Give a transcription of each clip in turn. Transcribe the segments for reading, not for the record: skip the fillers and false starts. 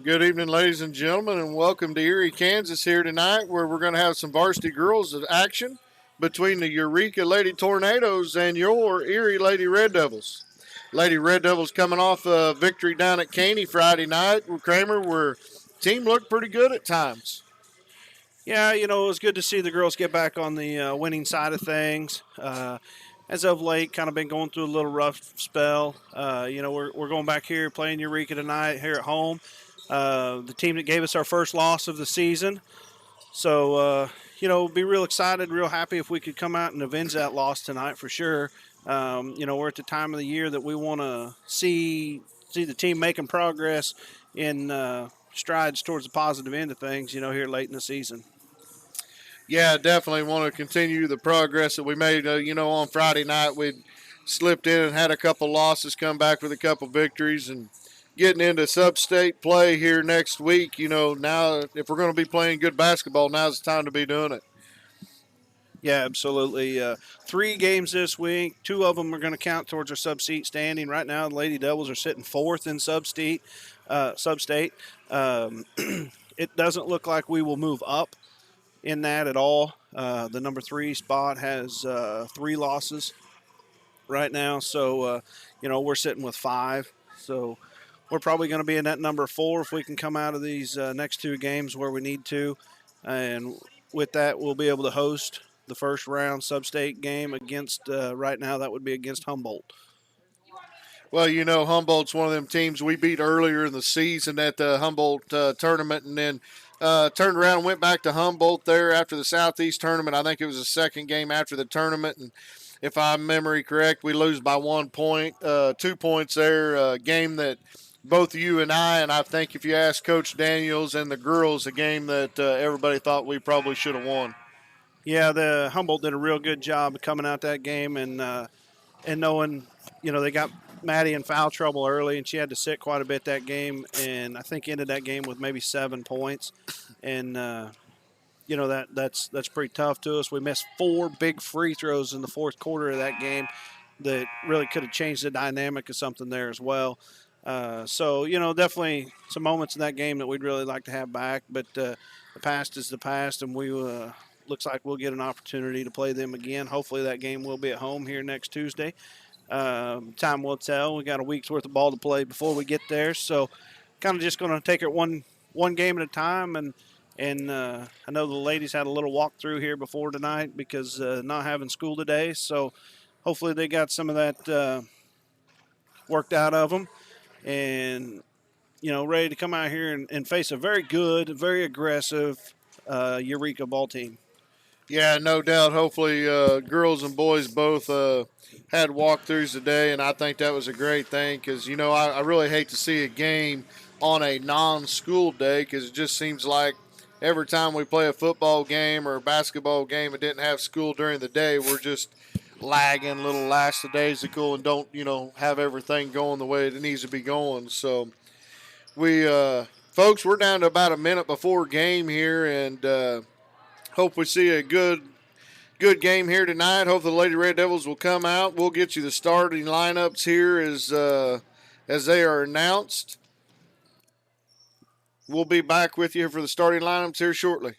Good evening, ladies and gentlemen, and welcome to Erie, Kansas here tonight, where we're going to have some varsity girls of action between the Eureka Lady Tornadoes and your Erie Lady Red Devils. Lady Red Devils coming off a victory down at Caney Friday night with Kramer, where team looked pretty good at times. Yeah, it was good to see the girls get back on the winning side of things. As of late, kind of been going through a little rough spell. We're going back here playing Eureka tonight here at home. The team that gave us our first loss of the season. So, be real excited, real happy if we could come out and avenge that loss tonight for sure. We're at the time of the year that we want to see the team making progress in strides towards the positive end of things. Here late in the season. Yeah, definitely want to continue the progress that we made. On Friday night, we slipped in and had a couple losses, come back with a couple victories, and getting into sub-state play here next week. Now if we're going to be playing good basketball, now's the time to be doing it. Yeah, absolutely. Three games this week. Two of them are going to count towards our sub-seat standing. Right now, the Lady Devils are sitting fourth in sub-state. It doesn't look like we will move up in that at all. The number three spot has three losses right now, so we're sitting with five. So we're probably going to be in that number four if we can come out of these next two games where we need to, and with that, we'll be able to host the first round sub-state game against. Right now, that would be against Humboldt. Well, Humboldt's one of them teams we beat earlier in the season at the Humboldt tournament, and then turned around and went back to Humboldt there after the Southeast tournament. I think it was the second game after the tournament, and if I'm memory correct, we lose by 1 point, 2 points there. Game that both you and I think if you ask Coach Daniels and the girls, a game that everybody thought we probably should have won. Yeah, the Humboldt did a real good job of coming out that game and knowing, they got Maddie in foul trouble early, and she had to sit quite a bit that game, and I think ended that game with maybe 7 points, and that's pretty tough to us. We missed four big free throws in the fourth quarter of that game that really could have changed the dynamic of something there as well. Definitely some moments in that game that we'd really like to have back, but the past is the past, and we looks like we'll get an opportunity to play them again. Hopefully that game will be at home here next Tuesday. Time will tell. We got a week's worth of ball to play before we get there, so kind of just going to take it one game at a time. And I know the ladies had a little walkthrough here before tonight because not having school today, so hopefully they got some of that worked out of them, and ready to come out here and face a very good, very aggressive Eureka ball team. Yeah, no doubt. Hopefully, girls and boys both had walkthroughs today, and I think that was a great thing because I really hate to see a game on a non-school day because it just seems like every time we play a football game or a basketball game and didn't have school during the day, we're just lagging, a little lackadaisical, and don't have everything going the way it needs to be going. So we, folks, we're down to about a minute before game here, and hope we see a good game here tonight. Hope the Lady Red Devils will come out. We'll get you the starting lineups here as they are announced. We'll be back with you for the starting lineups here shortly.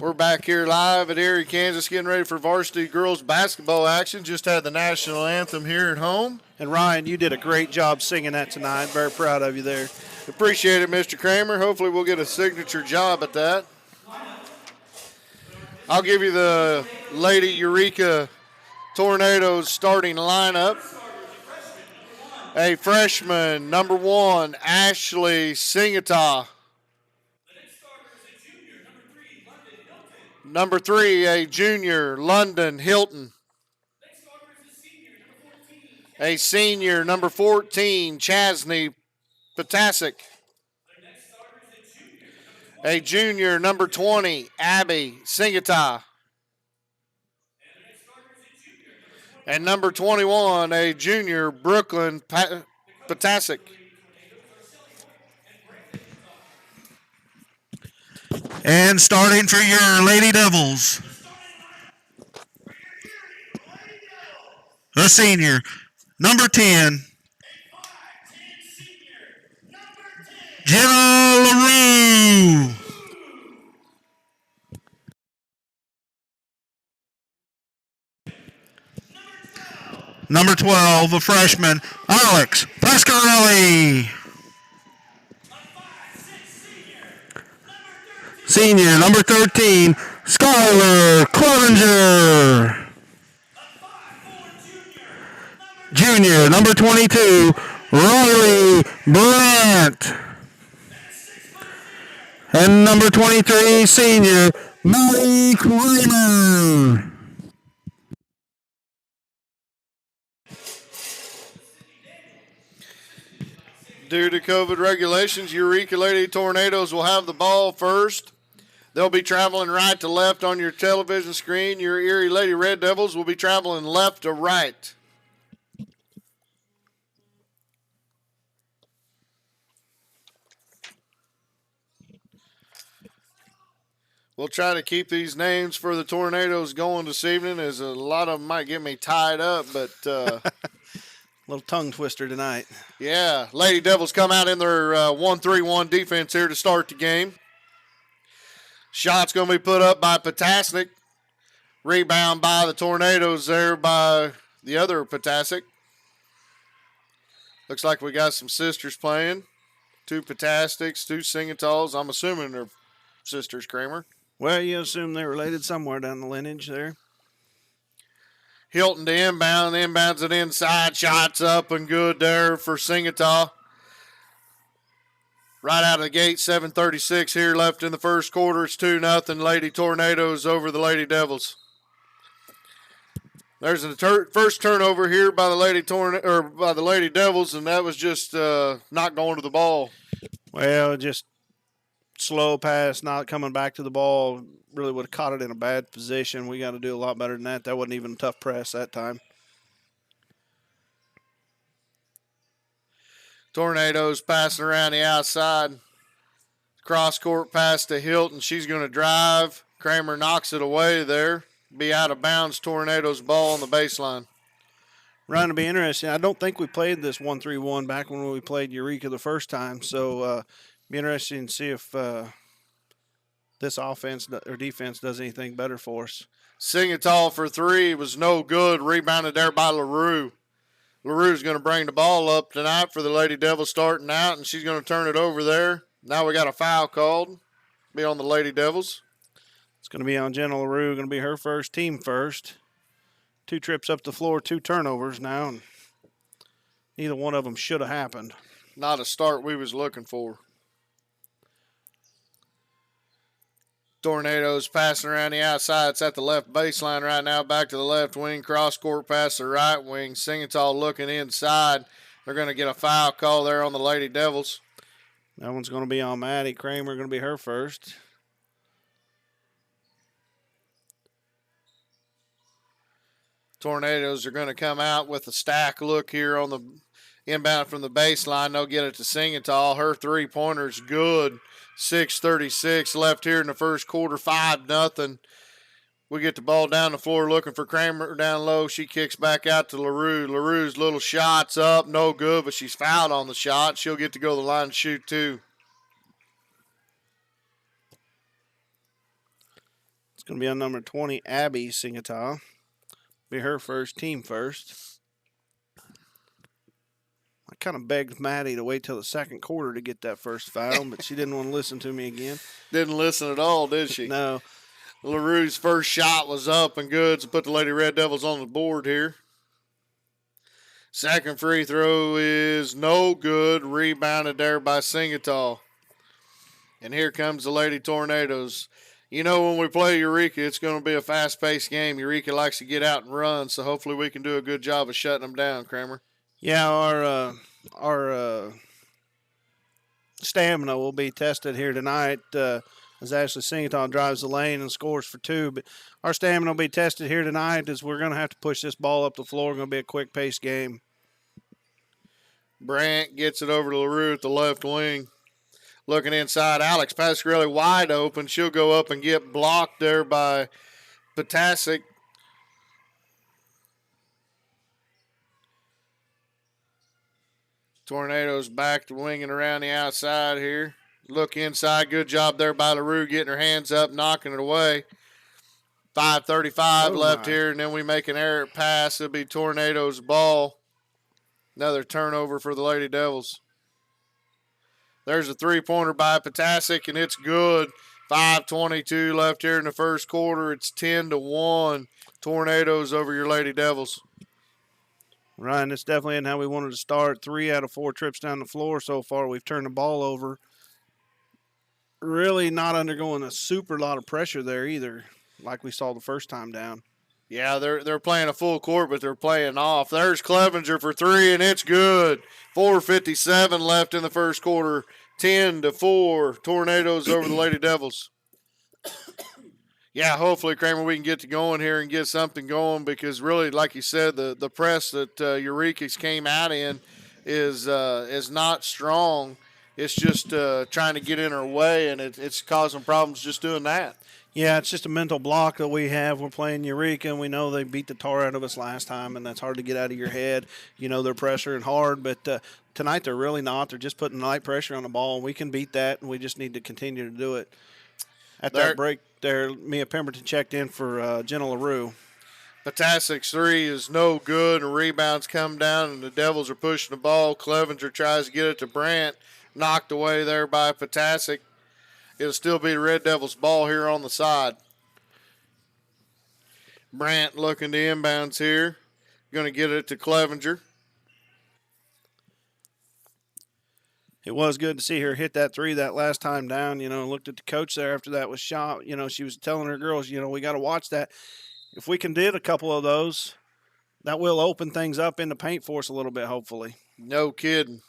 We're back here live at Erie, Kansas, getting ready for varsity girls basketball action. Just had the national anthem here at home. And Ryan, you did a great job singing that tonight. Very proud of you there. Appreciate it, Mr. Kramer. Hopefully we'll get a signature job at that. I'll give you the Lady Eureka Tornadoes starting lineup. A freshman, number 1, Ashley Singata. Number 3, a junior, London Hilton. A senior, number 14, Chasney Potasic. A junior, number 20, Abby Singata. And number 21, a junior, Brooklyn Potasic. And starting for your Lady Devils, the senior, number 10, Jenna LaRue. Number 12, a freshman, Alex Pascarelli. Senior, number 13, Skylar Clevenger. Junior, number 22, Riley Brandt. And number 23, senior, Maddie Kramer. Due to COVID regulations, Eureka Lady Tornadoes will have the ball first. They'll be traveling right to left on your television screen. Your Erie Lady Red Devils will be traveling left to right. We'll try to keep these names for the Tornadoes going this evening, as a lot of them might get me tied up, but Little tongue twister tonight. yeah, Lady Devils come out in their 1-3-1 defense here to start the game. Shot's going to be put up by Potasic. Rebound by the Tornadoes there by the other Potasic. Looks like we got some sisters playing. 2 Potasics, 2 Singatals. I'm assuming they're sisters, Kramer. Well, you assume they're related somewhere down the lineage there. Hilton to inbound. Inbounds it inside. Shots up and good there for Singatal. Right out of the gate, 7:36 here left in the first quarter. It's 2-0 Lady Tornadoes over the Lady Devils. There's the first turnover here by the Lady Devils, and that was just not going to the ball. Well, just slow pass, not coming back to the ball. Really would have caught it in a bad position. We got to do a lot better than that. That wasn't even a tough press that time. Tornadoes passing around the outside. Cross court pass to Hilton. She's going to drive. Kramer knocks it away there. Be out of bounds. Tornadoes ball on the baseline. Ryan, it'll be interesting. I don't think we played this 1-3-1 back when we played Eureka the first time. So be interesting to see if this offense or defense does anything better for us. Singatal for 3 was no good. Rebounded there by LaRue. LaRue's going to bring the ball up tonight for the Lady Devils starting out, and she's going to turn it over there. Now we got a foul called. Be on the Lady Devils. It's going to be on Jenna LaRue. Going to be her first, team first. 2 trips up the floor, 2 turnovers now. And neither one of them should have happened. Not a start we was looking for. Tornadoes passing around the outside. It's at the left baseline right now. Back to the left wing. Cross court pass the right wing. Singatal looking inside. They're going to get a foul call there on the Lady Devils. That one's going to be on Maddie Kramer. Going to be her first. Tornadoes are going to come out with a stack look here on the inbound from the baseline. They'll get it to Singatal. Her three-pointer's good. 6:36 left here in the first quarter, 5-0. We get the ball down the floor looking for Kramer down low. She kicks back out to LaRue. LaRue's little shot's up, no good, but she's fouled on the shot. She'll get to go to the line and shoot too. going to be on number 20, Abby Singata. Be her first, team first. I kind of begged Maddie to wait till the second quarter to get that first foul, but she didn't want to listen to me again. Didn't listen at all, did she? No. LaRue's first shot was up and good to put the Lady Red Devils on the board here. Second free throw is no good. Rebounded there by Singatall. And here comes the Lady Tornadoes. You know, when we play Eureka, it's going to be a fast-paced game. Eureka likes to get out and run, so hopefully we can do a good job of shutting them down, Kramer. Yeah, our stamina will be tested here tonight as Ashley Singleton drives the lane and scores for two. But our stamina will be tested here tonight as we're going to have to push this ball up the floor. It's going to be a quick-paced game. Brandt gets it over to LaRue at the left wing. Looking inside, Alex Pasquarelli wide open. She'll go up and get blocked there by Potasic. Tornadoes back to winging around the outside here. Look inside. Good job there by LaRue getting her hands up, knocking it away. 5:35 left here, and then we make an error pass. It'll be Tornadoes' ball. Another turnover for the Lady Devils. There's a three-pointer by Potasic, and it's good. 5:22 left here in the first quarter. It's 10-1. Tornadoes over your Lady Devils. Ryan, this definitely isn't how we wanted to start. 3 out of 4 trips down the floor so far. We've turned the ball over. Really not undergoing a super lot of pressure there either, like we saw the first time down. Yeah, they're playing a full court, but they're playing off. There's Clevenger for 3, and it's good. 4:57 left in the first quarter. 10-4. Tornadoes over the Lady Devils. Yeah, hopefully, Kramer, we can get to going here and get something going because really, like you said, the press that Eureka's came out in is not strong. It's just trying to get in our way, and it's causing problems just doing that. Yeah, it's just a mental block that we have. We're playing Eureka, and we know they beat the tar out of us last time, and that's hard to get out of your head. You know they're pressuring hard, but tonight they're really not. They're just putting light pressure on the ball, and we can beat that, and we just need to continue to do it. At that break there, Mia Pemberton checked in for Jenna LaRue. Potasic's 3 is no good, and rebounds come down, and the Devils are pushing the ball. Clevenger tries to get it to Brandt. Knocked away there by Potasic. It'll still be the Red Devils' ball here on the side. Brandt looking to inbounds here. Going to get it to Clevenger. It was good to see her hit that 3 that last time down. You know, looked at the coach there after that was shot. You know, she was telling her girls, you know, we got to watch that. If we can get a couple of those, that will open things up in the paint for us a little bit, hopefully. No kidding.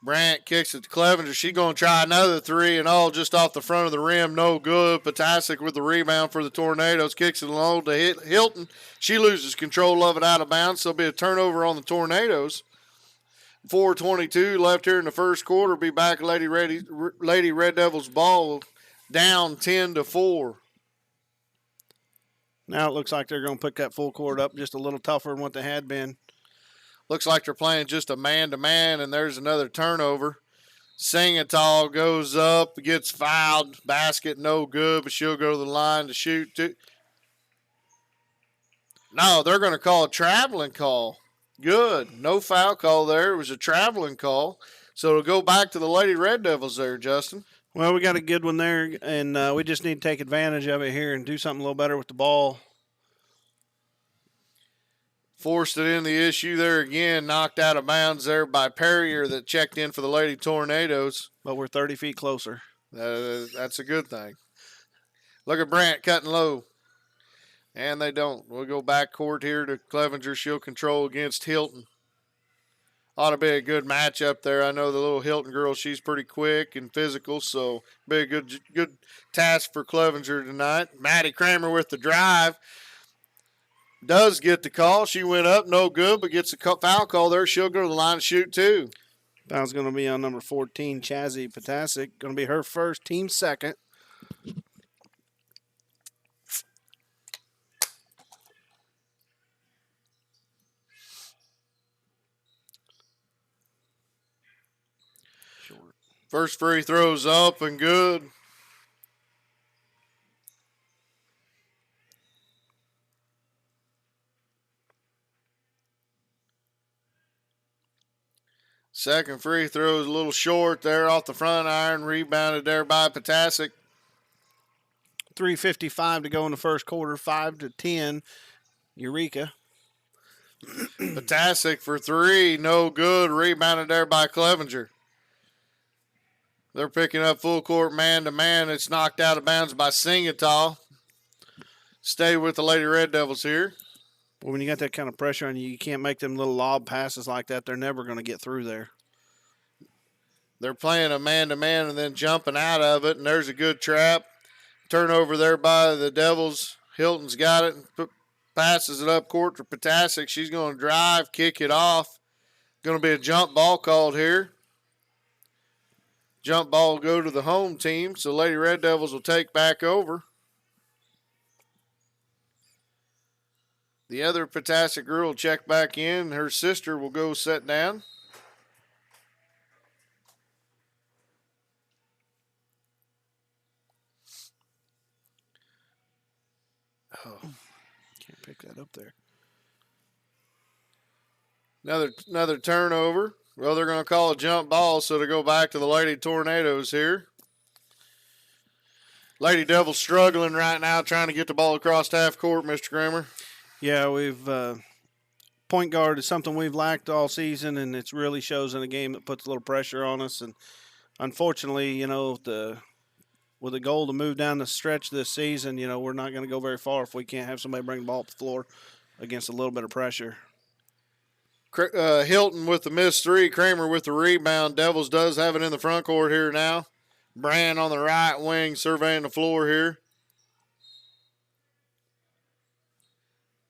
Brandt kicks it to Clevenger. She's going to try another 3 and all just off the front of the rim. No good. Potasic with the rebound for the Tornadoes. Kicks it along to Hilton. She loses control of it out of bounds. So it'll be a turnover on the Tornadoes. 4:22 left here in the first quarter. Be back Lady Red Devils ball down 10-4. Now it looks like they're going to pick that full court up just a little tougher than what they had been. Looks like they're playing just a man-to-man, and there's another turnover. Singatal goes up, gets fouled. Basket no good, but she'll go to the line to shoot. No, they're going to call a traveling call. Good. No foul call there. It was a traveling call. So it'll go back to the Lady Red Devils there, Justin. Well, we got a good one there, and we just need to take advantage of it here and do something a little better with the ball. Forced it in the issue there again. Knocked out of bounds there by Perrier that checked in for the Lady Tornadoes. But we're 30 feet closer. That's a good thing. Look at Brandt cutting low. And they don't. We'll go back court here to Clevenger. She'll control against Hilton. Ought to be a good matchup there. I know the little Hilton girl, she's pretty quick and physical, so be a good task for Clevenger tonight. Maddie Kramer with the drive. Does get the call. She went up, no good, but gets a foul call there. She'll go to the line and shoot too. Foul's going to be on number 14, Chazzy Potasic. Going to be her first, team second. First free throw's up and good. Second free throw is a little short there off the front iron. Rebounded there by Potasic. 3:55 to go in the first quarter. 5-10. Eureka. Potasic for three. No good. Rebounded there by Clevenger. They're picking up full court man-to-man. It's knocked out of bounds by Singatal. Stay with the Lady Red Devils here. Well, when you got that kind of pressure on you, you can't make them little lob passes like that. They're never going to get through there. They're playing a man-to-man and then jumping out of it, and there's a good trap. Turnover there by the Devils. Hilton's got it and passes it up court to Potasic. She's going to drive, kick it off. Going to be a jump ball called here. Jump ball will go to the home team, so Lady Red Devils will take back over. The other Potasic girl will check back in. Her sister will go sit down. Oh, can't pick that up there. Another turnover. Well, they're going to call a jump ball, so to go back to the Lady Tornadoes here. Lady Devils struggling right now, trying to get the ball across half court, Mr. Kramer. Yeah, we've point guard is something we've lacked all season, and it really shows in a game that puts a little pressure on us. And unfortunately, with the goal to move down the stretch this season, we're not going to go very far if we can't have somebody bring the ball up the floor against a little bit of pressure. Hilton with the missed three. Kramer with the rebound. Devils does have it in the front court here now. Brand on the right wing surveying the floor here.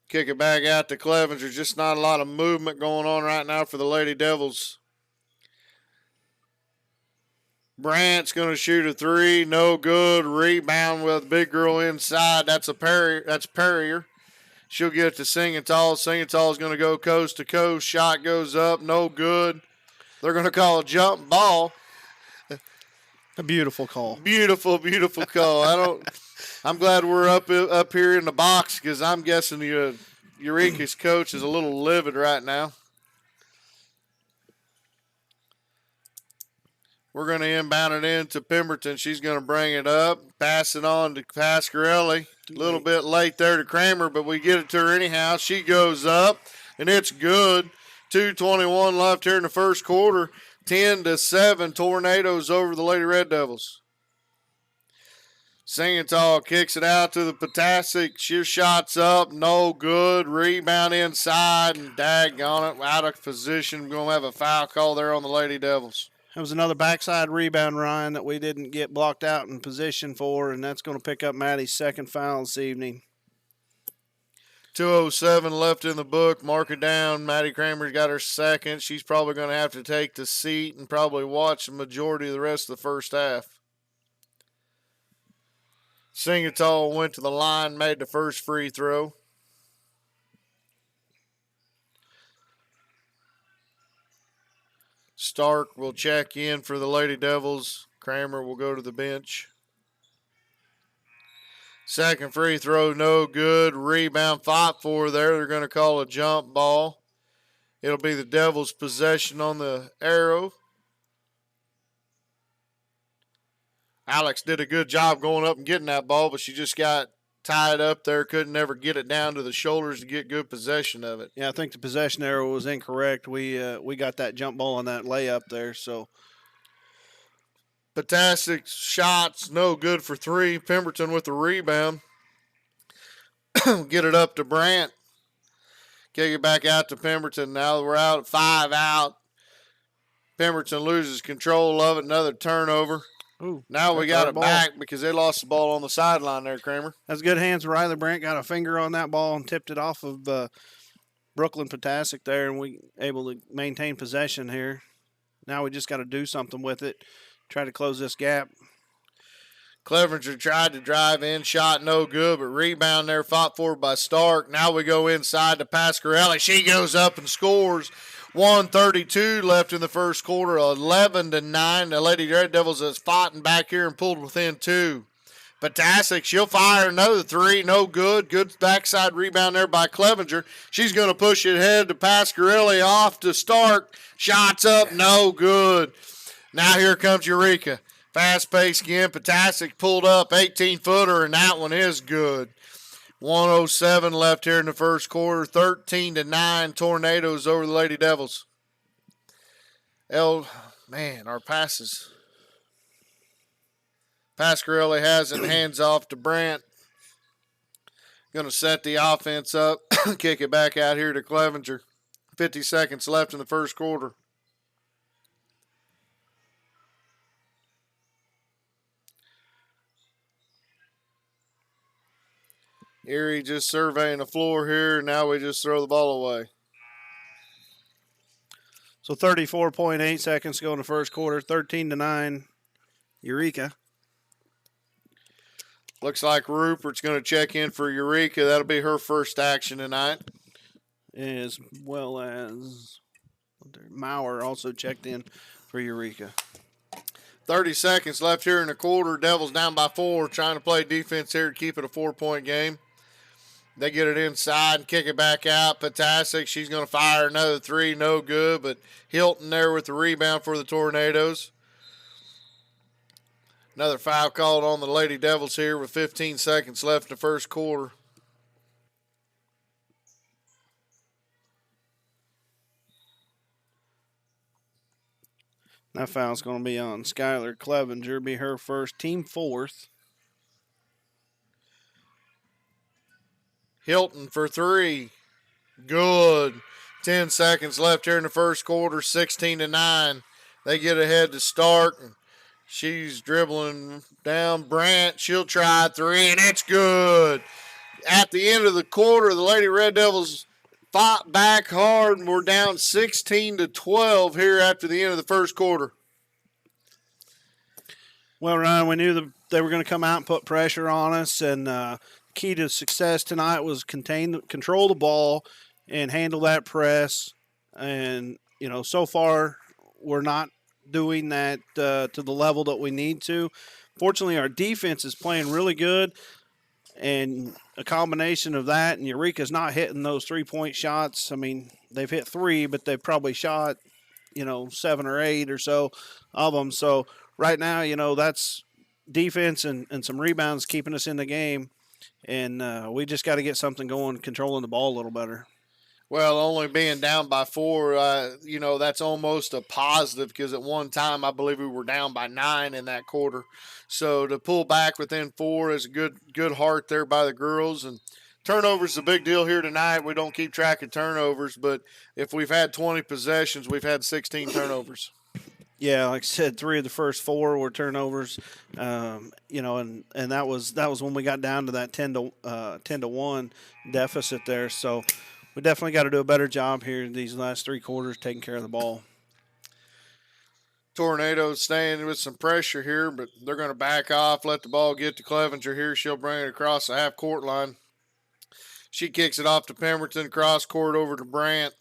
Kick it back out to Clevenger. Just not a lot of movement going on right now for the Lady Devils. Brandt's going to shoot a three. No good. Rebound with a big girl inside. That's Perrier. She'll get it to Singatal. Singatal's going to go coast to coast. Shot goes up. No good. They're going to call a jump ball. A beautiful call. Beautiful, beautiful call. I'm glad we're up here in the box because I'm guessing Eureka's coach is a little livid right now. We're going to inbound it into Pemberton. She's going to bring it up, pass it on to Pasquarelli. A little bit late there to Kramer, but we get it to her anyhow. She goes up, and it's good. 2:21 left here in the first quarter. 10-7 Tornadoes over the Lady Red Devils. Singatal kicks it out to the Potasic. She shots up, no good. Rebound inside, and daggone it, out of position. We're going to have a foul call there on the Lady Devils. That was another backside rebound, Ryan, that we didn't get blocked out in position for, and that's going to pick up Maddie's second foul this evening. 2:07 left in the book. Mark it down. Maddie Kramer's got her second. She's probably going to have to take the seat and probably watch the majority of the rest of the first half. Singatal went to the line, made the first free throw. Stark will check in for the Lady Devils. Kramer will go to the bench. Second free throw, no good. Rebound, fought for there. They're going to call a jump ball. It'll be the Devils' possession on the arrow. Alex did a good job going up and getting that ball, but she just got tied up there. Couldn't ever get it down to the shoulders to get good possession of it. Yeah, I think the possession arrow was incorrect. We got that jump ball on that layup there, so. Fantastic shots, no good for three. Pemberton with the rebound. Get it up to Brandt. Kick it back out to Pemberton. Now we're out at 5 out. Pemberton loses control of it. Another turnover. Ooh, now we got it back because they lost the ball on the sideline there, Kramer. That's good hands. Riley Brandt got a finger on that ball and tipped it off of Brooklyn Potasic there, and we able to maintain possession here. Now we just got to do something with it. Try to close this gap. Clevenger tried to drive in, shot no good, but rebound there, fought for by Stark. Now we go inside to Pasquarelli. She goes up and scores. 1:32 left in the first quarter, 11-9. The Lady Red Devils has fought back here and pulled within 2. Potasic, she'll fire another three. No good. Good backside rebound there by Clevenger. She's going to push it ahead to Pasquarelli off to Stark. Shots up. No good. Now here comes Eureka. Fast pace again. Potasic pulled up. 18-footer, and that one is good. 1:07 left here in the first quarter. 13-9 Tornadoes over the Lady Devils. Our passes. Pasquarelli has it, hands off to Brandt. Going to set the offense up, kick it back out here to Clevenger. 50 seconds left in the first quarter. Erie just surveying the floor here. Now we just throw the ball away. So 34.8 seconds to go in the first quarter. 13-9 Eureka. Looks like Rupert's going to check in for Eureka. That'll be her first action tonight. As well as Maurer also checked in for Eureka. 30 seconds left here in the quarter. Devils down by 4, trying to play defense here to keep it a 4-point game. They get it inside and kick it back out. Potasic, she's going to fire another three. No good, but Hilton there with the rebound for the Tornadoes. Another foul called on the Lady Devils here with 15 seconds left in the first quarter. That foul's going to be on Skylar Clevenger, be her first, team fourth. Hilton for three. Good. 10 seconds left here in the first quarter, 16-9. They get ahead to Stark. She's dribbling down Brandt. She'll try three, and it's good. At the end of the quarter, the Lady Red Devils fought back hard, and we're down 16-12 here after the end of the first quarter. Well, Ryan, we knew they were going to come out and put pressure on us, and key to success tonight was control the ball and handle that press. And, so far we're not doing that to the level that we need to. Fortunately, our defense is playing really good, and a combination of that and Eureka's not hitting those three-point shots. I mean, they've hit three, but they've probably shot, 7 or 8 or so of them. So right now, that's defense and some rebounds keeping us in the game, and we just got to get something going, controlling the ball a little better. Well, only being down by 4, that's almost a positive because at one time I believe we were down by 9 in that quarter. So to pull back within 4 is a good heart there by the girls. And turnovers is a big deal here tonight. We don't keep track of turnovers, but if we've had 20 possessions, we've had 16 turnovers. Yeah, like I said, 3 of the first 4 were turnovers. And that was when we got down to that 10-1 deficit there. So we definitely got to do a better job here in these last 3 quarters taking care of the ball. Tornadoes staying with some pressure here, but they're going to back off, let the ball get to Clevenger here. She'll bring it across the half-court line. She kicks it off to Pemberton, cross court over to Brandt.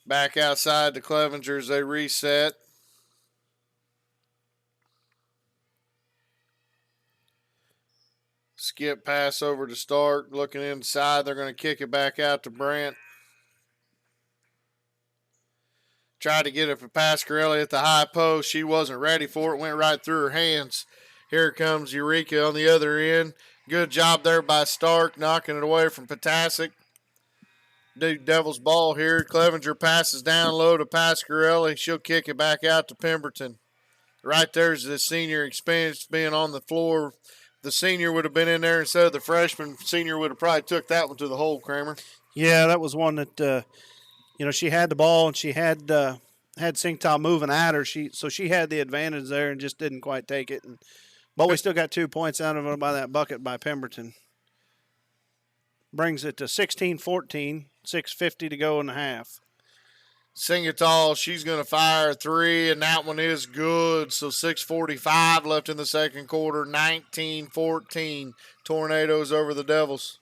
Back outside to Clevenger as they reset. Skip pass over to Stark. Looking inside. They're going to kick it back out to Brandt. Tried to get it for Pasquarelli at the high post. She wasn't ready for it. Went right through her hands. Here comes Eureka on the other end. Good job there by Stark, knocking it away from Potasic. Devil's ball here. Clevenger passes down low to Pasquarelli. She'll kick it back out to Pemberton. Right there's the senior experience being on the floor. The senior would have been in there instead of the freshman. Senior would have probably took that one to the hole, Kramer. Yeah, that was one that, she had the ball and she had Singtao moving at her. So she had the advantage there and just didn't quite take it. But we still got 2 points out of it by that bucket by Pemberton. Brings it to 16-14, 6:50 to go in the half. Singtao, she's going to fire a 3, and that one is good. So 6:45 left in the second quarter, 19-14. Tornadoes over the Devils.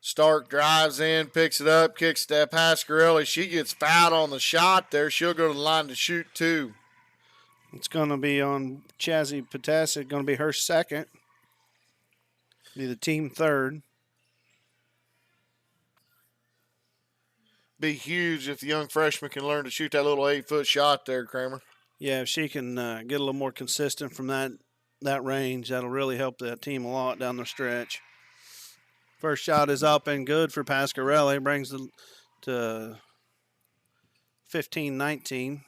Stark drives in, picks it up, kicks to Pasquarelli. She gets fouled on the shot there. She'll go to the line to shoot 2. It's going to be on Chazzy Patassa. Going to be her second. Be the team third. Be huge if the young freshman can learn to shoot that little 8-foot shot there, Kramer. Yeah, if she can get a little more consistent from that range, that'll really help that team a lot down the stretch. First shot is up and good for Pasquarelli. Brings it to 15-19.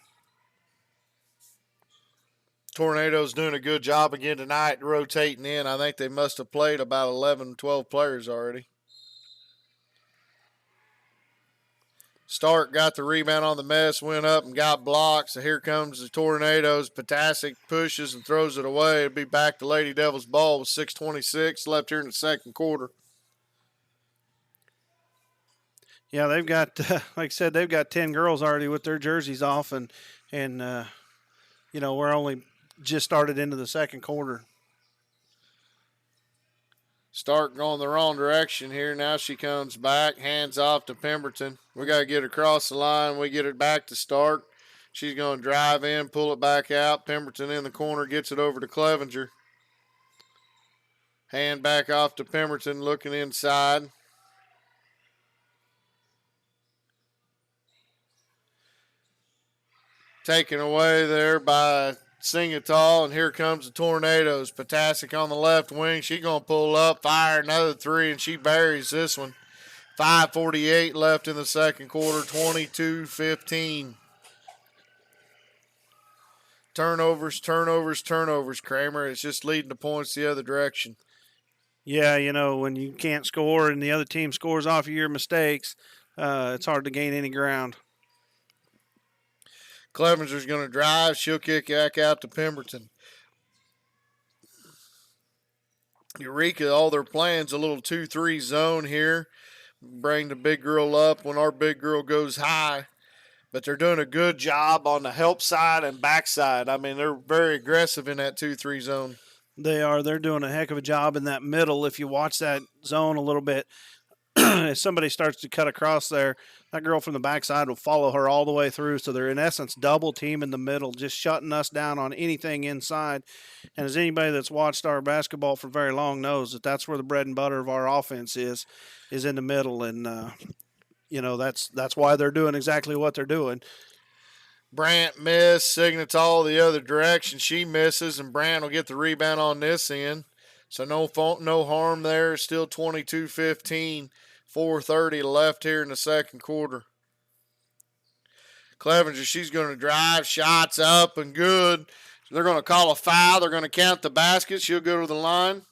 Tornado's doing a good job again tonight rotating in. I think they must have played about 11, 12 players already. Stark got the rebound on the mess, went up and got blocked. So here comes the Tornadoes. Patasic pushes and throws it away. It'll be back to Lady Devils ball with 6:26 left here in the second quarter. Yeah, they've got, like I said, they've got 10 girls already with their jerseys off, and we're only just started into the second quarter. Stark going the wrong direction here. Now she comes back, hands off to Pemberton. We got to get across the line. We get it back to Stark. She's going to drive in, pull it back out. Pemberton in the corner gets it over to Clevenger. Hand back off to Pemberton, looking inside. Taken away there by Singatall, and here comes the Tornadoes. Patasic on the left wing. She's going to pull up, fire another three, and she buries this one. 5:48 left in the second quarter, 22-15. Turnovers, Kramer. It's just leading the points the other direction. Yeah, when you can't score and the other team scores off of your mistakes, it's hard to gain any ground. Clevenger's going to drive. She'll kick back out to Pemberton. Eureka, all their plans, a little 2-3 zone here. Bring the big girl up when our big girl goes high. But they're doing a good job on the help side and backside. I mean, they're very aggressive in that 2-3 zone. They are. They're doing a heck of a job in that middle. If you watch that zone a little bit, if somebody starts to cut across there, that girl from the backside will follow her all the way through. So they're, in essence, double team in the middle, just shutting us down on anything inside. And as anybody that's watched our basketball for very long knows, that's where the bread and butter of our offense is in the middle. And, that's why they're doing exactly what they're doing. Brandt missed. Signatal the other direction. She misses, and Brandt will get the rebound on this end. So no harm there. Still 22-15. 4:30 left here in the second quarter. Clevenger, she's going to drive. Shots up and good. They're going to call a foul. They're going to count the basket. She'll go to the line.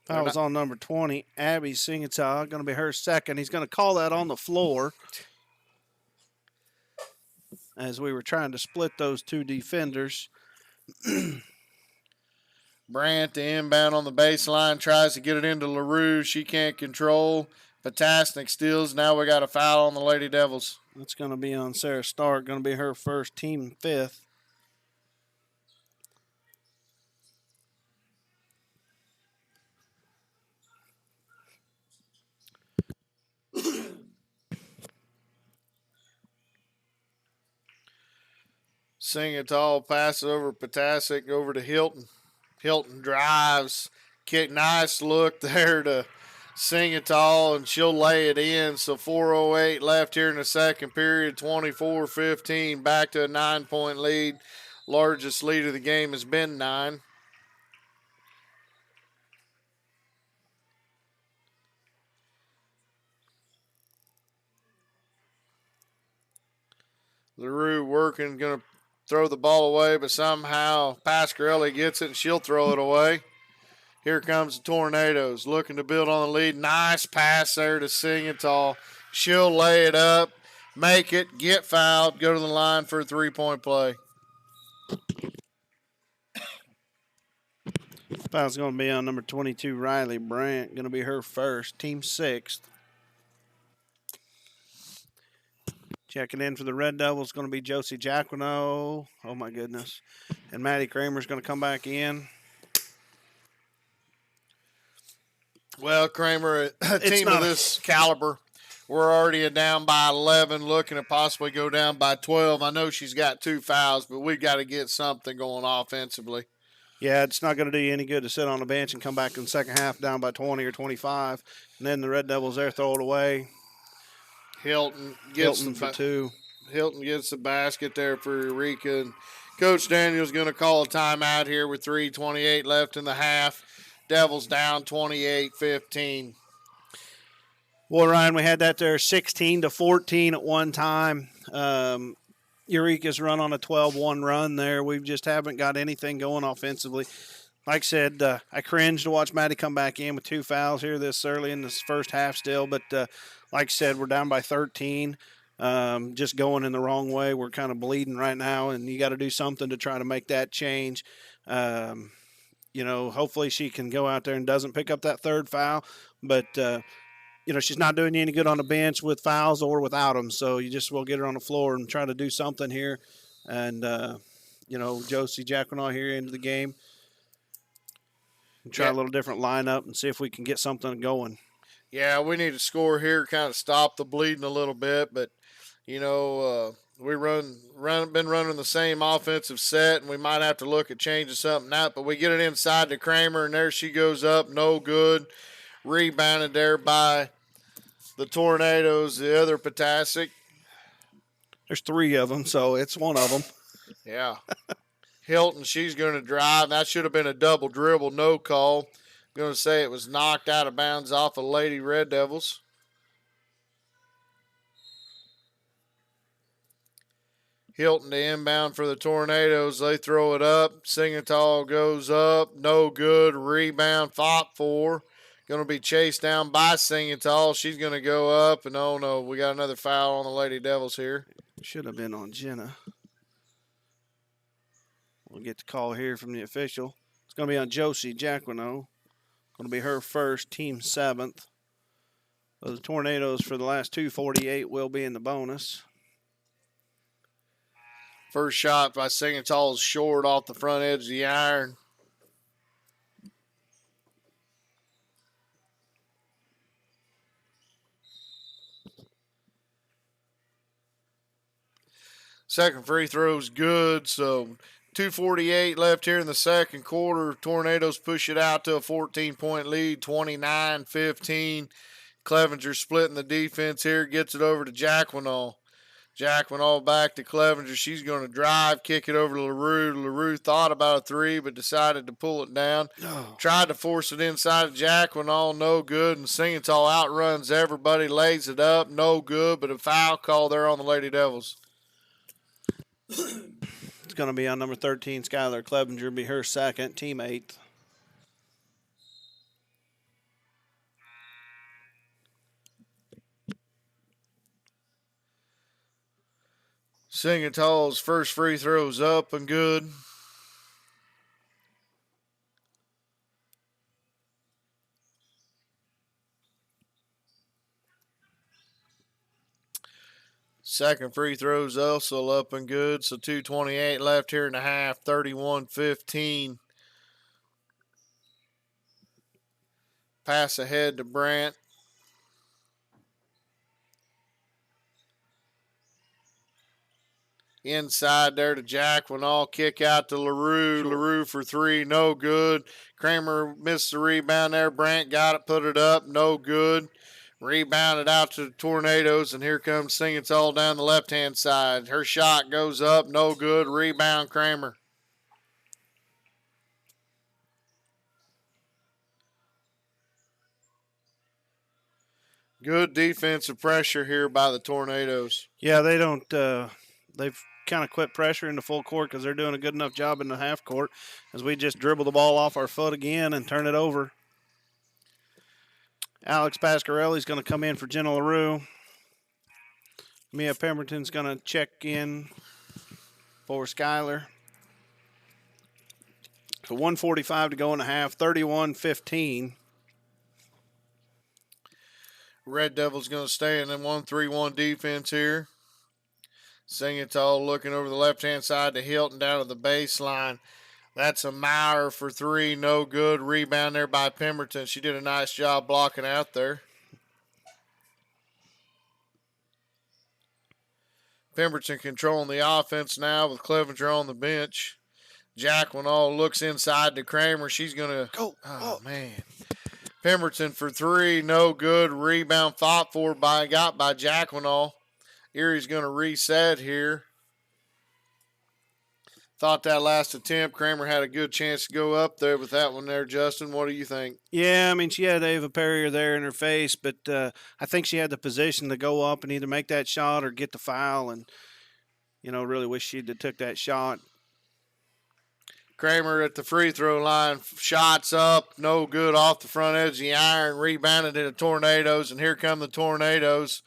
Foul's on number 20, Abby Singata. Going to be her second. He's going to call that on the floor as we were trying to split those two defenders. Brandt, the inbound on the baseline, tries to get it into LaRue. She can't control. Potasnik steals. Now we got a foul on the Lady Devils. That's going to be on Sarah Stark. Going to be her first, team fifth. Singatall passes over Potasic over to Hilton. Hilton drives. Kick, nice look there to Singatall, and she'll lay it in. So 4:08 left here in the second period, 24-15. Back to a 9-point lead. Largest lead of the game has been 9. LaRue working, going to throw the ball away, but somehow Pasquarelli gets it and she'll throw it away. Here comes the Tornadoes looking to build on the lead. Nice pass there to Singatall. She'll lay it up, make it, get fouled, go to the line for a 3-point play. Foul's going to be on number 22, Riley Brandt. Going to be her first, team sixth. Checking in for the Red Devils is going to be Josie Jacquino. Oh, my goodness. And Maddie Kramer's going to come back in. Well, Kramer, a team of this caliber, We're already down by 11, looking to possibly go down by 12. I know she's got 2 fouls, but we've got to get something going offensively. Yeah, it's not going to do you any good to sit on the bench and come back in the second half down by 20 or 25, and then the Red Devils there throw it away. Hilton gets for 2. Hilton gets the basket there for Eureka. And Coach Daniel's going to call a timeout here with 3:28 left in the half. Devils down 28-15. Well, Ryan, we had that there 16-14 at one time. Eureka's run on a 12-1 run there. We just haven't got anything going offensively. Like I said, I cringe to watch Maddie come back in with 2 fouls here this early in this first half still. But like I said, we're down by 13, just going in the wrong way. We're kind of bleeding right now, and you got to do something to try to make that change. Hopefully she can go out there and doesn't pick up that 3rd foul. But, she's not doing you any good on the bench with fouls or without them. So you just will get her on the floor and try to do something here. And, Josie Jacquinot here into the game. And try a little different lineup and see if we can get something going. Yeah, we need to score here, kind of stop the bleeding a little bit. But, we been running the same offensive set, and we might have to look at changing something out. But we get it inside to Kramer, and there she goes up, no good. Rebounded there by the Tornadoes, the other Patassic. There's 3 of them, so it's one of them. Yeah. Hilton, she's going to drive. That should have been a double dribble, no call. I'm going to say it was knocked out of bounds off of Lady Red Devils. Hilton to inbound for the Tornadoes. They throw it up. Singatal goes up. No good. Rebound. Fought for. Going to be chased down by Singatal. She's going to go up. And oh no, we got another foul on the Lady Devils here. Should have been on Jenna. We'll get the call here from the official. It's going to be on Josie Jacquinot. Going to be her first, team 7th. So the Tornadoes for the last 2:48 will be in the bonus. First shot by Singatal is short off the front edge of the iron. Second free throw is good, so 2:48 left here in the second quarter. Tornadoes push it out to a 14-point lead, 29-15. Clevenger splitting the defense here, gets it over to Jacquinot. Jacquinot back to Clevenger. She's going to drive, kick it over to LaRue. LaRue thought about a 3, but decided to pull it down. Oh. Tried to force it inside of Jacquinot, no good. And Singatal outruns everybody, lays it up, no good. But a foul call there on the Lady Devils. It's going to be on number 13, Skylar Clevenger, be her second, team 8th. Singatal's first free throw's up and good. Second free throw's also up and good. So 2:28 left here in the half, 31-15. Pass ahead to Brandt. Inside there to Jacquinot. Kick out to LaRue. LaRue for 3. No good. Kramer missed the rebound there. Brandt got it, put it up. No good. Rebounded out to the Tornadoes, and here comes Singatal down the left-hand side. Her shot goes up. No good. Rebound Kramer. Good defensive pressure here by the Tornadoes. Yeah, they don't they've kind of quit pressure in the full court because they're doing a good enough job in the half court as we just dribble the ball off our foot again and turn it over. Alex Pasquarelli's going to come in for Jenna LaRue. Mia Pemberton's going to check in for Skylar. So 1:45 to go in the half, 31-15. Red Devils going to stay in the 1-3-1 defense here. Singatal looking over the left-hand side to Hilton down to the baseline. That's a Meyer for 3. No good. Rebound there by Pemberton. She did a nice job blocking out there. Pemberton controlling the offense now with Clevenger on the bench. Jacqueline all looks inside to Kramer. She's going to. Go. Oh, man. Pemberton for three. No good. Rebound fought for got by Jacqueline all. Erie's going to reset here. Thought that last attempt, Kramer had a good chance to go up there with that one there, Justin. What do you think? Yeah, I mean, she had Ava Perrier there in her face, but I think she had the position to go up and either make that shot or get the foul, and, really wish she'd have took that shot. Kramer at the free throw line, shots up, no good off the front edge of the iron, rebounded into Tornadoes, and here come the Tornadoes.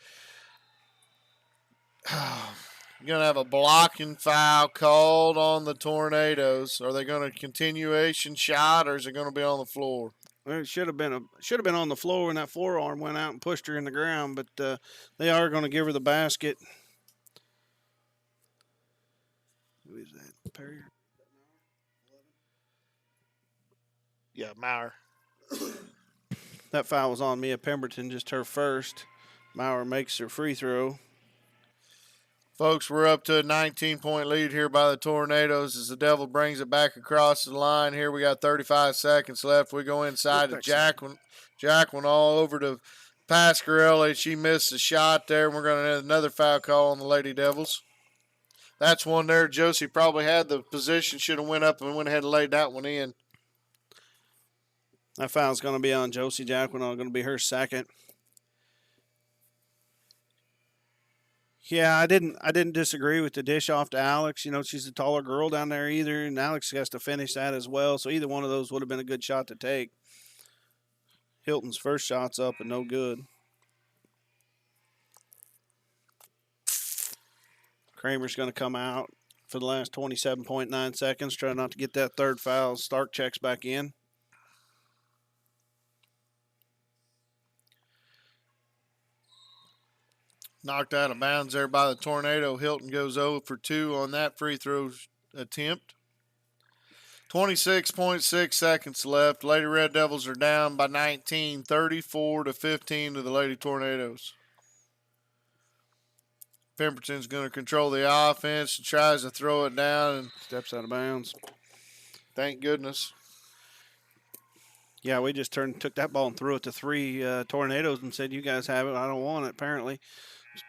You're going to have a blocking foul called on the Tornadoes. Are they going to continuation shot, or is it going to be on the floor? Well, it should have been on the floor when that forearm went out and pushed her in the ground, but they are going to give her the basket. Who is that? Perrier? Yeah, Maurer. That foul was on Mia Pemberton, just her first. Maurer makes her free throw. Folks, we're up to a 19-point lead here by the Tornadoes as the Devil brings it back across the line. Here we got 35 seconds left. We go inside to Jacqueline. Jacqueline all over to Pasquarelli. She missed a shot there, and we're going to have another foul call on the Lady Devils. That's one there. Josie probably had the position, should have went up and went ahead and laid that one in. That foul's going to be on Josie Jacqueline. Going to be her second. Yeah, I didn't disagree with the dish off to Alex. She's a taller girl down there either, and Alex has to finish that as well. So either one of those would have been a good shot to take. Hilton's first shot's up and no good. Kramer's going to come out for the last 27.9 seconds, trying not to get that third foul. Stark checks back in. Knocked out of bounds there by the Tornado. Hilton goes 0 for 2 on that free throw attempt. 26.6 seconds left. Lady Red Devils are down by 19, 34-15 to the Lady Tornadoes. Pemberton's going to control the offense and tries to throw it down and steps out of bounds. Thank goodness. Yeah, we just took that ball and threw it to three Tornadoes and said, "You guys have it. I don't want it." Apparently,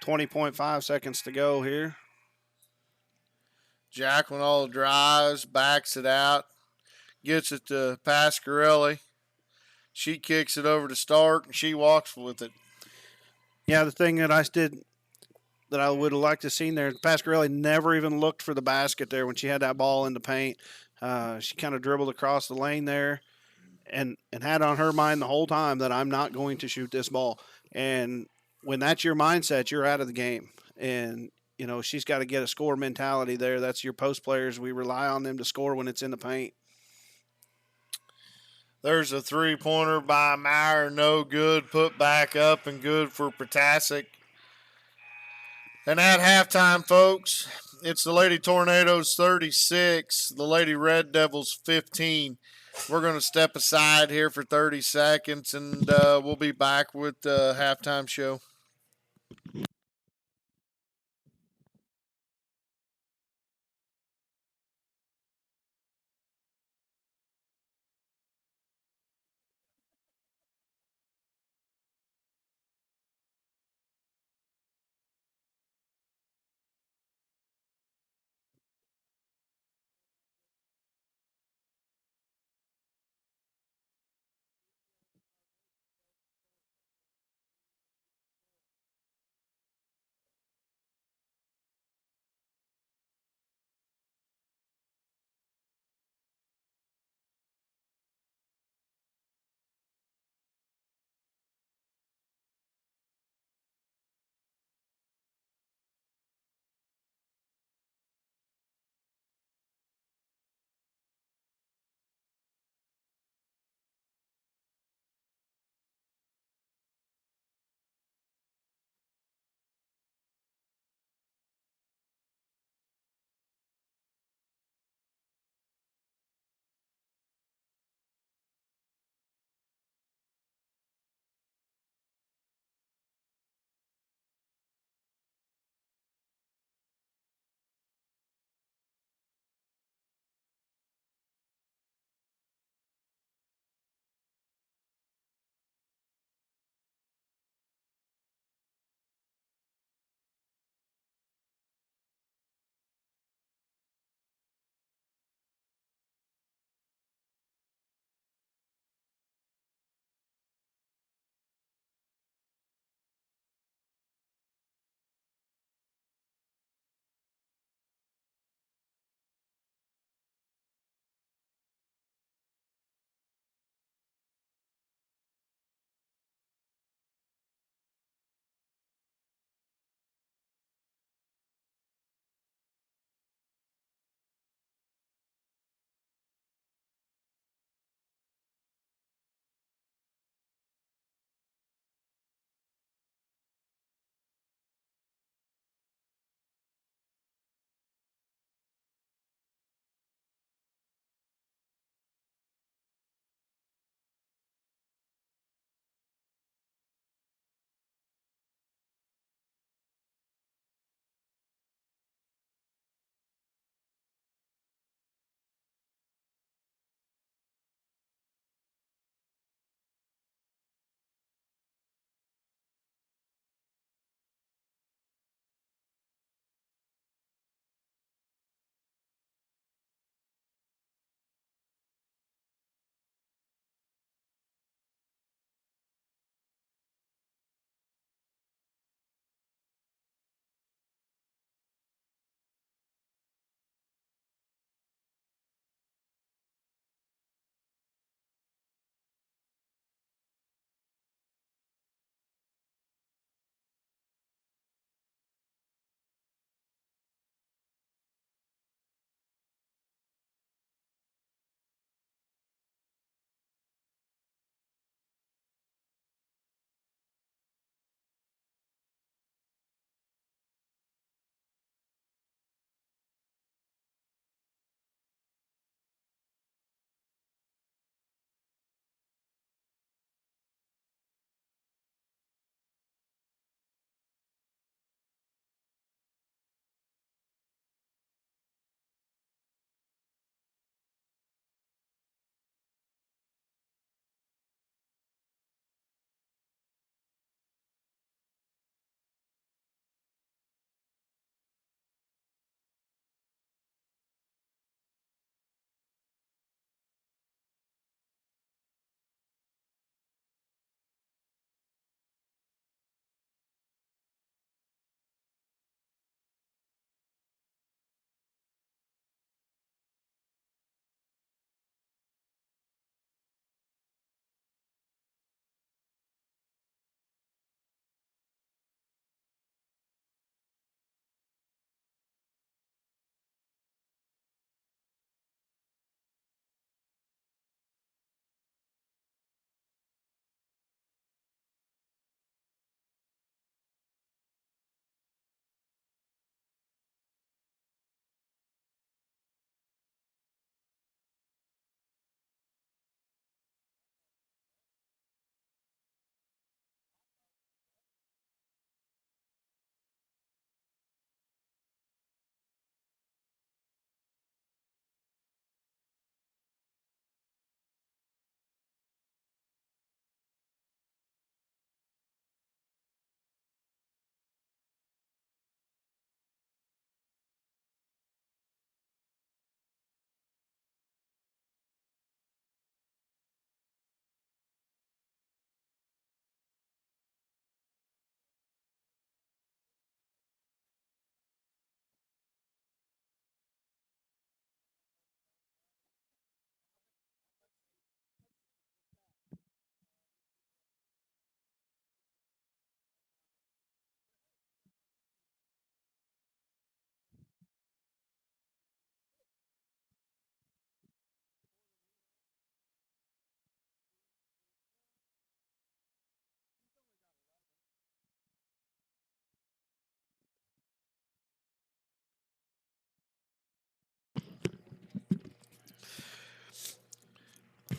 20.5 seconds to go here. Jacqueline all drives, backs it out, gets it to Pasquarelli. She kicks it over to Stark, and she walks with it. Yeah, the thing that I would have liked to have seen there, Pasquarelli never even looked for the basket there when she had that ball in the paint. She kind of dribbled across the lane there and had on her mind the whole time that I'm not going to shoot this ball. And when that's your mindset, you're out of the game. And, she's got to get a score mentality there. That's your post players. We rely on them to score when it's in the paint. There's a three-pointer by Meyer. No good. Put back up and good for Protasic. And at halftime, folks, it's the Lady Tornadoes 36, the Lady Red Devils 15. We're going to step aside here for 30 seconds, and we'll be back with the halftime show.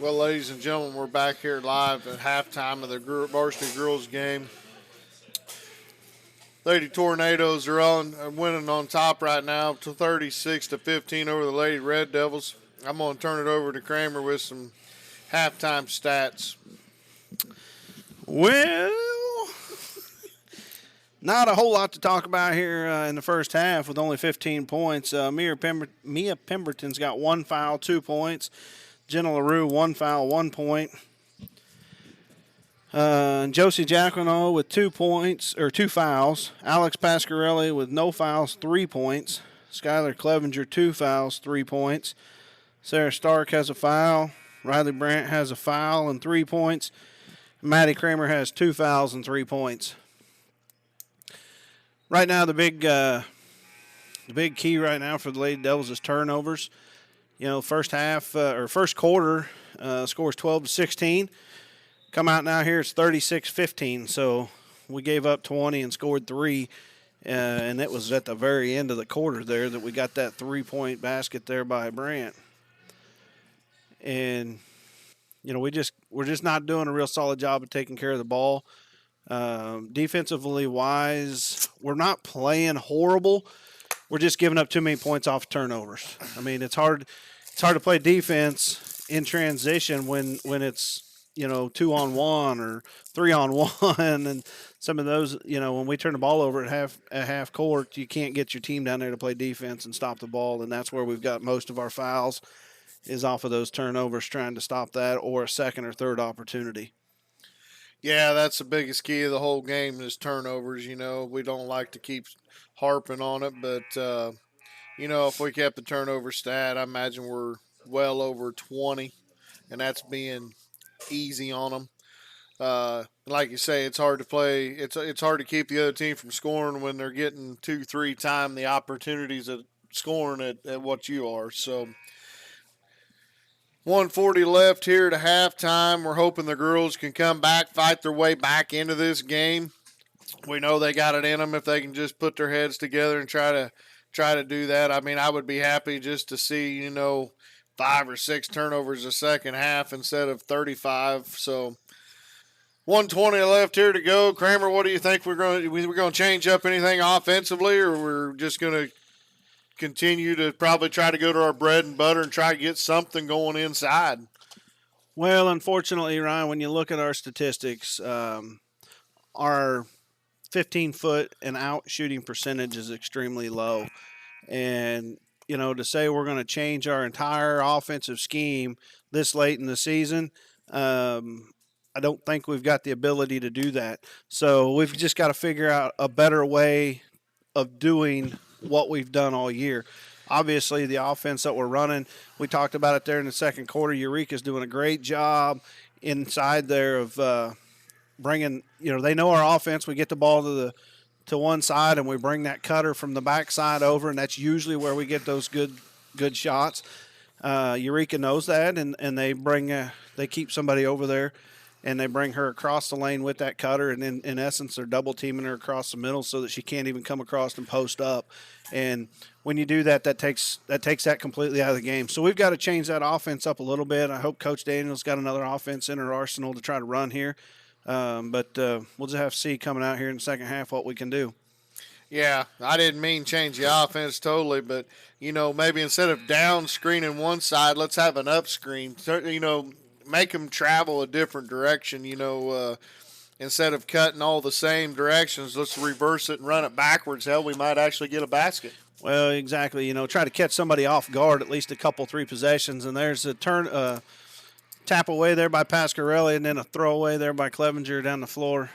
Well, ladies and gentlemen, we're back here live at halftime of the varsity girls game. Lady Tornadoes are winning on top right now, to 36-15 over the Lady Red Devils. I'm going to turn it over to Kramer with some halftime stats. Well, not a whole lot to talk about here in the first half with only 15 points. Mia Pemberton's got 1 foul, 2 points. Jenna LaRue, 1 foul, 1 point. Josie Jacquino with 2 points, or 2 fouls. Alex Pasquarelli with no fouls, 3 points. Skylar Clevenger, 2 fouls, 3 points. Sarah Stark has a foul. Riley Brandt has a foul and 3 points. Maddie Kramer has 2 fouls and 3 points. Right now, the big key right now for the Lady Devils is turnovers. You know, first quarter scores 12-16. Come out now here, it's 36-15. So we gave up 20 and scored 3. And it was at the very end of the quarter there that we got that 3-point basket there by Brandt. And, you know, we're just not doing a real solid job of taking care of the ball. Defensively wise, we're not playing horrible. We're just giving up too many points off turnovers. I mean, it's hard to play defense in transition when it's, you know, 2-on-1 or 3-on-1 and some of those, you know, when we turn the ball over at half court, you can't get your team down there to play defense and stop the ball, and that's where we've got most of our fouls is off of those turnovers, trying to stop that or a second or third opportunity. Yeah, that's the biggest key of the whole game is turnovers. You know, we don't like to keep harping on it, but, you know, if we kept the turnover stat, I imagine we're well over 20, and that's being easy on them. Like you say, it's hard to play. It's hard to keep the other team from scoring when they're getting 2-3 times the opportunities of scoring at what you are. So 140 left here to halftime. We're hoping the girls can come back, fight their way back into this game. We know they got it in them if they can just put their heads together and try to do that. I mean, I would be happy just to see, you know, 5 or 6 turnovers a second half instead of 35. So 120 left here to go. Kramer, what do you think we're going to change up anything offensively, or we're just going to continue to probably try to go to our bread and butter and try to get something going inside? Well, unfortunately, Ryan, when you look at our statistics, our 15-foot and out shooting percentage is extremely low. And, you know, to say we're going to change our entire offensive scheme this late in the season, I don't think we've got the ability to do that. So we've just got to figure out a better way of doing what we've done all year. Obviously, the offense that we're running, we talked about it there in the second quarter. Eureka's doing a great job inside there of bringing, you know, they know our offense. We get the ball to one side and we bring that cutter from the backside over, and that's usually where we get those good shots. Eureka knows that, and they keep somebody over there, and they bring her across the lane with that cutter, and in essence, they're double teaming her across the middle so that she can't even come across and post up. And when you do that, that takes that completely out of the game. So we've got to change that offense up a little bit. I hope Coach Daniels got another offense in her arsenal to try to run here. But we'll just have to see coming out here in the second half what we can do. Yeah, I didn't mean change the offense totally, but, you know, maybe instead of down screening one side, let's have an up screen. You know, make them travel a different direction, you know, instead of cutting all the same directions, let's reverse it and run it backwards. Hell, we might actually get a basket. Well, exactly. You know, try to catch somebody off guard at least a couple, 3 possessions, and there's a tap away there by Pasquarelli, and then a throwaway there by Clevenger down the floor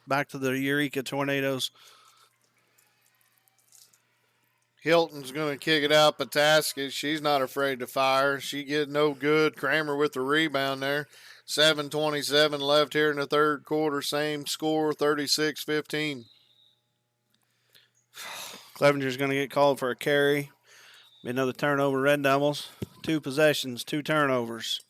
back to the Eureka Tornadoes. Hilton's going to kick it out. Pataskis, she's not afraid to fire. She get no good. Kramer with the rebound there. 7:27 left here in the third quarter. Same score, 36-15. Clevenger's going to get called for a carry. Another turnover, Red Devils. 2 possessions, 2 turnovers.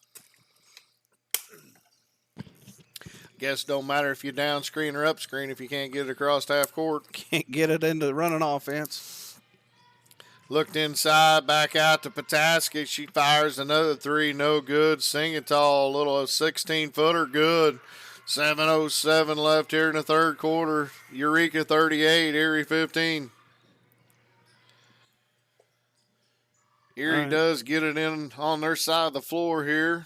Guess it don't matter if you down screen or up screen if you can't get it across half court. Can't get it into the running offense. Looked inside, back out to Pataski. She fires another three, no good. Singatall, little 16-footer, good. 7:07 left here in the third quarter. Eureka 38, Erie 15. Erie does get it in on their side of the floor here.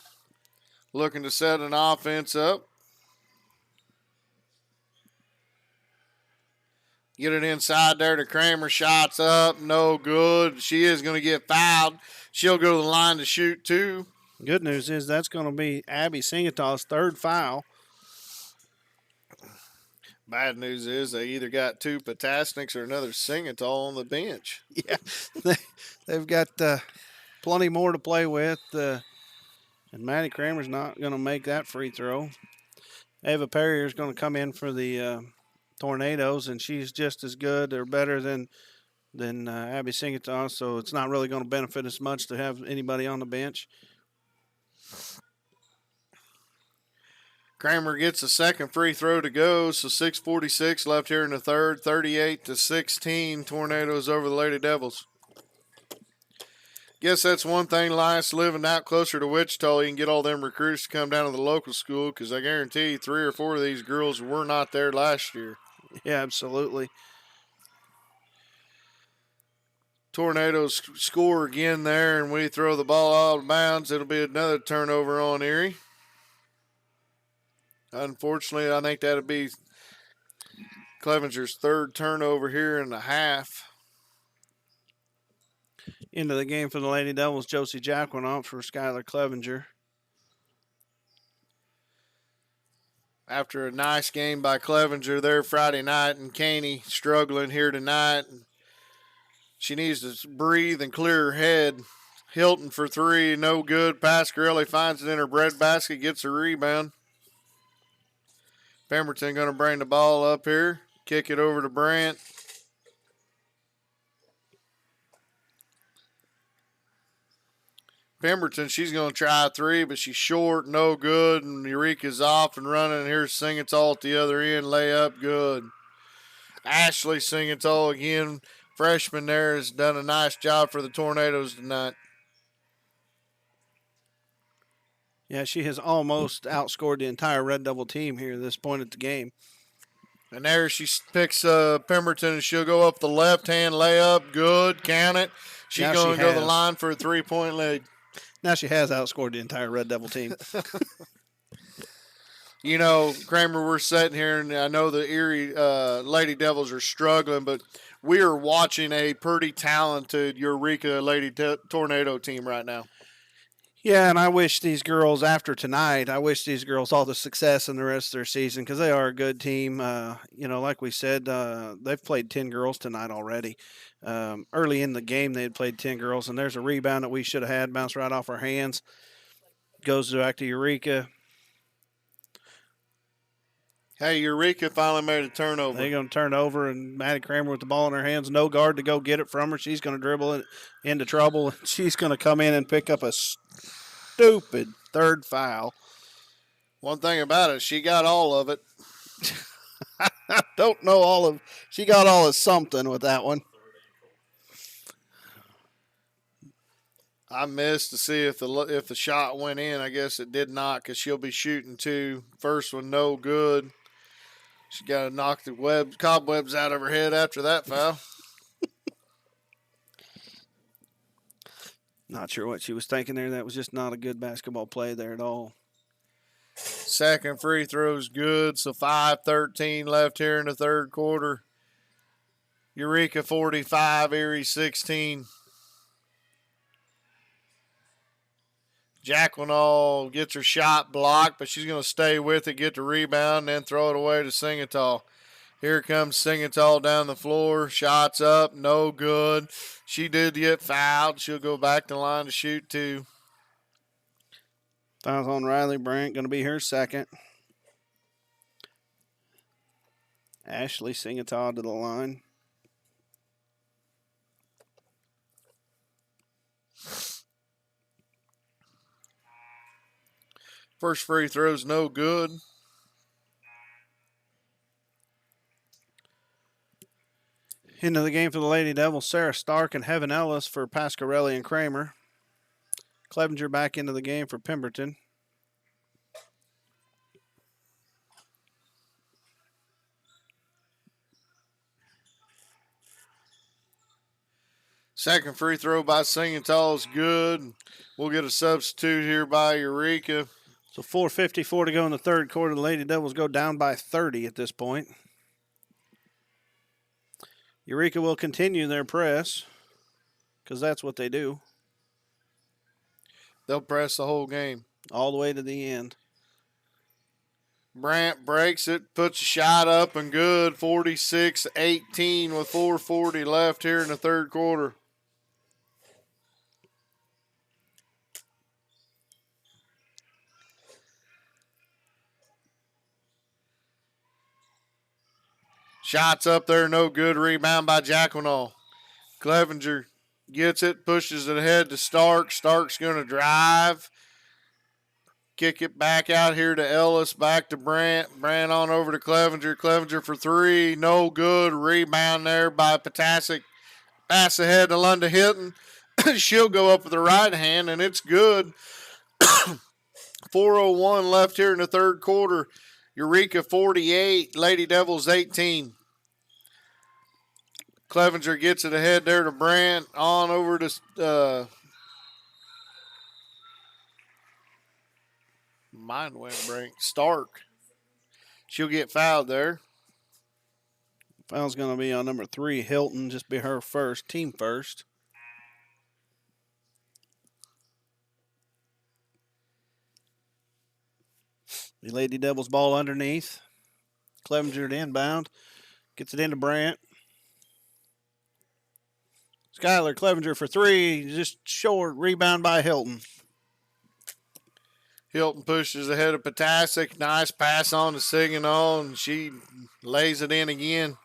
Looking to set an offense up. Get it inside there to Kramer. Shots up. No good. She is going to get fouled. She'll go to the line to shoot two. Good news is that's going to be Abby Singatall's third foul. Bad news is they either got two Potasniks or another Singatall on the bench. Yeah, they've got plenty more to play with. And Maddie Kramer's not going to make that free throw. Ava Perrier is going to come in for the Tornadoes, and she's just as good or better than Abby Singatall, so it's not really going to benefit us much to have anybody on the bench. Kramer gets a second free throw to go, so 6:46 left here in the third. 38-16, Tornadoes over the Lady Devils. Guess that's one thing, Elias, living out closer to Wichita, you can get all them recruits to come down to the local school, because I guarantee you 3 or 4 of these girls were not there last year. Yeah, absolutely. Tornadoes score again there, and we throw the ball out of bounds. It'll be another turnover on Erie. Unfortunately, I think that'll be Clevenger's third turnover here in the half. Into the game for the Lady Devils, Josie Jacquin off for Skylar Clevenger. After a nice game by Clevenger there Friday night, and Caney struggling here tonight. She needs to breathe and clear her head. Hilton for three, no good. Pasquarelli finds it in her breadbasket, gets a rebound. Pemberton going to bring the ball up here. Kick it over to Brandt. Pemberton, she's going to try a three, but she's short, no good. And Eureka's off and running. Here's Singatall at the other end. Layup, good. Ashley Singatall again, freshman there, has done a nice job for the Tornadoes tonight. Yeah, she has almost outscored the entire Red Devil team here at this point at the game. And there she picks Pemberton, and she'll go up the left-hand layup. Good, count it. She's going to go to the line for a three-point lead. Now she has outscored the entire Red Devil team. You know, Kramer, we're sitting here, and I know the Erie Lady Devils are struggling, but we are watching a pretty talented Eureka Lady Tornado team right now. Yeah, and I wish these girls, after tonight, I wish these girls all the success in the rest of their season because they are a good team. Like we said, they've played 10 girls tonight already. Early in the game, they had played 10 girls, and there's a rebound that we should have had, bounced right off our hands. Goes back to Eureka. Hey, Eureka finally made a turnover. They're going to turn over, and Maddie Kramer with the ball in her hands. No guard to go get it from her. She's going to dribble it into trouble. She's going to come in and pick up a stupid third foul. One thing about it, she got all of it. I don't know all of. She got all of something with that one. I missed to see if the shot went in. I guess it did not because she'll be shooting two. First one, no good. She got to knock the cobwebs out of her head after that foul. Not sure what she was thinking there. That was just not a good basketball play there at all. Second free throw's good, so 5:13 left here in the third quarter. Eureka 45, Erie 16. Jacquinall gets her shot blocked, but she's going to stay with it, get the rebound, and then throw it away to Singatall. Here comes Singatall down the floor. Shots up, no good. She did get fouled. She'll go back to the line to shoot two. Fouls on Riley Brandt, going to be her second. Ashley Singatall to the line. First free throw's no good. Into the game for the Lady Devils, Sarah Stark and Heaven Ellis for Pasquarelli and Kramer. Clevenger back into the game for Pemberton. Second free throw by Singatall is good. We'll get a substitute here by Eureka. So 4:54 to go in the third quarter. The Lady Devils go down by 30 at this point. Eureka will continue their press because that's what they do. They'll press the whole game. All the way to the end. Brandt breaks it, puts a shot up and good. 46-18 with 4:40 left here in the third quarter. Shots up there, no good. Rebound by Jacquinall. Clevenger gets it, pushes it ahead to Stark. Stark's going to drive. Kick it back out here to Ellis, back to Brandt. Brandt on over to Clevenger. Clevenger for three, no good. Rebound there by Potasic. Pass ahead to Lunda Hinton. She'll go up with the right hand, and it's good. 4:01 left here in the third quarter. Eureka 48, Lady Devils 18. Clevenger gets it ahead there to Brandt. On over to mine went break. Stark. She'll get fouled there. Foul's going to be on number 3, Hilton. Just be her first, team first. The Lady Devils ball underneath. Clevenger to inbound. Gets it into Brandt. Skylar Clevenger for three. Just short. Rebound by Hilton. Hilton pushes ahead of Potasic. Nice pass on to Signal, and she lays it in again.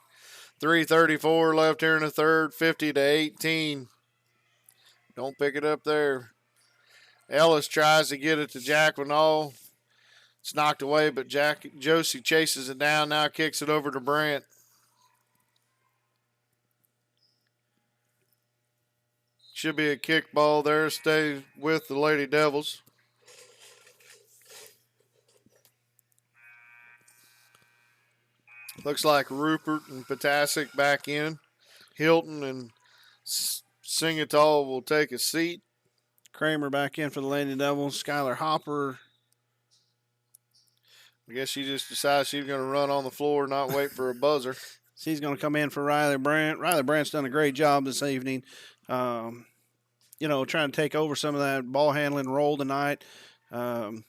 3:34 left here in the third. 50-18. Don't pick it up there. Ellis tries to get it to Jacquinall. It's knocked away, but Josie chases it down. Now kicks it over to Brandt. Should be a kick ball there. Stay with the Lady Devils. Looks like Rupert and Potasic back in. Hilton and Singatall will take a seat. Kramer back in for the Lady Devils. Skylar Hopper. I guess she just decided she's going to run on the floor, not wait for a buzzer. She's going to come in for Riley Brandt. Riley Brandt's done a great job this evening. Trying to take over some of that ball handling role tonight. Had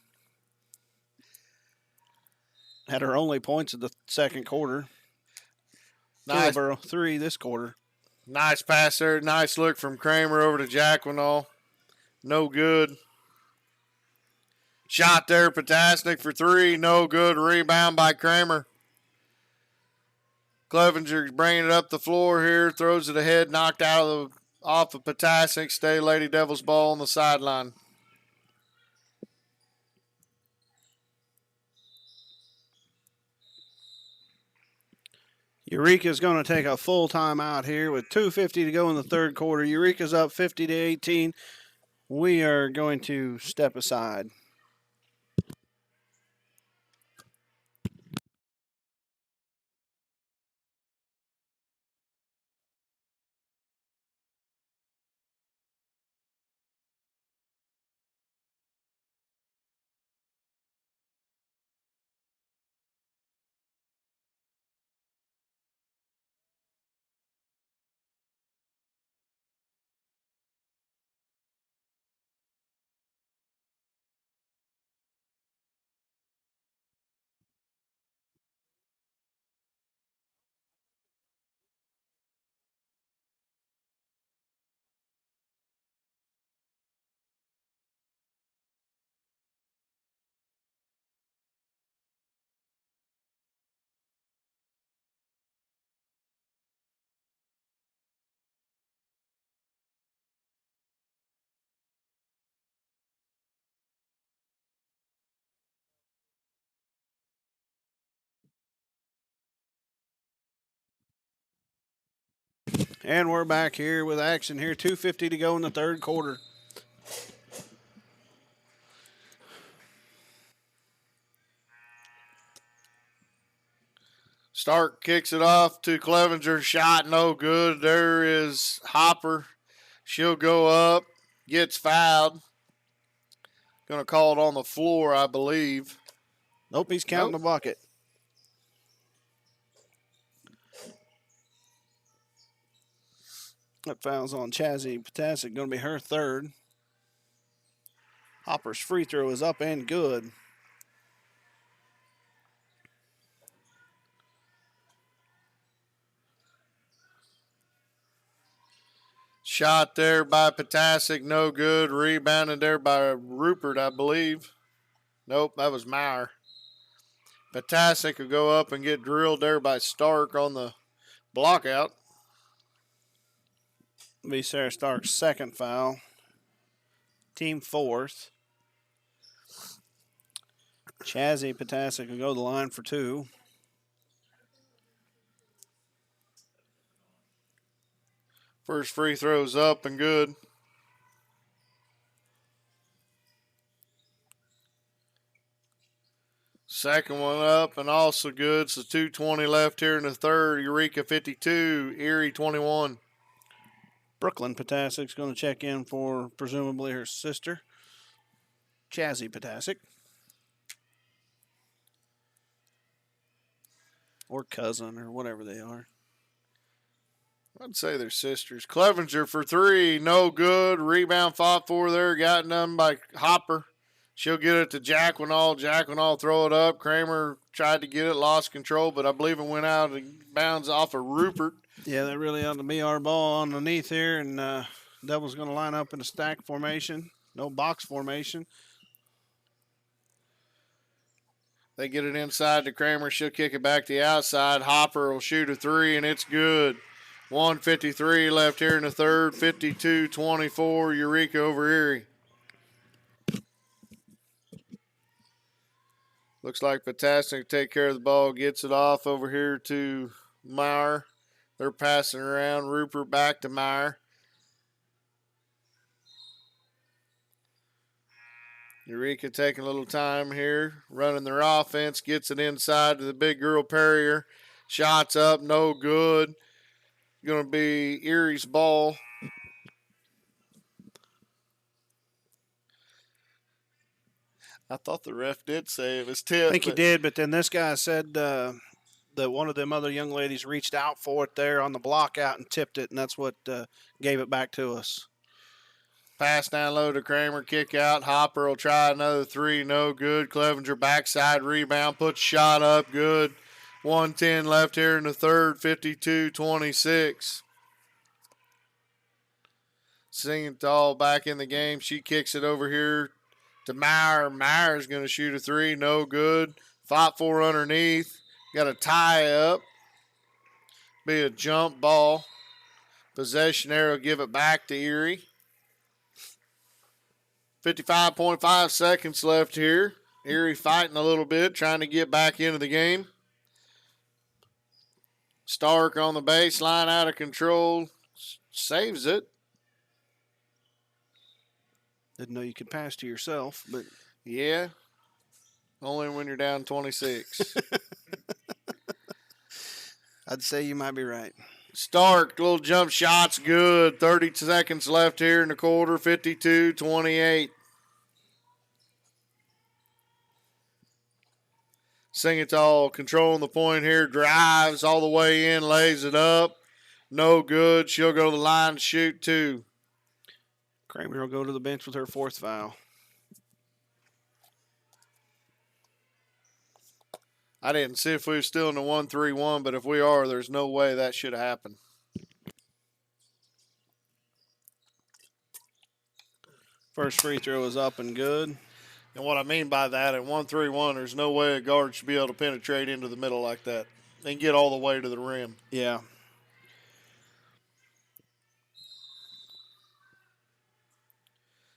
her only points of the second quarter. Nice. Teterboro 3 this quarter. Nice pass there. Nice look from Kramer over to Jacquinall. No good. Shot there, Potasic for three. No good. Rebound by Kramer. Clevenger bringing it up the floor here. Throws it ahead. Knocked out off of Potasic. Stay Lady Devils ball on the sideline. Eureka's going to take a full time out here with 2:50 to go in the third quarter. Eureka's up 50-18. We are going to step aside. And we're back here with action here. 2:50 to go in the third quarter. Stark kicks it off to Clevenger. Shot no good. There is Hopper. She'll go up. Gets fouled. Going to call it on the floor, I believe. Nope, he's counting the bucket. That foul's on Chazzy Potasic. Going to be her third. Hopper's free throw is up and good. Shot there by Potasic, no good. Rebounded there by Rupert, I believe. Nope, that was Meyer. Potasic will go up and get drilled there by Stark on the block out. Be Sarah Stark's second foul. Team fourth. Chazzy Potasic will go to the line for two. First free throw's up and good. Second one up and also good. So 2:20 left here in the third. Eureka 52, Erie 21. Brooklyn Potasic's going to check in for presumably her sister, Chazzy Potasic. Or cousin or whatever they are. I'd say they're sisters. Clevenger for three, no good. Rebound fought for there, got done by Hopper. She'll get it to Jacquinall. Jacquinall throw it up. Kramer tried to get it, lost control, but I believe it went out of bounds off of Rupert. Yeah, that really ought to be our ball underneath here, and Devils going to line up in a stack formation, no box formation. They get it inside to Kramer. She'll kick it back to the outside. Hopper will shoot a three, and it's good. 1:53 left here in the third. 52-24, Eureka over Erie. Looks like Potasnik take care of the ball. Gets it off over here to Meyer. They're passing around. Rupert back to Meyer. Eureka taking a little time here. Running their offense. Gets it inside to the big girl Perrier. Shots up. No good. Going to be Erie's ball. I thought the ref did say it was tipped. I think he did, but then this guy said that one of them other young ladies reached out for it there on the block out and tipped it, and that's what gave it back to us. Pass down low to Kramer, kick out. Hopper will try another three, no good. Clevenger backside rebound, puts shot up, good. 1:10 left here in the third, 52-26. Singenthal back in the game. She kicks it over here to Meyer. Meyer's going to shoot a three, no good. Fought for underneath. Got a tie up. Be a jump ball. Possession there will give it back to Erie. 55.5 seconds left here. Erie fighting a little bit, trying to get back into the game. Stark on the baseline, out of control. Saves it. Didn't know you could pass to yourself, but yeah. Only when you're down 26. I'd say you might be right. Stark, little jump shot's good. 30 seconds left here in the quarter, 52-28. Singenthal controlling the point here, drives all the way in, lays it up. No good. She'll go to the line to shoot two. Kramer will go to the bench with her fourth foul. I didn't see if we were still in the 1-3-1, but if we are, there's no way that should have happened. First free throw is up and good. And what I mean by that, at 1-3-1, there's no way a guard should be able to penetrate into the middle like that and get all the way to the rim. Yeah.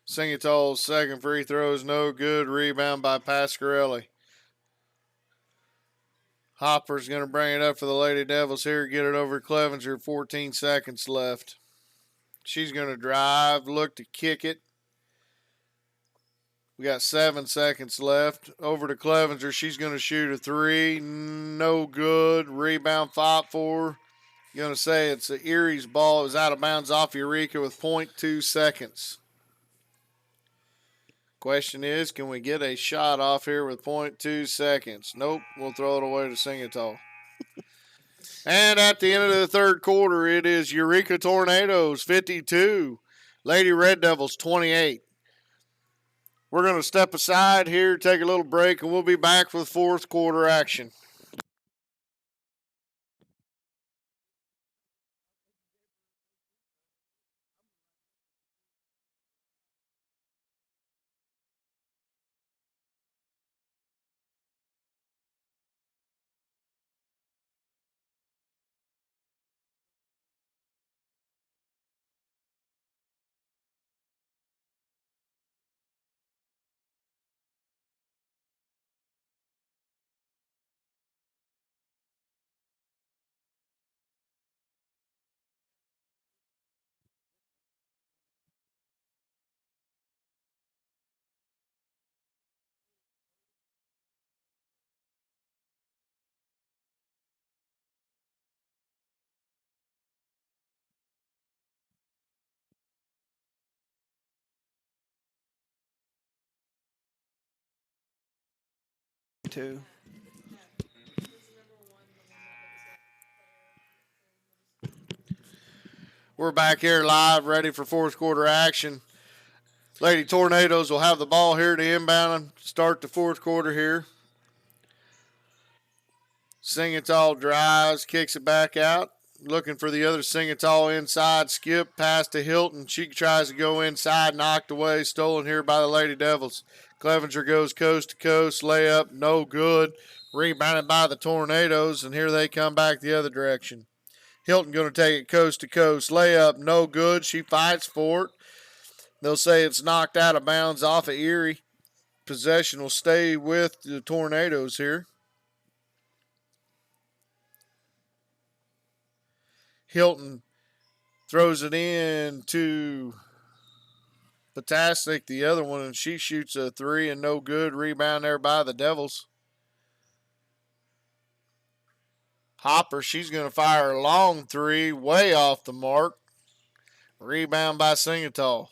Singenthal's second free throw is no good. Rebound by Pasquarelli. Hopper's going to bring it up for the Lady Devils here. Get it over Clevenger. 14 seconds left. She's going to drive, look to kick it. We got 7 seconds left. Over to Clevenger. She's going to shoot a 3. No good. Rebound fought for. Going to say it's Erie's ball. It was out of bounds off Eureka with 0.2 seconds. Question is, can we get a shot off here with 0.2 seconds? Nope. We'll throw it away to Singatall. And at the end of the third quarter, it is Eureka Tornadoes 52, Lady Red Devils 28. We're going to step aside here, take a little break, and we'll be back with fourth quarter action. Two. We're back here live, ready for fourth quarter action. Lady Tornadoes will have the ball here to inbound and start the fourth quarter here. Singatall drives, kicks it back out. Looking for the other Singatall inside. Skip pass to Hilton. She tries to go inside, knocked away, stolen here by the Lady Devils. Clevenger goes coast to coast, layup, no good. Rebounded by the Tornadoes, and here they come back the other direction. Hilton going to take it coast to coast, layup, no good. She fights for it. They'll say it's knocked out of bounds off of Erie. Possession will stay with the Tornadoes here. Hilton throws it in to Potasnik, the other one, and she shoots a 3 and no good. Rebound there by the Devils. Hopper, she's going to fire a long 3, way off the mark. Rebound by Singatall.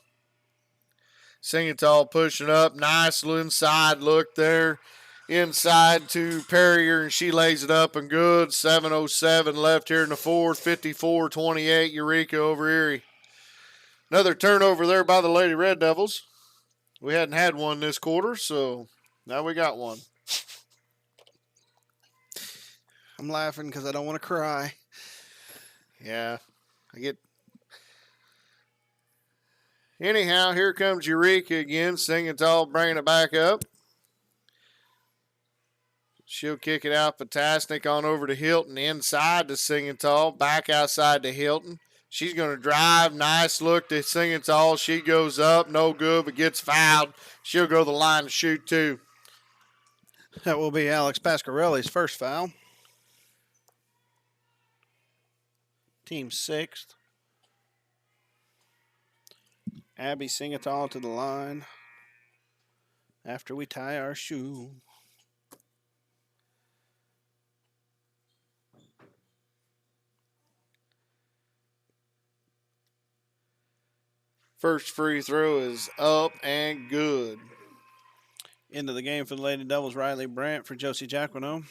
Singatall pushing up. Nice inside look there. Inside to Perrier, and she lays it up and good. 7:07 left here in the fourth. 54-28, Eureka over Erie. Another turnover there by the Lady Red Devils. We hadn't had one this quarter, so now we got one. I'm laughing because I don't want to cry. Yeah, I get. Anyhow, here comes Eureka again. Singatall bringing it back up. She'll kick it out. Potasnik on over to Hilton. Inside to Singatall. Back outside to Hilton. She's going to drive. Nice look to Singatall. She goes up. No good, but gets fouled. She'll go to the line to shoot two. That will be Alex Pasquarelli's first foul. Team sixth. Abby Singatall to the line after we tie our shoe. First free throw is up and good. Into the game for the Lady Devils, Riley Brandt for Josie Jacquino.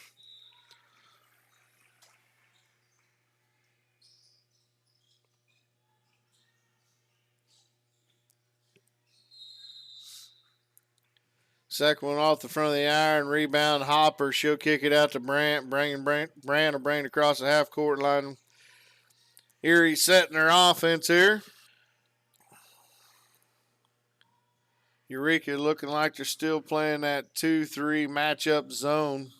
Second one off the front of the iron. Rebound Hopper. She'll kick it out to Brandt. Brandt will bring it across the half court line. Erie setting their offense here. Eureka looking like they're still playing that 2-3 matchup zone.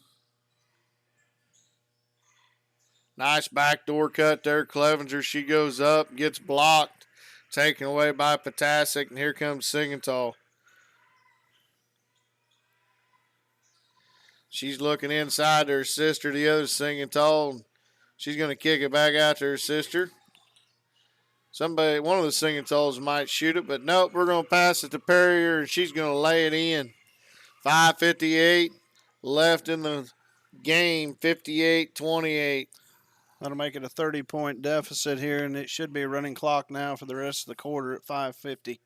Nice backdoor cut there. Clevenger, she goes up, gets blocked. Taken away by Potasnik, and here comes Singatall. She's looking inside to her sister. The other's singing tall. She's going to kick it back out to her sister. One of the singing talls might shoot it, but nope, we're going to pass it to Perrier, and she's going to lay it in. 5:58 left in the game, 58-28. That'll make it a 30-point deficit here, and it should be a running clock now for the rest of the quarter at 5:50.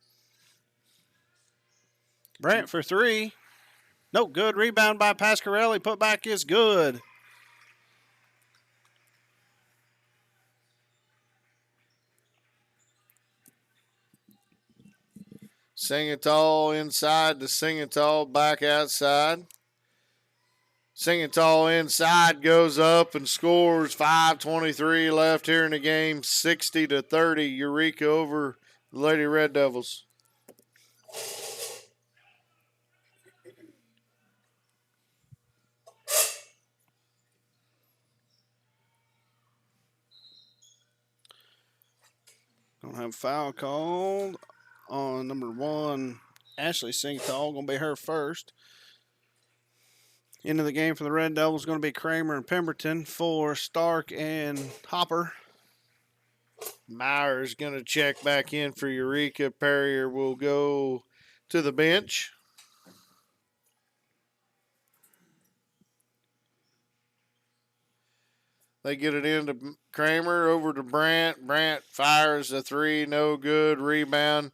Brant for three. No good. Rebound by Pasquarelli. Put back is good. Singatall inside to Singatall, back outside. Singatall inside goes up and scores. 5:23 left here in the game. 60-30. Eureka over the Lady Red Devils. Don't have foul called on number 1, Ashley Singatall. Going to be her first. Into the game for the Red Devils going to be Kramer and Pemberton for Stark and Hopper. Myers going to check back in for Eureka. Perrier will go to the bench. They get it into Kramer, over to Brant. Brant fires a three, no good. Rebound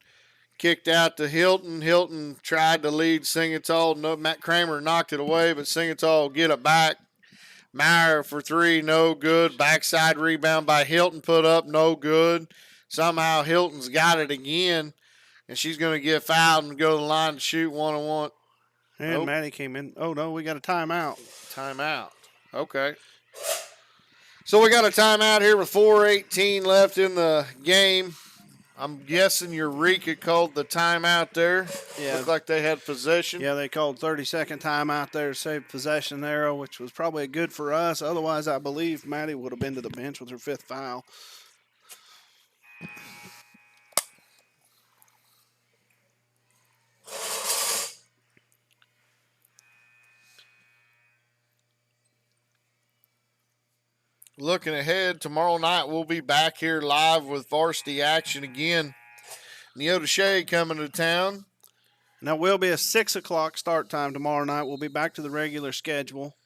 kicked out to Hilton. Hilton tried to lead Singatall. No, Matt Kramer knocked it away, but Singatall will get it back. Meyer for three, no good. Backside rebound by Hilton, put up, no good. Somehow Hilton's got it again, and she's going to get fouled and go to the line to shoot one-on-one. And Maddie came in. Oh, no, we got a timeout. Timeout. Okay. So we got a timeout here with 4:18 left in the game. I'm guessing Eureka called the timeout there. Yeah. Looked like they had possession. Yeah, they called 30-second timeout there to save possession there, which was probably good for us. Otherwise, I believe Maddie would have been to the bench with her 5th foul. Looking ahead, tomorrow night we'll be back here live with varsity action again. Neota Shea coming to town. Now, will be a 6 o'clock start time tomorrow night. We'll be back to the regular schedule.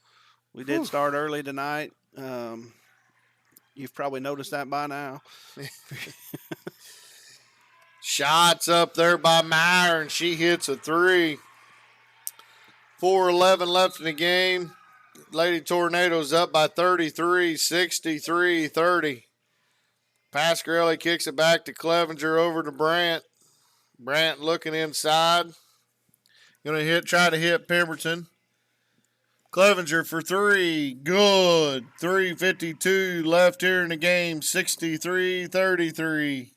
We did start early tonight. You've probably noticed that by now. Shots up there by Meyer, and she hits a three. 4:11 left in the game. Lady Tornadoes up by 33, 63-30. Pasquarelli kicks it back to Clevenger, over to Brant. Brant looking inside. Going to try to hit Pemberton. Clevenger for three. Good. 3:52 left here in the game. 63-33.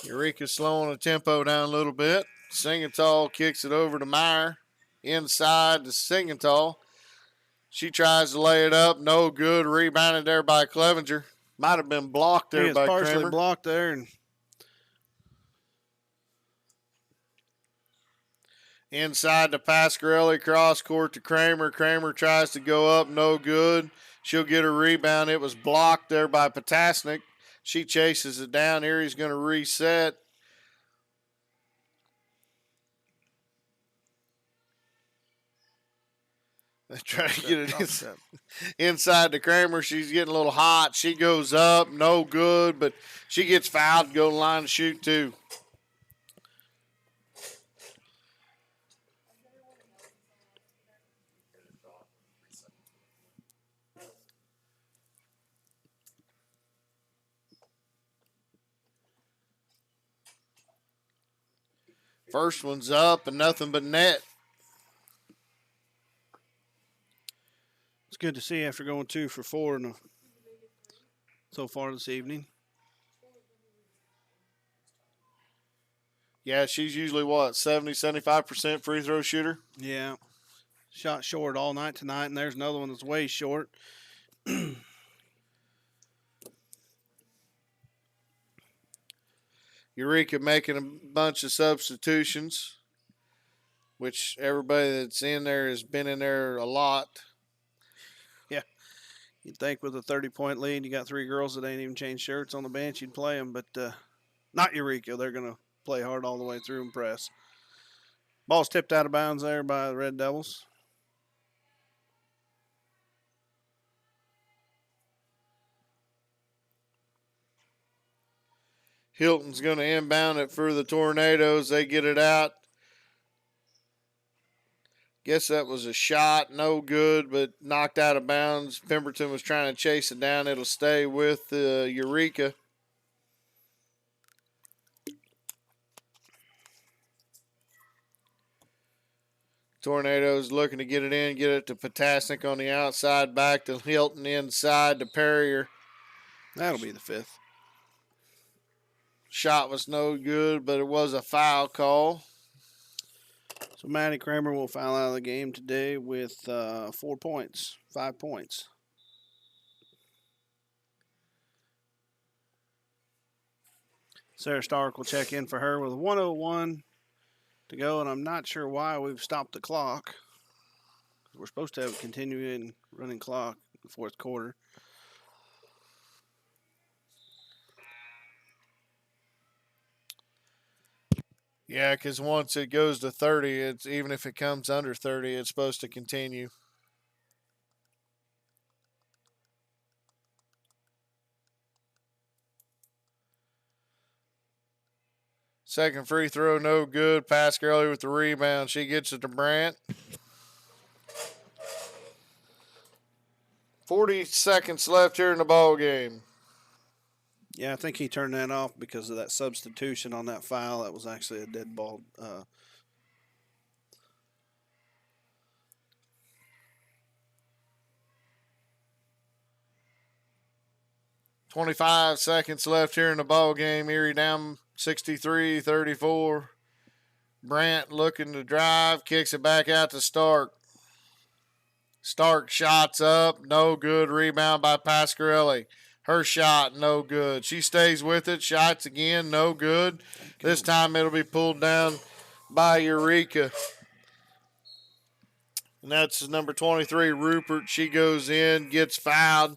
Eureka slowing the tempo down a little bit. Singatall kicks it over to Meyer. Inside to Singatall. She tries to lay it up. No good. Rebounded there by Clevenger. Might have been blocked there by Kramer. Partially blocked there. And inside to Pasquarelli. Cross court to Kramer. Kramer tries to go up. No good. She'll get a rebound. It was blocked there by Potasnik. She chases it down. Erie's going to reset. They try to get it inside to Kramer. She's getting a little hot. She goes up. No good, but she gets fouled. Go to the line to shoot too. First one's up and nothing but net. it's good to see after going 2 for 4 so far this evening. Yeah, she's usually what, 70-75% free throw shooter? Yeah. Shot short all night tonight, and there's another one that's way short. Eureka making a bunch of substitutions, which everybody that's in there has been in there a lot. Yeah. You'd think with a 30-point lead, you got 3 girls that ain't even changed shirts on the bench, you'd play them, but not Eureka. They're going to play hard all the way through and press. Ball's tipped out of bounds there by the Red Devils. Hilton's going to inbound it for the Tornadoes. They get it out. Guess that was a shot. No good, but knocked out of bounds. Pemberton was trying to chase it down. It'll stay with Eureka. Tornadoes looking to get it in, get it to Potasnik on the outside, back to Hilton inside to Perrier. That'll be the 5th. Shot was no good, but it was a foul call. So Maddie Kramer will foul out of the game today with 4 points, 5 points. Sarah Stark will check in for her with 1:01 to go, and I'm not sure why we've stopped the clock. We're supposed to have a continuing running clock in the 4th quarter. Yeah, because once it goes to 30, it's even if it comes under 30, it's supposed to continue. Second free throw, no good. Pascarelli with the rebound. She gets it to Brandt. 40 seconds left here in the ball game. Yeah, I think he turned that off because of that substitution on that foul. That was actually a dead ball. 25 seconds left here in the ball game. Erie down 63-34. Brandt looking to drive, kicks it back out to Stark. Stark shots up, no good. Rebound by Pascarelli. Her shot, no good. She stays with it, shots again, no good. This time it'll be pulled down by Eureka. And that's number 23, Rupert. She goes in, gets fouled.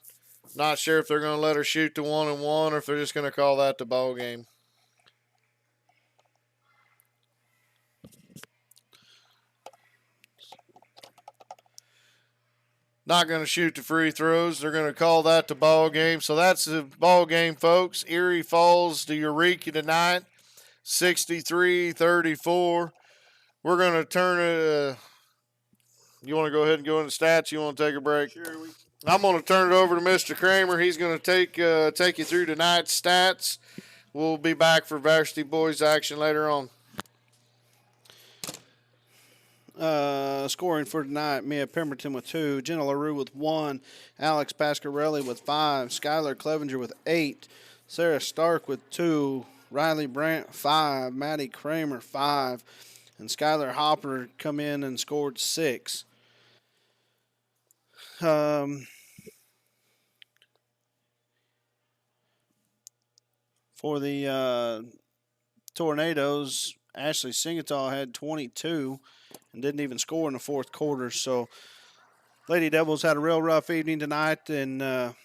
Not sure if they're going to let her shoot the 1-and-1 or if they're just going to call that the ball game. Not going to shoot the free throws. They're going to call that the ball game. So that's the ball game, folks. Erie falls to Eureka tonight, 63-34. We're going to turn it. You want to go ahead and go into stats? You want to take a break? Sure. I'm going to turn it over to Mr. Kramer. He's going to take you through tonight's stats. We'll be back for Varsity Boys action later on. Scoring for tonight, Mia Pemberton with 2, Jenna LaRue with 1, Alex Pascarelli with 5, Skylar Clevenger with 8, Sarah Stark with 2, Riley Brandt 5, Maddie Kramer 5, and Skylar Hopper come in and scored 6. For the Tornadoes, Ashley Singatall had 22 and didn't even score in the 4th quarter. So Lady Devils had a real rough evening tonight and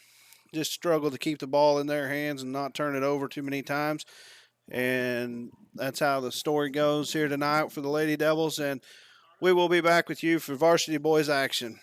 just struggled to keep the ball in their hands and not turn it over too many times. And that's how the story goes here tonight for the Lady Devils. And we will be back with you for Varsity Boys action.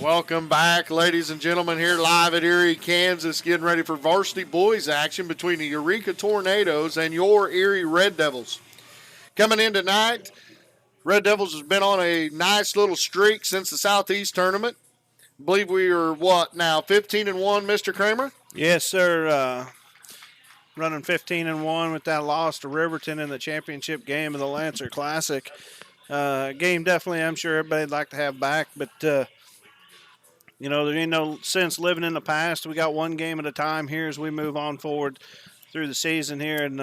Welcome back, ladies and gentlemen, here live at Erie, Kansas, getting ready for varsity boys action between the Eureka Tornadoes and your Erie Red Devils. Coming in tonight, Red Devils has been on a nice little streak since the Southeast tournament. I believe we are, what, now 15 and 1, Mr. Kramer? Yes, sir. Running 15-1 with that loss to Riverton in the championship game of the Lancer Classic. Game definitely I'm sure everybody'd like to have back, but there ain't no sense living in the past. We got one game at a time here as we move on forward through the season here, and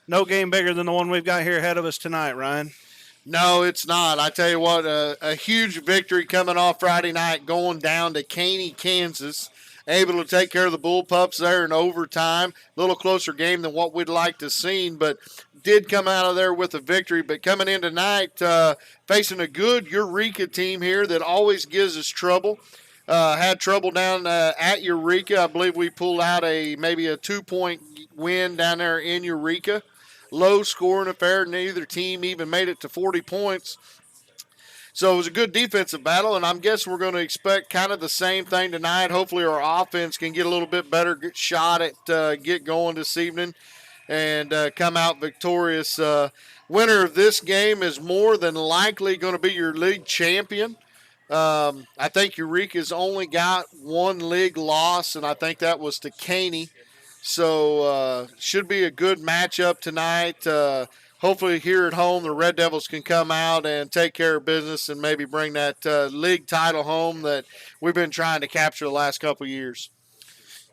no game bigger than the one we've got here ahead of us tonight, Ryan. No, it's not. I tell you what, a huge victory coming off Friday night, going down to Caney, Kansas. Able to take care of the Bullpups there in overtime. A little closer game than what we'd like to see, but did come out of there with a victory. But coming in tonight, facing a good Eureka team here that always gives us trouble. Had trouble down at Eureka. I believe we pulled out maybe a 2-point win down there in Eureka. Low scoring affair. Neither team even made it to 40 points. So it was a good defensive battle, and I'm guessing we're going to expect kind of the same thing tonight. Hopefully our offense can get a little bit better shot at get going this evening and come out victorious. Winner of this game is more than likely going to be your league champion. I think Eureka's only got one league loss, and I think that was to Caney. So should be a good matchup tonight. Hopefully here at home the Red Devils can come out and take care of business and maybe bring that league title home that we've been trying to capture the last couple of years.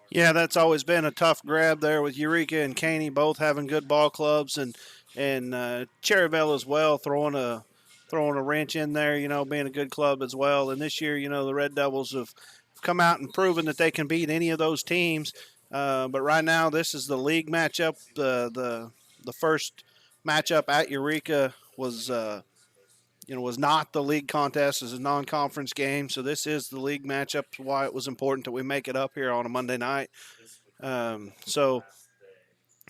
Yeah, that's always been a tough grab there with Eureka and Caney both having good ball clubs, and Cherryville as well throwing a wrench in there, being a good club as well. And this year, the Red Devils have come out and proven that they can beat any of those teams. But right now, this is the league matchup. The first matchup at Eureka was not the league contest. It's a non-conference game, so this is the league matchup. Why it was important that we make it up here on a Monday night. So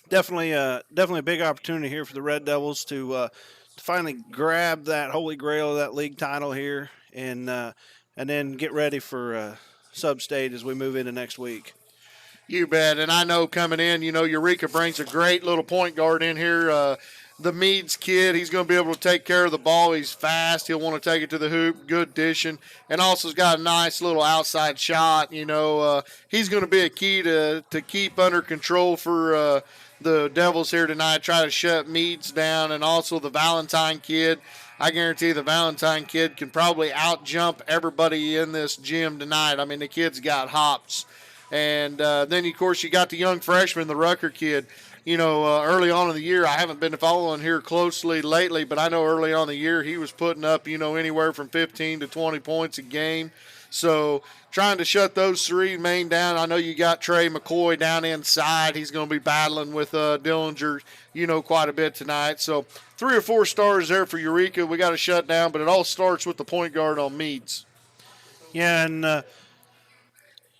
definitely a big opportunity here for the Red Devils to finally grab that holy grail of that league title here, and then get ready for sub-state as we move into next week. You bet. And I know coming in, Eureka brings a great little point guard in here. The Meads kid, he's going to be able to take care of the ball. He's fast. He'll want to take it to the hoop, good dishing, and also has got a nice little outside shot. He's going to be a key to keep under control for the Devils here tonight, try to shut Meads down, and also the Valentine kid. I guarantee the Valentine kid can probably out-jump everybody in this gym tonight. I mean, the kid's got hops. And then, of course, you got the young freshman, the Rucker kid. Early on in the year, I haven't been following here closely lately, but I know early on in the year he was putting up, anywhere from 15 to 20 points a game. So trying to shut those three main down. I know you got Trey McCoy down inside. He's going to be battling with Dillinger, quite a bit tonight. So 3 or 4 stars there for Eureka. We got to shut down, but it all starts with the point guard on Meads. Yeah, and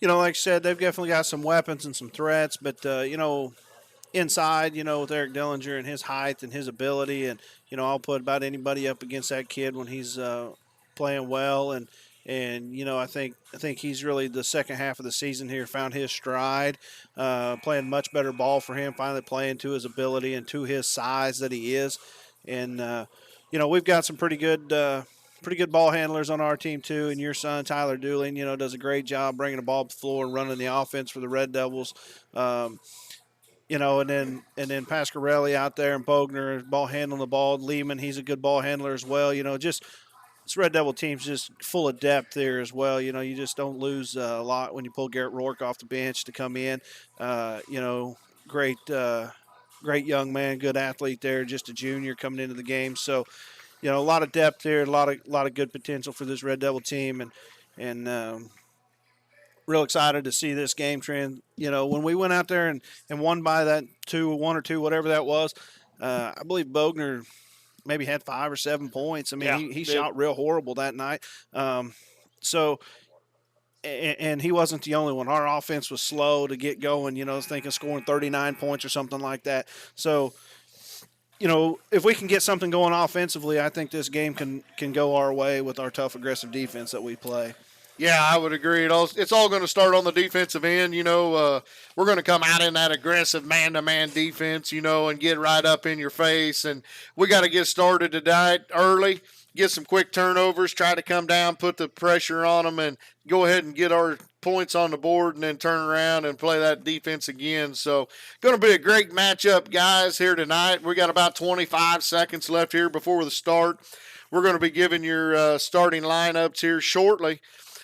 like I said, they've definitely got some weapons and some threats, but inside, with Eric Dillinger and his height and his ability, and I'll put about anybody up against that kid when he's playing well, and I think he's really the second half of the season here found his stride, playing much better ball for him, finally playing to his ability and to his size that he is, and we've got some pretty good ball handlers on our team too, and your son Tyler Dooling, does a great job bringing the ball up the floor and running the offense for the Red Devils. And then Pasquarelli out there and Bogner ball handling the ball. Lehman, he's a good ball handler as well. Just this Red Devil team's just full of depth there as well. You just don't lose a lot when you pull Garrett Rourke off the bench to come in. Great young man, good athlete there, just a junior coming into the game. So, a lot of depth there, a lot of good potential for this Red Devil team, and real excited to see this game trend. When we went out there and won by that 1 or 2, whatever that was, I believe Bogner maybe had 5 or 7 points. I mean, Yeah, he shot real horrible that night. And he wasn't the only one. Our offense was slow to get going. I was thinking scoring 39 points or something like that. So, if we can get something going offensively, I think this game can go our way with our tough, aggressive defense that we play. Yeah, I would agree. It's all going to start on the defensive end. We're going to come out in that aggressive man-to-man defense, and get right up in your face. And we got to get started tonight early, get some quick turnovers, try to come down, put the pressure on them, and go ahead and get our points on the board and then turn around and play that defense again. So going to be a great matchup, guys, here tonight. We got about 25 seconds left here before the start. We're going to be giving your starting lineups here shortly.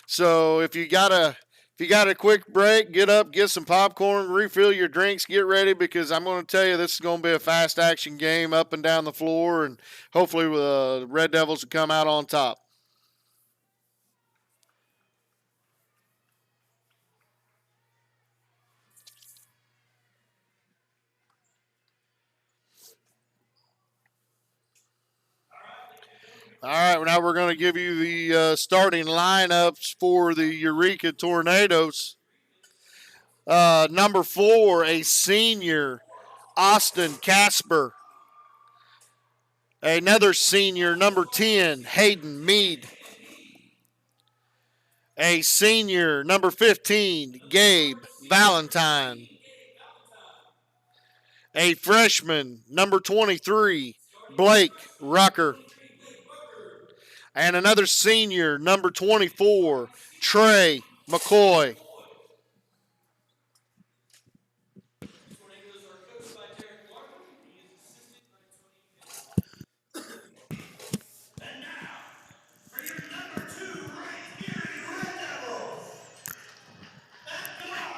So if you got a quick break, get up, get some popcorn, refill your drinks, get ready, because I'm going to tell you this is going to be a fast action game up and down the floor, and hopefully the Red Devils will come out on top. All right, now we're going to give you the starting lineups for the Eureka Tornadoes. Number 4, a senior, Austin Casper. Another senior, number 10, Hayden Mead. A senior, number 15, Gabe Valentine. A freshman, number 23, Blake Rucker. And another senior, number 24, Trey McCoy.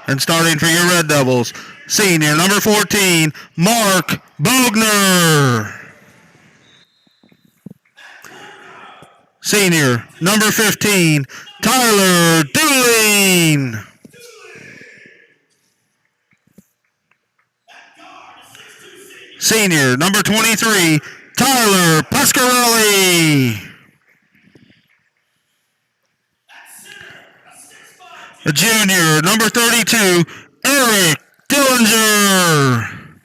And starting for your Red Devils, senior number 14, Mark Bogner. Senior number 15, Tyler Dooling. Senior number 23, Tyler Pasquarelli. A junior, number 32, Eric Dillinger.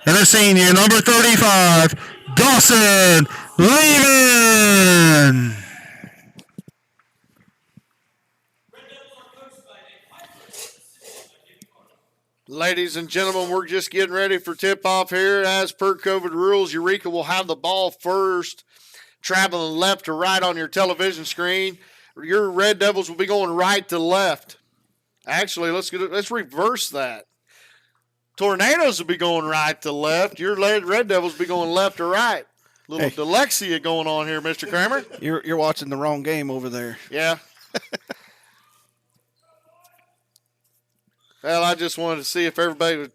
And a senior, number 35, Dawson Lehman. Ladies and gentlemen, we're just getting ready for tip-off here. As per COVID rules, Eureka will have the ball first, traveling left to right on your television screen. Your Red Devils will be going right to left. Actually, let's reverse that. Tornadoes will be going right to left. Your Red Devils will be going left to right. Little dyslexia going on here, Mr. Kramer. You're watching the wrong game over there. Yeah. Well, I just wanted to see if everybody would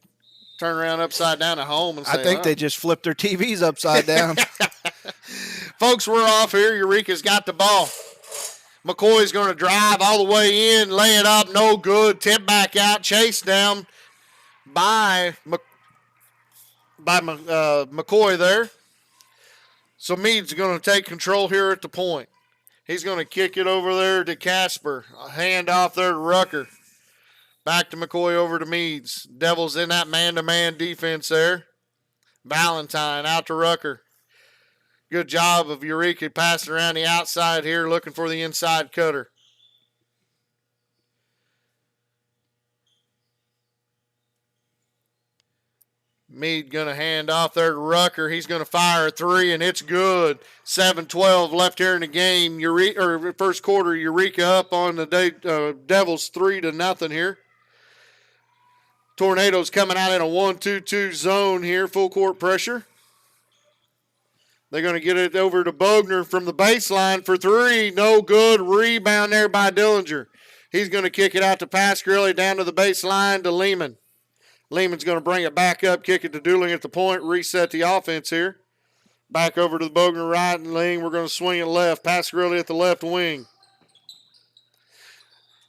turn around upside down at home and say, I think they just flipped their TVs upside down. Folks, we're off here. Eureka's got the ball. McCoy's going to drive all the way in, lay it up, no good, tip back out, chase down by McCoy there. So Mead's going to take control here at the point. He's going to kick it over there to Casper. A hand off there to Rucker. Back to McCoy over to Meads. Devils in that man-to-man defense there. Valentine out to Rucker. Good job of Eureka passing around the outside here, looking for the inside cutter. Mead going to hand off there to Rucker. He's going to fire a three, and it's good. 7-12 left here in the game. First quarter, Eureka up on the Devils 3-0 here. Tornadoes coming out in a 1-2-2 zone here, full court pressure. They're going to get it over to Bogner from the baseline for three. No good. Rebound there by Dillinger. He's going to kick it out to Pasquarelli down to the baseline to Lehman. Lehman's going to bring it back up, kick it to Dooling at the point, reset the offense here. Back over to the Bogner right lane. We're going to swing it left. Pasquarelli at the left wing.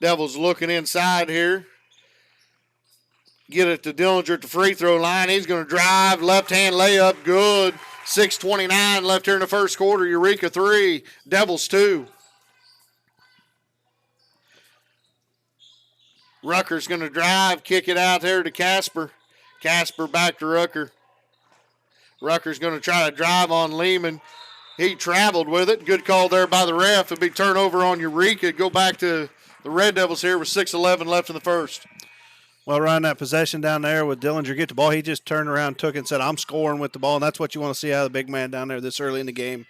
Devils looking inside here. Get it to Dillinger at the free throw line. He's going to drive. Left-hand layup. Good. 6:29 left here in the first quarter. Eureka 3, Devils 2. Rucker's going to drive, kick it out there to Casper. Casper back to Rucker. Rucker's going to try to drive on Lehman. He traveled with it. Good call there by the ref. It'll be turnover on Eureka. Go back to the Red Devils here with 6:11 left in the first. Well, Ryan, that possession down there with Dillinger get the ball, he just turned around, took it, and said, I'm scoring with the ball, and that's what you want to see out of the big man down there this early in the game.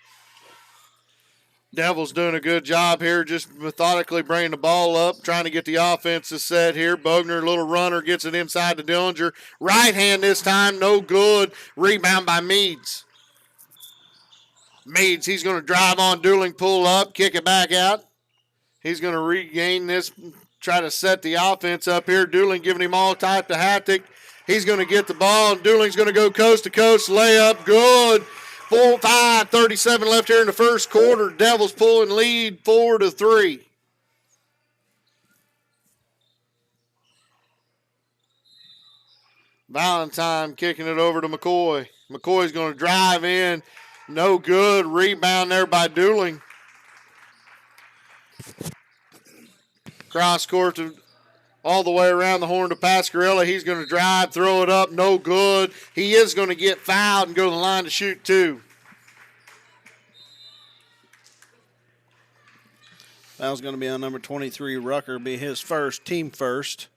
Devils doing a good job here, just methodically bringing the ball up, trying to get the offenses set here. Bogner, little runner, gets it inside to Dillinger. Right hand this time, no good. Rebound by Meads. Meads, he's going to drive on Dooling, pull up, kick it back out. He's going to regain this, try to set the offense up here. Dooling giving him all type to Hattick. He's going to get the ball, and Dooling's going to go coast to coast, layup, good. 4-5-37 left here in the first quarter. Devils pulling lead 4-3. Valentine kicking it over to McCoy. McCoy's going to drive in. No good. Rebound there by Dooling. Cross court to all the way around the horn to Pasquarelli. He's going to drive, throw it up, no good. He is going to get fouled and go to the line to shoot two. Foul's going to be on number 23, Rucker, be his first, team first.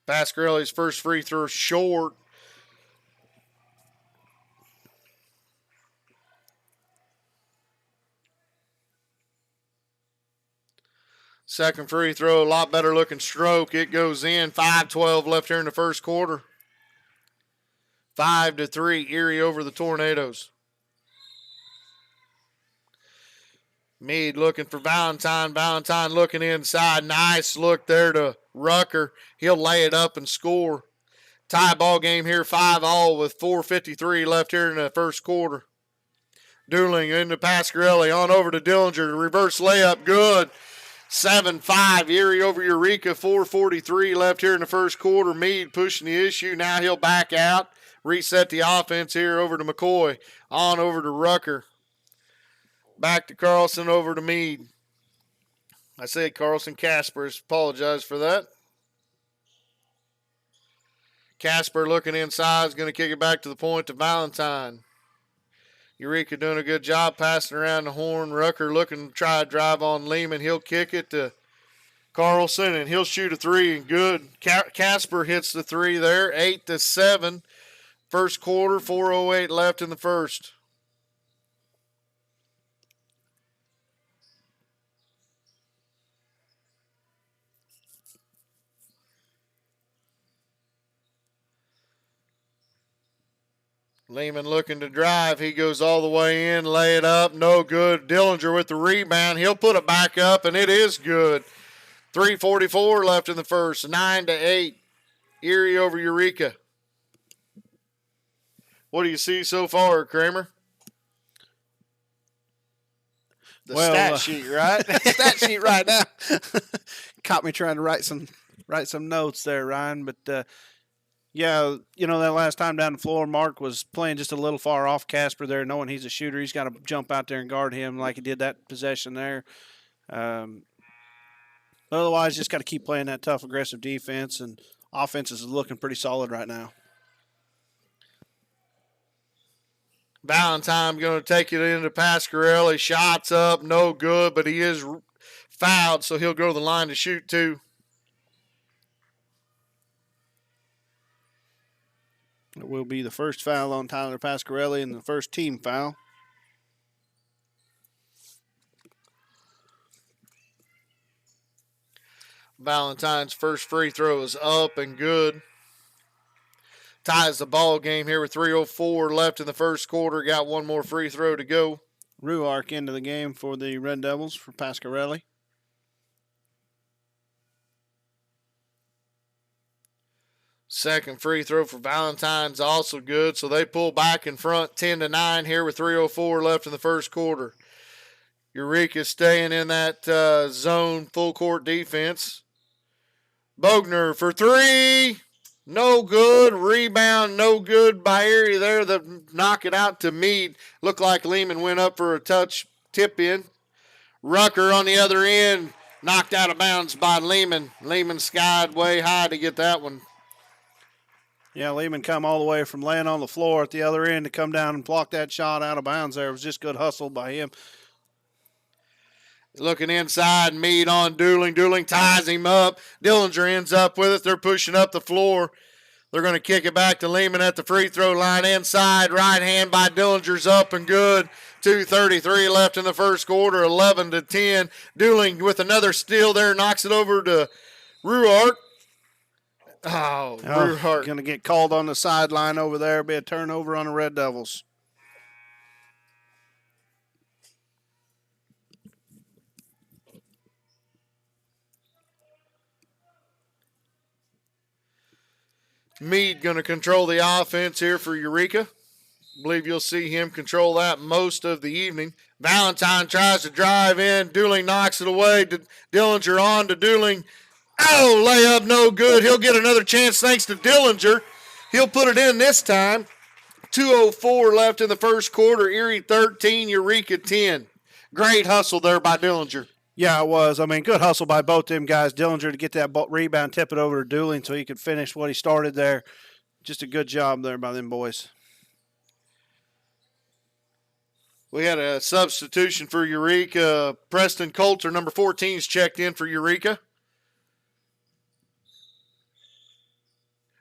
Pasquarelli's first free throw short. Second free throw, a lot better looking stroke. It goes in. 5:12 left here in the first quarter. 5-3, Erie over the Tornadoes. Meade looking for Valentine. Valentine looking inside. Nice look there to Rucker. He'll lay it up and score. Tie ball game here, 5-all with 4:53 left here in the first quarter. Dooling into Pasquarelli, on over to Dillinger. Reverse layup, good. 7-5, Erie over Eureka, 4:43 left here in the first quarter. Meade pushing the issue. Now he'll back out, reset the offense here over to McCoy. On over to Rucker. Back to Carlson, over to Meade. I said Carlson. Caspers, apologize for that. Casper looking inside, is going to kick it back to the point to Valentine. Eureka doing a good job passing around the horn. Rucker looking to try to drive on Lehman. He'll kick it to Carlson, and he'll shoot a three, and good. Casper hits the three there, 8-7. First quarter, 4:08 left in the first. Lehman looking to drive. He goes all the way in, lay it up, no good. Dillinger with the rebound. He'll put it back up, and it is good. 3:44 left in the first, 9-8. Erie over Eureka. What do you see so far, Kramer? The stat sheet, right? Stat sheet right now. Caught me trying to write some notes there, Ryan, but yeah, you know, that last time down the floor, Mark was playing just a little far off Casper there, knowing he's a shooter. He's got to jump out there and guard him like he did that possession there. Otherwise, just got to keep playing that tough, aggressive defense, and offense is looking pretty solid right now. Valentine going to take it into Pasquarelli. Shots up, no good, but he is fouled, so he'll go to the line to shoot two. It will be the first foul on Tyler Pasquarelli and the first team foul. Valentine's first free throw is up and good. Ties the ball game here with 3:04 left in the first quarter. Got one more free throw to go. Ruark into the game for the Red Devils for Pasquarelli. Second free throw for Valentine's also good, so they pull back in front 10-9 here with 3:04 left in the first quarter. Eureka staying in that zone full court defense. Bogner for three. No good. Rebound, no good by Erie there. The knock it out to Meade. Looked like Lehman went up for a touch tip in. Rucker on the other end. Knocked out of bounds by Lehman. Lehman skied way high to get that one. Yeah, Lehman come all the way from laying on the floor at the other end to come down and block that shot out of bounds there. It was just good hustle by him. Looking inside, Meade on Dooling. Dooling ties him up. Dillinger ends up with it. They're pushing up the floor. They're going to kick it back to Lehman at the free throw line inside. Right hand by Dillinger's up and good. 2:33 left in the first quarter, 11-10. Dooling with another steal there, knocks it over to Ruart. Ruart. Going to get called on the sideline over there. Be a turnover on the Red Devils. Meade going to control the offense here for Eureka. Believe you'll see him control that most of the evening. Valentine tries to drive in. Dooling knocks it away. Dillinger on to Dooling. Oh, layup no good. He'll get another chance thanks to Dillinger. He'll put it in this time. 2:04 left in the first quarter. Erie 13, Eureka 10. Great hustle there by Dillinger. Yeah, it was. I mean, good hustle by both them guys. Dillinger to get that rebound, tip it over to Dooling so he could finish what he started there. Just a good job there by them boys. We had a substitution for Eureka. Preston Coulter, number 14, is checked in for Eureka.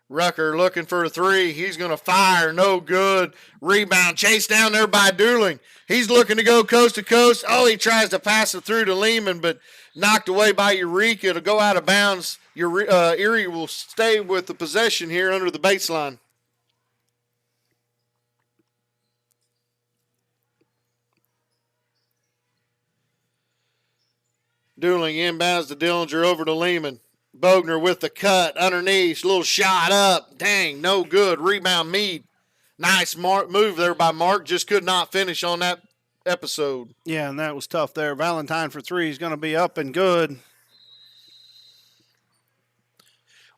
Rucker looking for a three. He's going to fire. No good. Rebound. Chased down there by Dooling. He's looking to go coast to coast. Oh, he tries to pass it through to Lehman, but knocked away by Eureka to go out of bounds. Erie will stay with the possession here under the baseline. Dooling inbounds to Dillinger over to Lehman. Bogner with the cut underneath. Little shot up. Dang, no good. Rebound Meade. Nice move there by Mark. Just could not finish on that episode. Yeah, and that was tough there. Valentine for three is going to be up and good.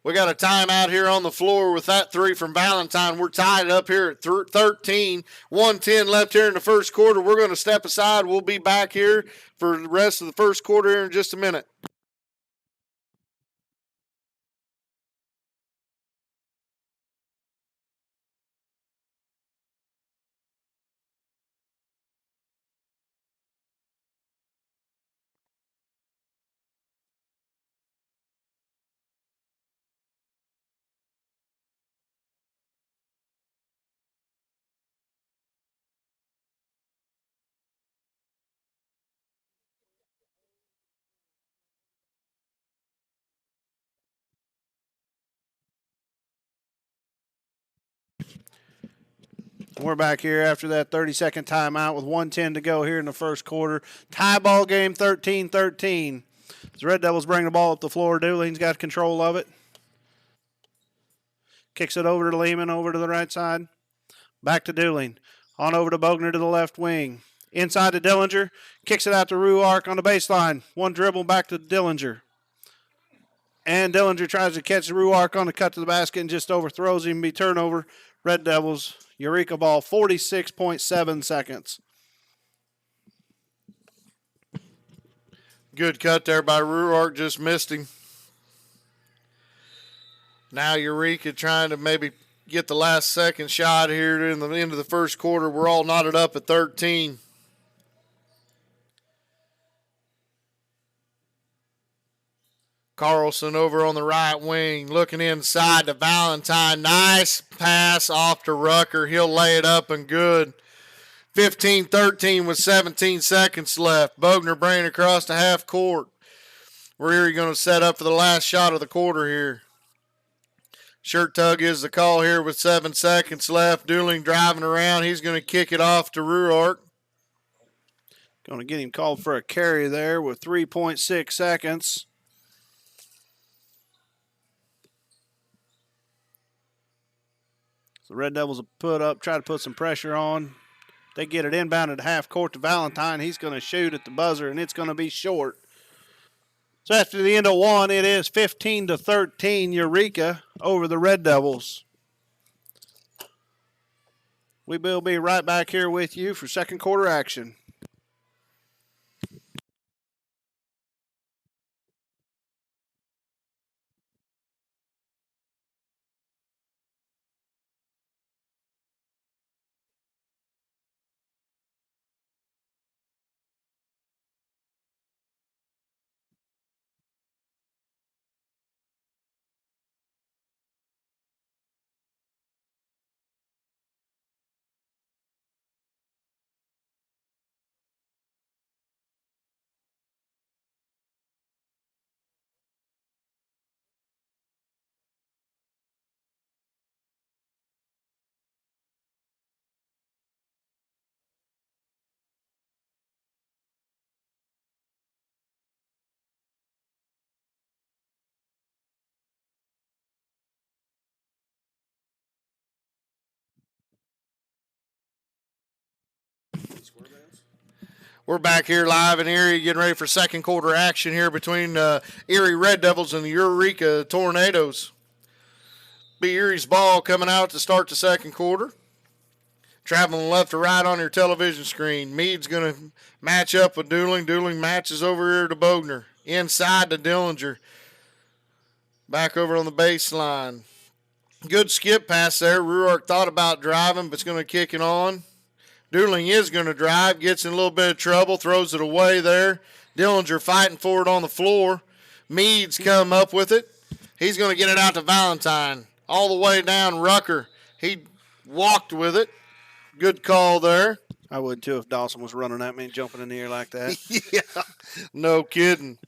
We got a timeout here on the floor with that three from Valentine. We're tied up here at 13. 1:10 left here in the first quarter. We're going to step aside. We'll be back here for the rest of the first quarter here in just a minute. We're back here after that 30-second timeout with 1:10 to go here in the first quarter. Tie ball game, 13-13. The Red Devils bring the ball up the floor. Dooling's got control of it. Kicks it over to Lehman, over to the right side. Back to Dooling. On over to Bogner to the left wing. Inside to Dillinger. Kicks it out to Ruark on the baseline. One dribble back to Dillinger. And Dillinger tries to catch Ruark on the cut to the basket and just overthrows him. Be turnover. Red Devils, Eureka ball, 46.7 seconds. Good cut there by Ruark, just missed him. Now Eureka trying to maybe get the last second shot here in the end of the first quarter. We're all knotted up at 13. Carlson over on the right wing, looking inside to Valentine. Nice pass off to Rucker. He'll lay it up and good. 15-13 with 17 seconds left. Bogner bringing across the half court. We're Erie going to set up for the last shot of the quarter here. Shirt tug is the call here with 7 seconds left. Dooling driving around. He's going to kick it off to Ruark. Going to get him called for a carry there with 3.6 seconds. The Red Devils will try to put some pressure on. They get it inbound at half court to Valentine. He's going to shoot at the buzzer, and it's going to be short. So after the end of one, it is 15-13 Eureka over the Red Devils. We will be right back here with you for second quarter action. We're back here live in Erie getting ready for second quarter action here between Erie Red Devils and the Eureka Tornadoes. Be Erie's ball coming out to start the second quarter. Traveling left to right on your television screen. Meade's going to match up with Dooling. Dooling matches over here to Bogner. Inside to Dillinger. Back over on the baseline. Good skip pass there. Ruark thought about driving, but it's going to kick it on. Dooling is going to drive, gets in a little bit of trouble, throws it away there. Dillinger fighting for it on the floor. Meade's come up with it. He's going to get it out to Valentine. All the way down Rucker. He walked with it. Good call there. I would too if Dawson was running at me and jumping in the air like that. Yeah, no kidding.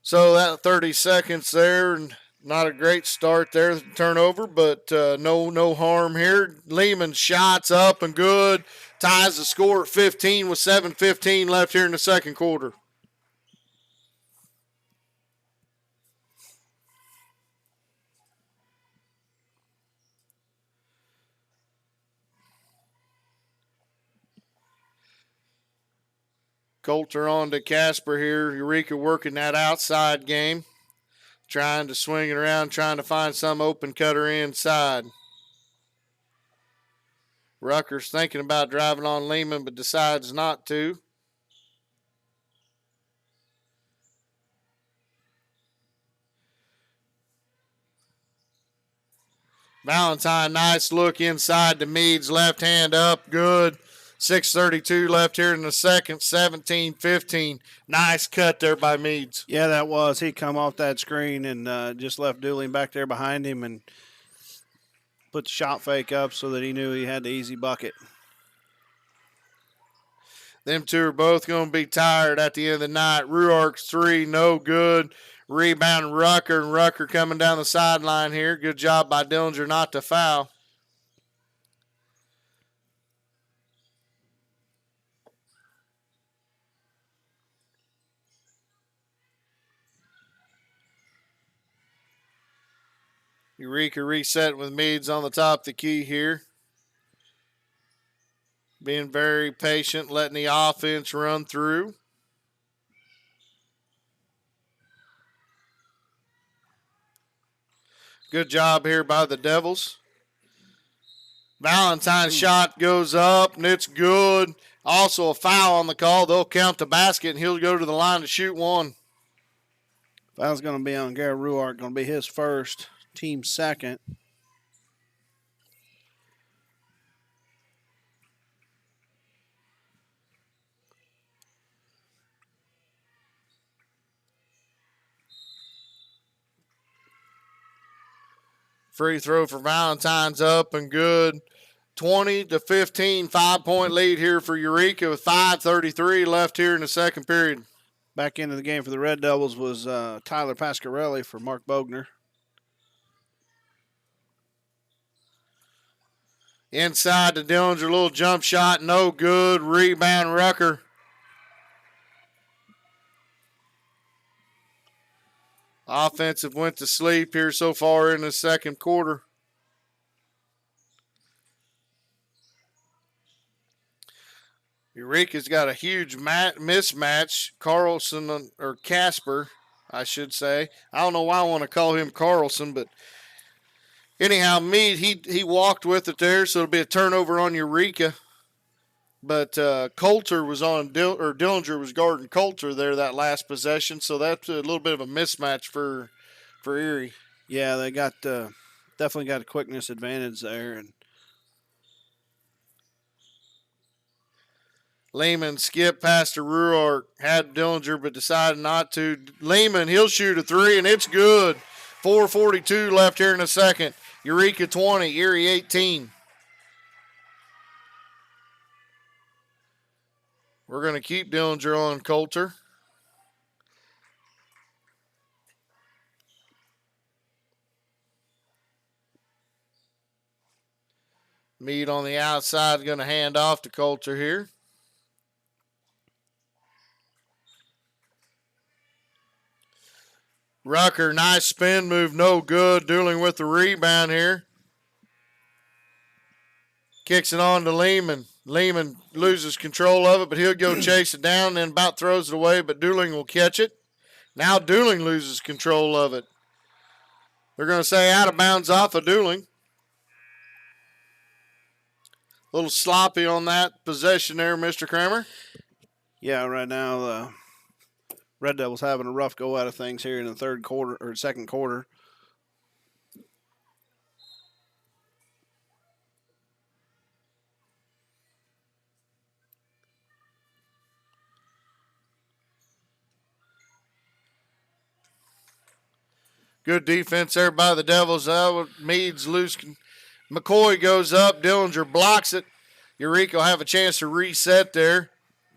So that 30 seconds there, not a great start there, turnover, but no harm here. Lehman shots up and good. Ties the score at 15 with 7:15 left here in the second quarter. Coulter on to Casper here. Eureka working that outside game. Trying to swing it around, trying to find some open cutter inside. Rucker's thinking about driving on Lehman, but decides not to. Valentine, nice look inside to Meade's left hand up, good. 6:32 left here in the second, 17-15. Nice cut there by Meade's. Yeah, that was. He come off that screen and just left Dooling back there behind him and put the shot fake up so that he knew he had the easy bucket. Them two are both going to be tired at the end of the night. Ruark's three, no good. Rebound Rucker, and Rucker coming down the sideline here. Good job by Dillinger not to foul. Eureka resetting with Meade's on the top of the key here. Being very patient, letting the offense run through. Good job here by the Devils. Valentine's shot goes up, and it's good. Also a foul on the call. They'll count the basket, and he'll go to the line to shoot one. Foul's going to be on Garrett Ruark, going to be his first. Team second. Free throw for Valentine's up and good. 20-15, 5-point lead here for Eureka with 5:33 left here in the second period. Back into the game for the Red Devils was Tyler Pasquarelli for Mark Bogner. Inside to Dillinger, little jump shot, no good. Rebound Rucker. Offensive went to sleep here so far in the second quarter. Eureka's got a huge mismatch. Carlson, or Casper, I should say. I don't know why I want to call him Carlson, but anyhow, Meade, he walked with it there, so it'll be a turnover on Eureka. But Coulter was on, Dillinger was guarding Coulter there that last possession, so that's a little bit of a mismatch for Erie. Yeah, they got definitely got a quickness advantage there. And Lehman skipped past to Ruark, had Dillinger, but decided not to. Lehman, he'll shoot a three, and it's good. 4:42 left here in the second. Eureka 20, Erie 18. We're going to keep Dillinger on Coulter. Meade on the outside, going to hand off to Coulter here. Rucker, nice spin move, no good. Dooling with the rebound here. Kicks it on to Lehman. Lehman loses control of it, but he'll go chase it down and then about throws it away, but Dooling will catch it. Now Dooling loses control of it. They're going to say out of bounds off of Dooling. A little sloppy on that possession there, Mr. Kramer. Yeah, right now the Red Devils having a rough go out of things here in the third quarter or second quarter. Good defense there by the Devils. Meads loose. McCoy goes up. Dillinger blocks it. Eureka will have a chance to reset there.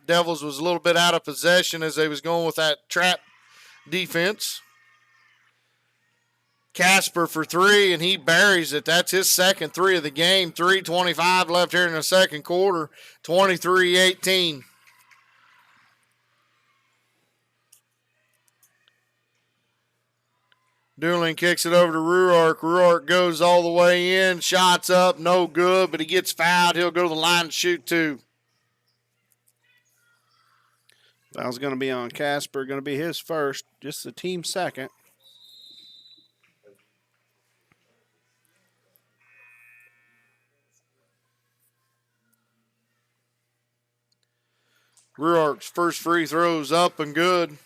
Devils was a little bit out of possession as they was going with that trap defense. Casper for three, and he buries it. That's his second three of the game. 3:25 left here in the second quarter. 23-18. Dooling kicks it over to Ruark. Ruark goes all the way in. Shots up, no good, but he gets fouled. He'll go to the line to shoot two. That was going to be on Casper. Going to be his first, just the team second. Ruark's first free throw's up and good.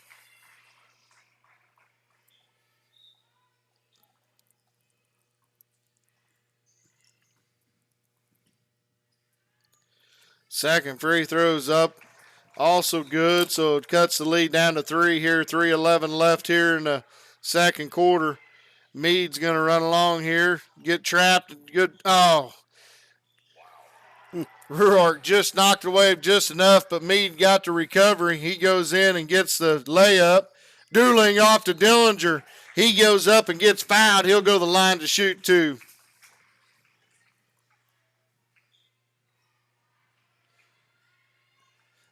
Second free throw's up, also good, so it cuts the lead down to three here. 3:11 left here in the second quarter. Mead's going to run along here, get trapped. Good. Oh. Ruark just knocked away just enough, but Mead got the recovery. He goes in and gets the layup. Dooling off to Dillinger. He goes up and gets fouled. He'll go to the line to shoot two.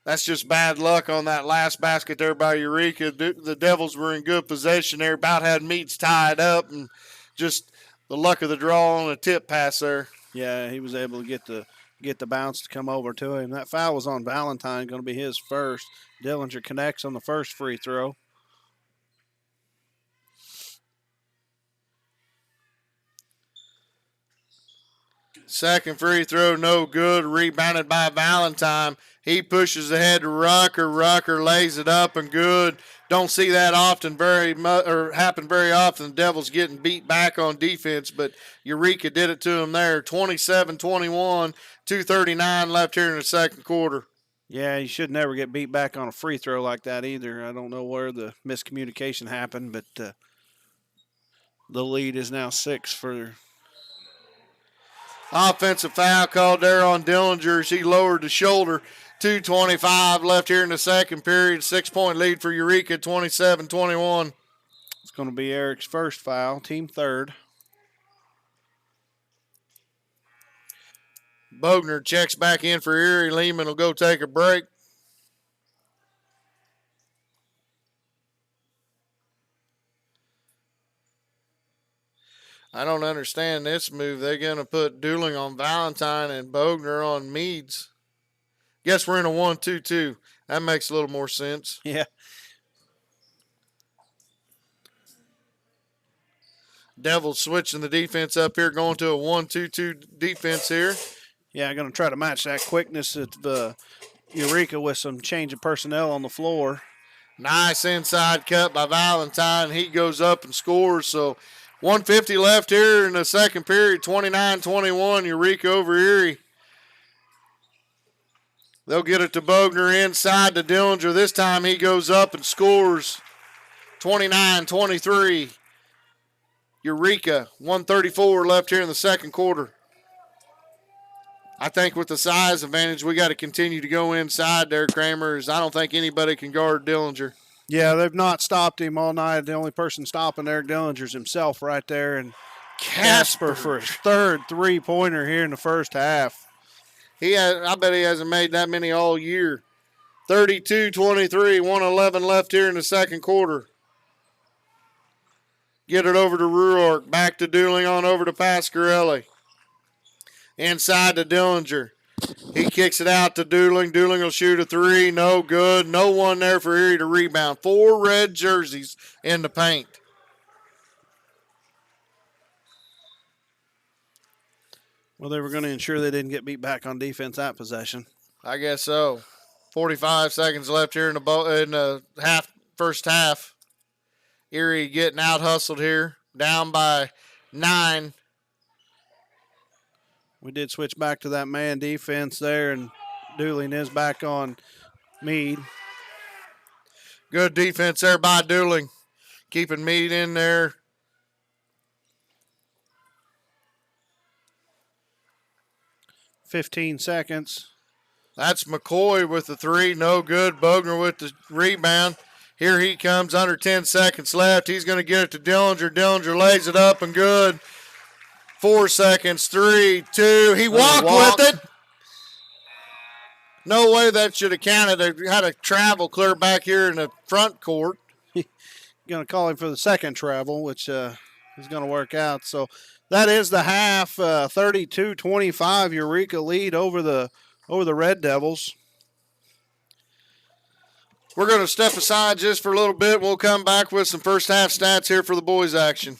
That's just bad luck on that last basket there by Eureka. The Devils were in good possession there. About had Meads tied up, and just the luck of the draw on a tip pass there. Yeah, he was able to get the bounce to come over to him. That foul was on Valentine, going to be his first. Dillinger connects on the first free throw. Second free throw, no good. Rebounded by Valentine. He pushes ahead to Rucker. Rucker lays it up and good. Don't see that often happen very often. The Devils getting beat back on defense, but Eureka did it to him there. 27-21, 2:39 left here in the second quarter. Yeah, you should never get beat back on a free throw like that either. I don't know where the miscommunication happened, but the lead is now 6 for. Offensive foul called there on Dillinger as he lowered the shoulder. 2:25 left here in the second period. 6-point lead for Eureka, 27-21. It's going to be Eric's first foul, team third. Bogner checks back in for Erie. Lehman will go take a break. I don't understand this move. They're going to put Dooling on Valentine and Bogner on Meads. Guess we're in a 1-2-2. That makes a little more sense. Yeah. Devils switching the defense up here, going to a 1-2-2 defense here. Yeah, going to try to match that quickness of Eureka with some change of personnel on the floor. Nice inside cut by Valentine. He goes up and scores. So 1:50 left here in the second period, 29-21, Eureka over Erie. They'll get it to Bogner inside to Dillinger. This time he goes up and scores. 29-23. Eureka, 1:34 left here in the second quarter. I think with the size advantage, we got to continue to go inside there, Kramer. I don't think anybody can guard Dillinger. Yeah, they've not stopped him all night. The only person stopping Eric Dillinger's himself right there. And Casper for his third three-pointer here in the first half. I bet he hasn't made that many all year. 32-23, 1:11 left here in the second quarter. Get it over to Ruark. Back to Dooling on over to Pasquarelli. Inside to Dillinger. He kicks it out to Dooling. Dooling will shoot a three. No good. No one there for Erie to rebound. 4 red jerseys in the paint. Well, they were going to ensure they didn't get beat back on defense that possession. I guess so. 45 seconds left here in the first half. Erie getting out hustled here. Down by 9. We did switch back to that man defense there, and Dooling is back on Meade. Good defense there by Dooling. Keeping Meade in there. .15 seconds. That's McCoy with the three. No good. Bogner with the rebound. Here he comes under 10 seconds left. He's going to get it to Dillinger. Dillinger lays it up and good. 4 seconds. 3, 2. He walked with it. No way that should have counted. They had to travel clear back here in the front court. Going to call him for the second travel, which is going to work out. So that is the half. 32-25. Eureka lead over the Red Devils. We're going to step aside just for a little bit. We'll come back with some first half stats here for the boys action.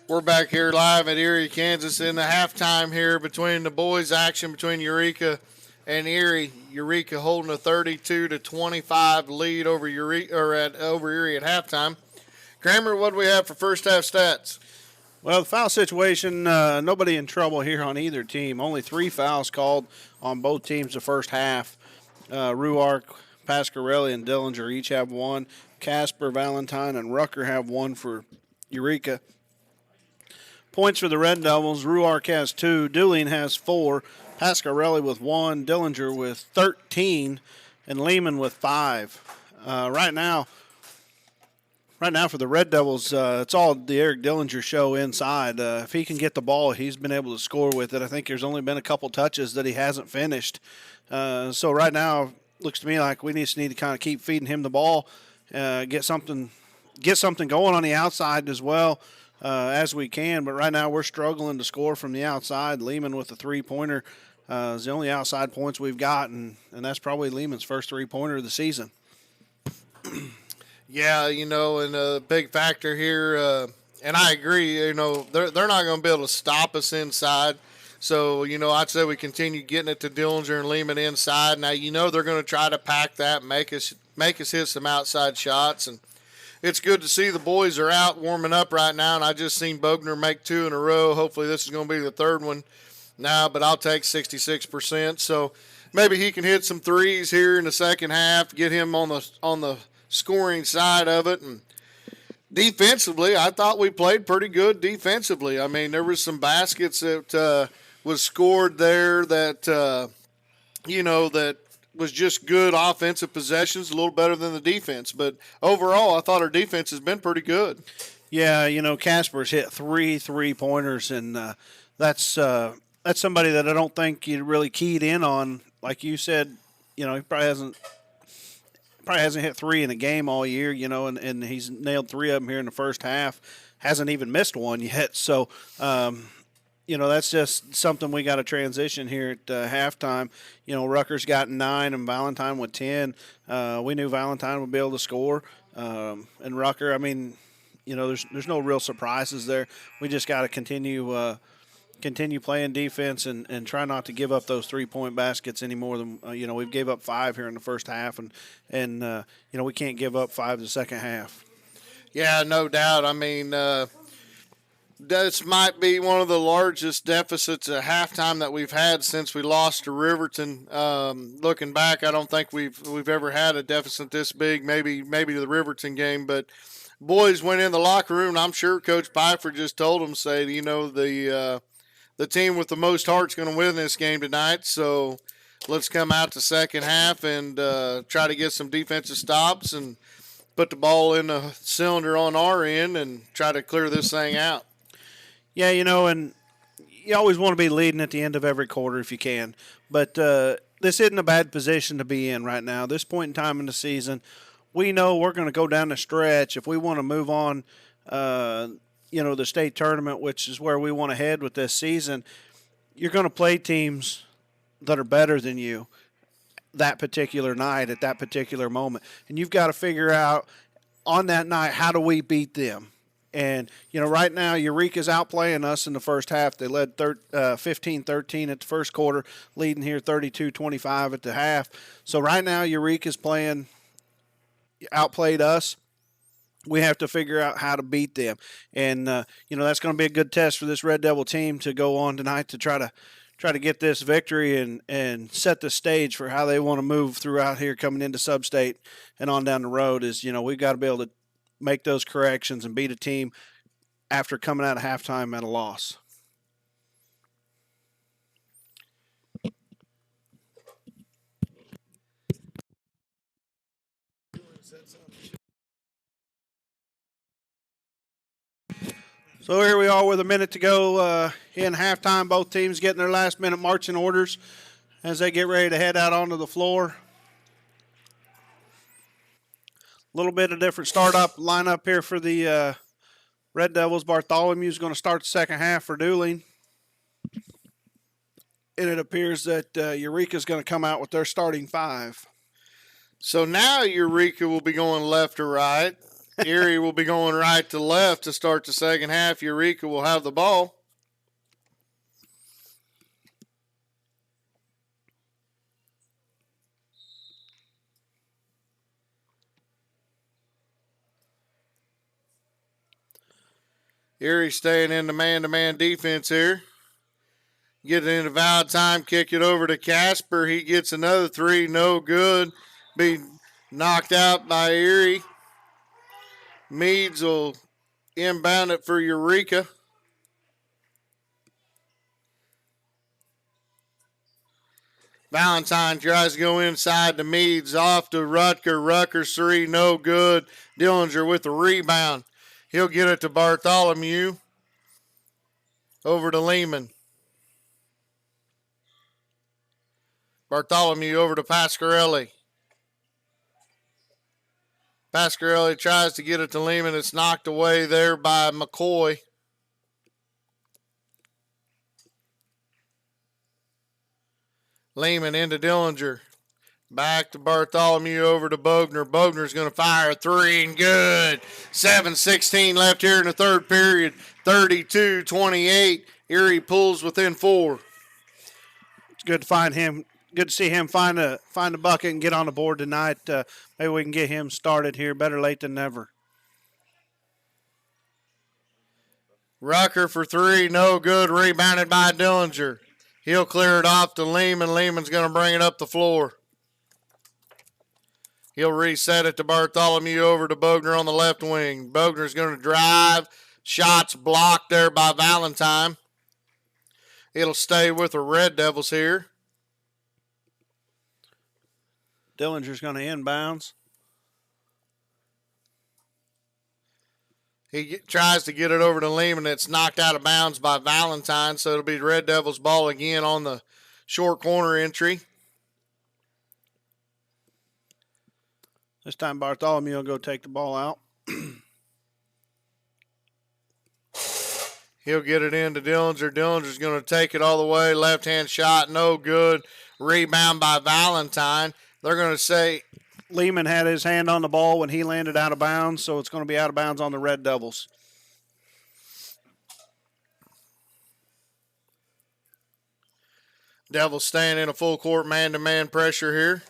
We're back here live at Erie, Kansas in the halftime here between the boys action between Eureka and Erie. Eureka holding a 32-25 lead over Erie at halftime. Kramer, what do we have for first half stats? Well, the foul situation, nobody in trouble here on either team. Only 3 fouls called on both teams the first half. Ruark, Pasquarelli, and Dillinger each have 1. Casper, Valentine, and Rucker have 1 for Eureka. Points for the Red Devils, Ruark has 2, Dooling has 4, Pasquarelli with 1, Dillinger with 13, and Lehman with 5. Right now for the Red Devils, it's all the Eric Dillinger show inside. If he can get the ball, he's been able to score with it. I think there's only been a couple touches that he hasn't finished. So right now, looks to me like we just need to kind of keep feeding him the ball, get something going on the outside as well as we can. But right now we're struggling to score from the outside. Lehman with the 3-pointer is the only outside points we've got, and that's probably Lehman's first 3-pointer of the season. Yeah, and a big factor here, and I agree, they're not going to be able to stop us inside. So, I'd say we continue getting it to Dillinger and Lehman inside. Now, they're going to try to pack that, make us hit some outside shots. And it's good to see the boys are out warming up right now. And I just seen Bogner make 2 in a row. Hopefully this is going to be the third one now, but I'll take 66%. So maybe he can hit some threes here in the second half, get him on the scoring side of it. And defensively, I thought we played pretty good defensively. I mean, there was some baskets that was scored there that, that was just good offensive possessions, a little better than the defense. But overall, I thought our defense has been pretty good. Yeah, Casper's hit 3 3-pointers, and that's somebody that I don't think you really keyed in on. Like you said, he probably hasn't hit 3 in a game all year, and he's nailed 3 of them here in the first half. Hasn't even missed one yet. So, that's just something we got to transition here at halftime. Rucker's got 9 and Valentine with 10. We knew Valentine would be able to score. And Rucker, I mean, there's no real surprises there. We just got to continue playing defense and try not to give up those 3-point baskets any more than we've gave up 5 here in the first half, and we can't give up 5 the second half. Yeah, no doubt. I mean, this might be one of the largest deficits at halftime that we've had since we lost to Riverton. Looking back, I don't think we've ever had a deficit this big. Maybe the Riverton game, but boys went in the locker room. And I'm sure Coach Pfeiffer just told them, the team with the most heart's going to win this game tonight. So let's come out to second half and try to get some defensive stops and put the ball in the cylinder on our end and try to clear this thing out. Yeah, and you always want to be leading at the end of every quarter if you can. But this isn't a bad position to be in right now. This point in time in the season, we know we're going to go down the stretch. If we want to move on, the state tournament, which is where we want to head with this season, you're going to play teams that are better than you that particular night at that particular moment. And you've got to figure out on that night, how do we beat them? And, right now, Eureka's outplaying us in the first half. They led 15-13 at the first quarter, leading here 32-25 at the half. So right now, Eureka's outplayed us. We have to figure out how to beat them. And, that's going to be a good test for this Red Devil team to go on tonight to try to get this victory and set the stage for how they want to move throughout here coming into Sub-State and on down the road is, we've got to be able to make those corrections and beat a team after coming out of halftime at a loss. So here we are with a minute to go in halftime. Both teams getting their last-minute marching orders as they get ready to head out onto the floor. A little bit of different lineup here for the Red Devils. Bartholomew's going to start the second half for Dooling. And it appears that Eureka's going to come out with their starting 5. So now Eureka will be going left or right. Erie will be going right to left to start the second half. Eureka will have the ball. Erie staying in the man-to-man defense here. Get it into Valentine, kick it over to Casper. He gets another three, no good. Be knocked out by Erie. Meads will inbound it for Eureka. Valentine tries to go inside to Meads, off to Rutger. Rutgers three, no good. Dillinger with the rebound. He'll get it to Bartholomew. Over to Lehman. Bartholomew over to Pasquarelli. Pasquarelli tries to get it to Lehman. It's knocked away there by McCoy. Lehman into Dillinger. Back to Bartholomew, over to Bogner. Bogner's going to fire a three and good. 7:16 left here in the third period. 32-28. Erie pulls within 4. It's good to find him. Good to see him find a bucket and get on the board tonight. Maybe we can get him started here. Better late than never. Rucker for three, no good. Rebounded by Dillinger. He'll clear it off to Lehman. Lehman's going to bring it up the floor. He'll reset it to Bartholomew, over to Bogner on the left wing. Bogner's going to drive. Shots blocked there by Valentine. It'll stay with the Red Devils here. Dillinger's going to inbounds. He tries to get it over to Lehman. It's knocked out of bounds by Valentine, so it'll be the Red Devils' ball again on the short corner entry. This time Bartholomew will go take the ball out. He'll get it into Dillinger. Dillinger's going to take it all the way. Left-hand shot, no good. Rebound by Valentine. They're going to say Lehman had his hand on the ball when he landed out of bounds, so it's going to be out of bounds on the Red Devils. Devils staying in a full court man-to-man pressure here.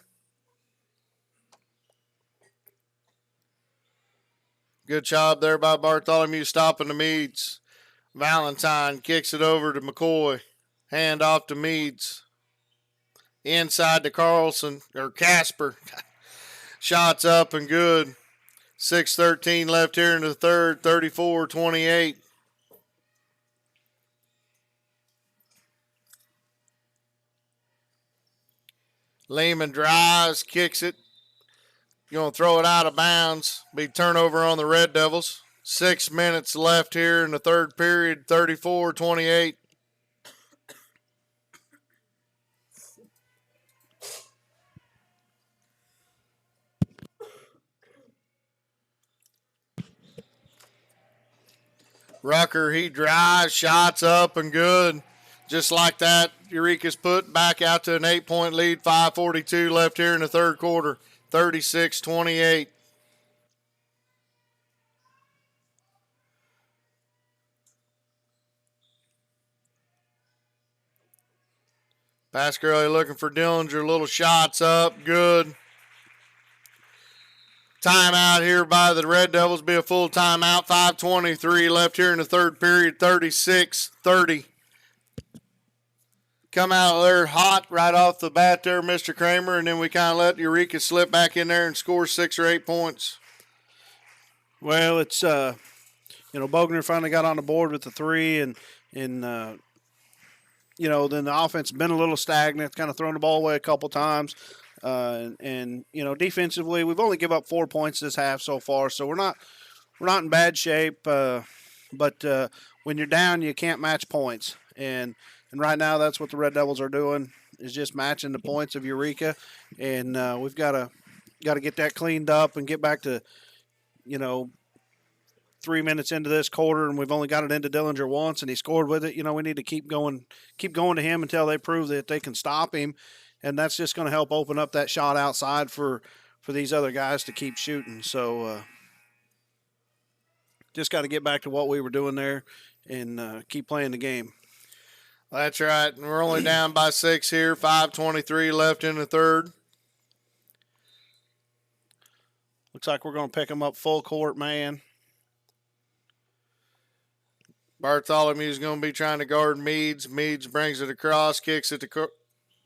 Good job there by Bartholomew stopping the Meads. Valentine kicks it over to McCoy. Hand off to Meads. Inside to Carlson, or Casper. Shots up and good. 6:13 left here in the third, 34-28. Lehman drives, kicks it. Going to throw it out of bounds. Be turnover on the Red Devils. 6 minutes left here in the third period, 34-28. Rucker, he drives, shots up and good. Just like that, Eureka's put back out to an 8-point lead, 5:42 left here in the third quarter, 36-28. Pasquarelli looking for Dillinger, little shots up, good. Timeout here by the Red Devils, be a full timeout. 5:23 left here in the third period, 36-30. Come out there hot right off the bat there, Mr. Kramer, and then we kind of let Eureka slip back in there and score 6 or 8 points. Well, it's, Bogner finally got on the board with the three, and then the offense has been a little stagnant, kind of thrown the ball away a couple times. Defensively, we've only given up 4 points this half so far, so we're not in bad shape. But when you're down, you can't match points, and right now that's what the Red Devils are doing, is just matching the points of Eureka, and we've got to get that cleaned up and get back to 3 minutes into this quarter, and we've only got it into Dillinger once, and he scored with it. We need to keep going to him until they prove that they can stop him. And that's just going to help open up that shot outside for these other guys to keep shooting. So just got to get back to what we were doing there and keep playing the game. That's right. And we're only down by 6 here. 5:23 left in the third. Looks like we're going to pick them up full court, man. Bartholomew's going to be trying to guard Meads. Meads brings it across, kicks it to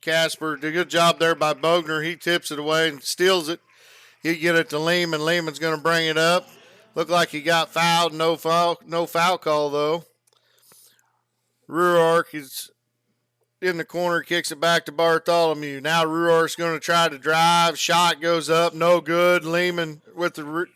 Casper. Did a good job there by Bogner. He tips it away and steals it. He get it to Lehman. Lehman's going to bring it up. Looked like he got fouled. No foul call, though. Ruark is in the corner, kicks it back to Bartholomew. Now Ruark's going to try to drive. Shot goes up, no good. Lehman with the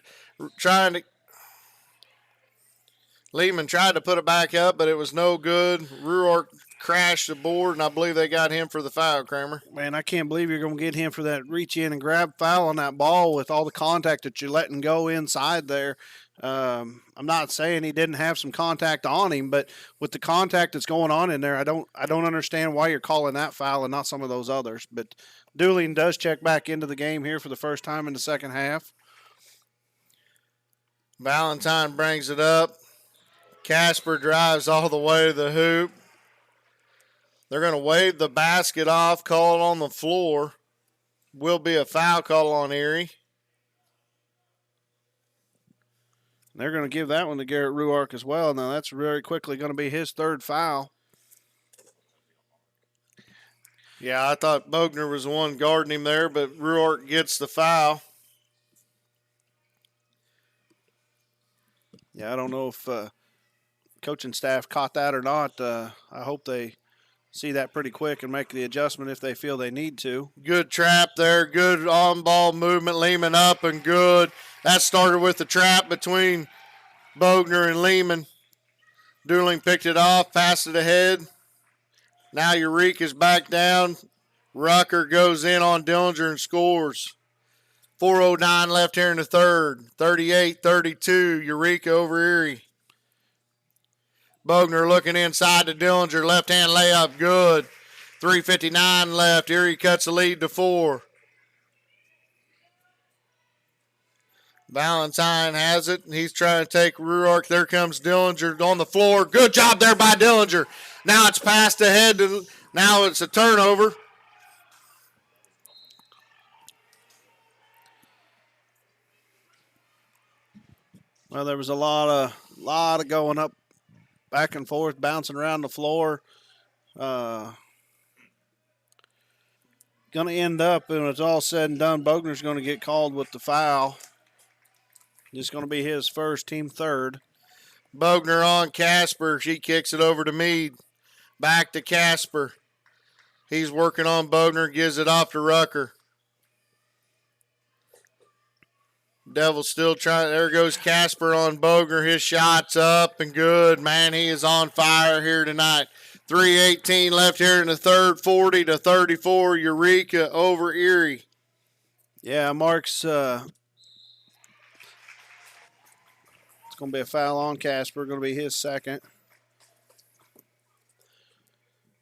Lehman tried to put it back up, but it was no good. Ruark crashed the board, and I believe they got him for the foul, Kramer. Man, I can't believe you're going to get him for that reach in and grab foul on that ball with all the contact that you're letting go inside there. I'm not saying he didn't have some contact on him, but with the contact that's going on in there, I don't understand why you're calling that foul and not some of those others. But Dooling does check back into the game here for the first time in the second half. Valentine brings it up. Casper drives all the way to the hoop. They're going to wave the basket off, call it on the floor. Will be a foul call on Erie. They're going to give that one to Garrett Ruark as well. Now, that's very quickly going to be his third foul. Yeah, I thought Bogner was the one guarding him there, but Ruark gets the foul. Yeah, I don't know if coaching staff caught that or not. I hope they see that pretty quick and make the adjustment if they feel they need to. Good trap there. Good on-ball movement. Lehman up and good. That started with the trap between Bogner and Lehman. Dooling picked it off, passed it ahead. Now Eureka's back down. Rucker goes in on Dillinger and scores. 4:09 left here in the third. 38-32, Eureka over Erie. Bogner looking inside to Dillinger. Left-hand layup, good. 3:59 left. Erie cuts the lead to 4. Valentine has it, and he's trying to take Ruark. There comes Dillinger on the floor. Good job there by Dillinger. Now it's passed ahead. Now it's a turnover. Well, there was a lot of going up, back and forth, bouncing around the floor. Going to end up, when it's all said and done, Bogner's going to get called with the foul. It's going to be his first, team third. Bogner on Casper. She kicks it over to Mead. Back to Casper. He's working on Bogner, gives it off to Rucker. Devils still trying. There goes Casper on Bogner. His shot's up and good. Man, he is on fire here tonight. 3:18 left here in the third. 40-34. Eureka over Erie. Yeah, Mark's. It's going to be a foul on Casper. Going to be his second.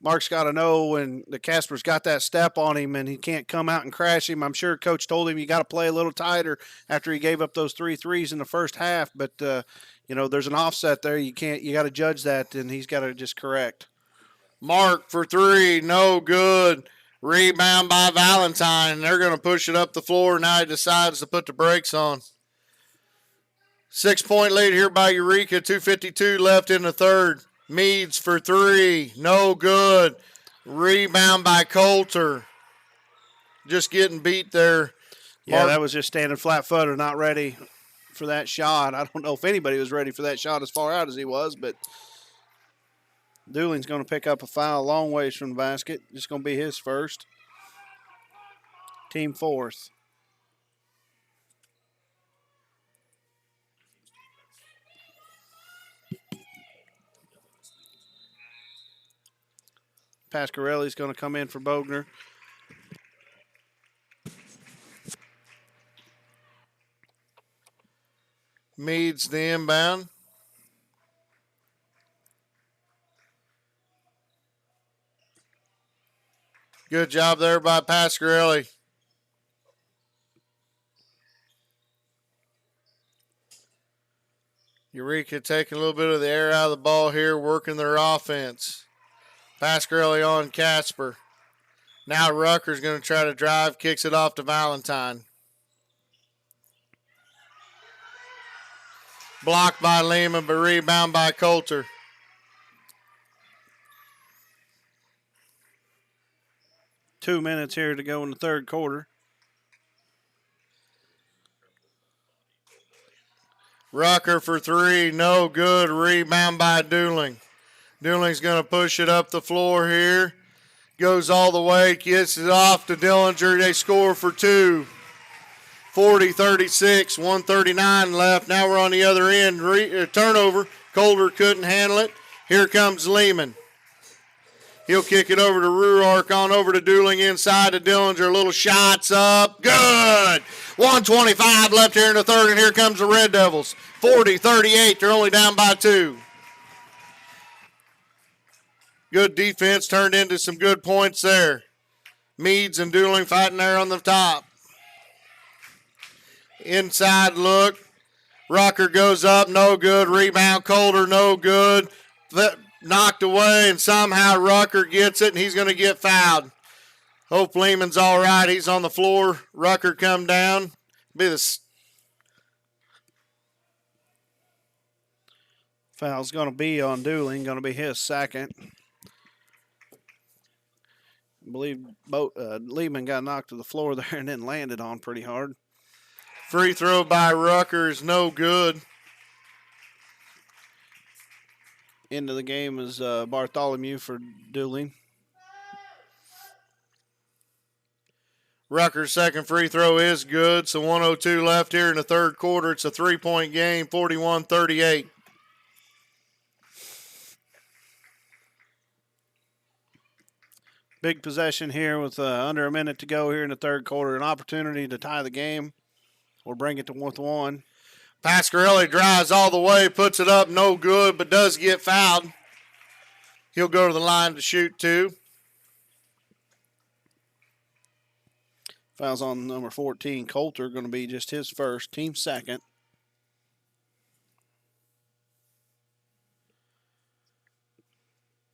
Mark's got to know when the Casper's got that step on him and he can't come out and crash him. I'm sure Coach told him you got to play a little tighter after he gave up those 3 threes in the first half. But, there's an offset there. You got to judge that, and he's got to just correct. Mark for 3, no good. Rebound by Valentine. They're going to push it up the floor. Now he decides to put the brakes on. 6-point lead here by Eureka. 2:52 left in the third. Meads for 3, no good. Rebound by Coulter. Just getting beat there. Yeah, that was just standing flat-footed, not ready for that shot. I don't know if anybody was ready for that shot as far out as he was, but Dooling's going to pick up a foul a long ways from the basket. It's going to be his first. Team fourth. Pasquarelli's going to come in for Bogner. Meads the inbound. Good job there by Pasquarelli. Eureka taking a little bit of the air out of the ball here, working their offense. Pascarelli on Casper. Now Rucker's going to try to drive, kicks it off to Valentine. Blocked by Lehman, but rebound by Coulter. Two minutes here to go in the third quarter. Rucker for three, no good. Rebound by Dooling. Dooling's going to push it up the floor here. Goes all the way, gets it off to Dillinger. They score for two. 40-36, 139 left. Now we're on the other end. Turnover. Coulter couldn't handle it. Here comes Lehman. He'll kick it over to Ruark, on over to Dooling, inside to Dillinger. Little shots up. Good. 125 left here in the third, and here comes the Red Devils. 40-38. They're only down by two. Good defense turned into some good points there. Meads and Dooling fighting there on the top. Inside look. Rucker goes up, no good. Rebound, Coulter, no good. Knocked away, and somehow Rucker gets it, and he's going to get fouled. Hope Lehman's all right. He's on the floor. Rucker come down. Foul's going to be on Dooling, going to be his second. I believe Lehman got knocked to the floor there and then landed on pretty hard. Free throw by Rucker is no good. Into the game is Bartholomew for Dooling. Rucker's second free throw is good, so 1:02 left here in the third quarter. It's a three-point game, 41-38. Big possession here with under a minute to go here in the third quarter. An opportunity to tie the game or bring it to 1-1. Pascarelli drives all the way, puts it up, no good, but does get fouled. He'll go to the line to shoot two. Fouls on number 14, Coulter, going to be just his first, team second.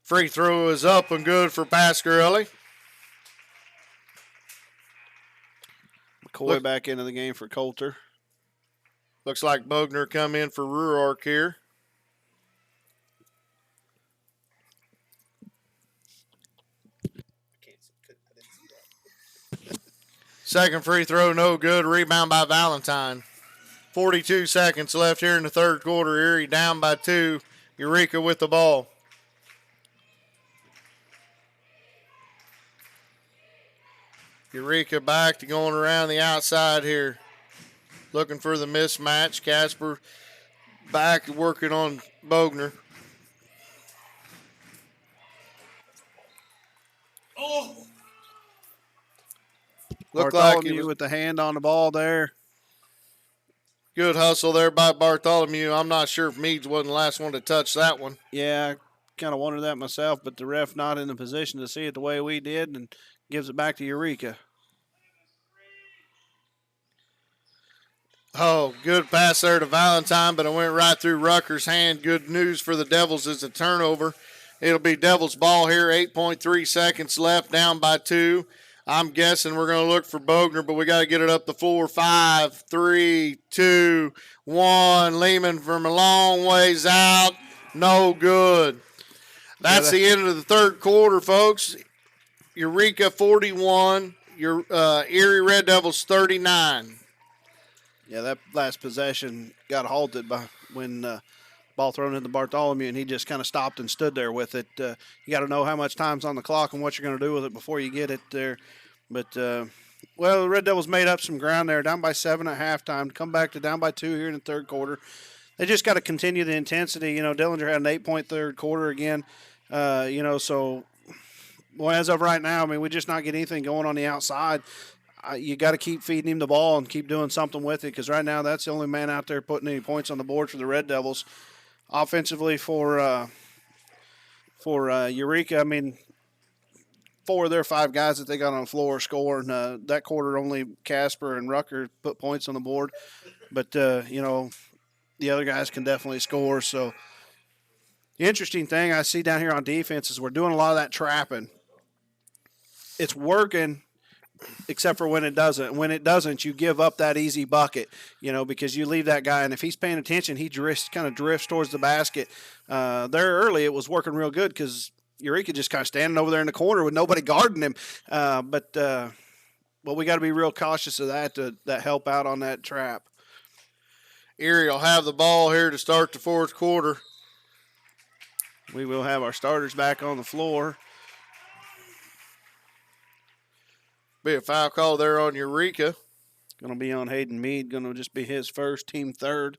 Free throw is up and good for Pascarelli. McCoy back into the game for Coulter. Looks like Bogner come in for Ruark here. Second free throw, no good. Rebound by Valentine. 42 seconds left here in the third quarter. Erie down by two. Eureka with the ball. Eureka back to going around the outside here. Looking for the mismatch. Casper back working on Bogner. Looked like it was with the hand on the ball there. Good hustle there by Bartholomew. I'm not sure if Meads wasn't the last one to touch that one. Yeah, I kind of wondered that myself, but the ref not in the position to see it the way we did and gives it back to Eureka. Oh, good pass there to Valentine, but it went right through Rucker's hand. Good news for the Devils is a turnover. It'll be Devils ball here, 8.3 seconds left, down by two. I'm guessing we're going to look for Bogner, but we got to get it up the floor. 5, 3, 2, 1. Lehman from a long ways out. No good. That's the end of the third quarter, folks. Eureka 41, Erie Red Devils 39. Yeah, that last possession got halted by when ball thrown into Bartholomew, and he just kind of stopped and stood there with it. You got to know how much time's on the clock and what you're going to do with it before you get it there. But, well, the Red Devils made up some ground there, down by 7 at halftime, come back to down by 2 here in the third quarter. They just got to continue the intensity. You know, Dillinger had an 8-point third quarter again. So, well, as of right now, I mean, we just not get anything going on the outside. You got to keep feeding him the ball and keep doing something with it because right now that's the only man out there putting any points on the board for the Red Devils. Offensively for Eureka, I mean, 4 of their 5 guys that they got on the floor scoring. That quarter only Casper and Rucker put points on the board. But, the other guys can definitely score. So the interesting thing I see down here on defense is we're doing a lot of that trapping. It's working, except for when it doesn't. When it doesn't, you give up that easy bucket, because you leave that guy, and if he's paying attention, he kind of drifts towards the basket. There early, it was working real good because Eureka just kind of standing over there in the corner with nobody guarding him. But we got to be real cautious of that help out on that trap. Erie will have the ball here to start the fourth quarter. We will have our starters back on the floor. Be a foul call there on Eureka. Going to be on Hayden Mead. Going to just be his first, team third.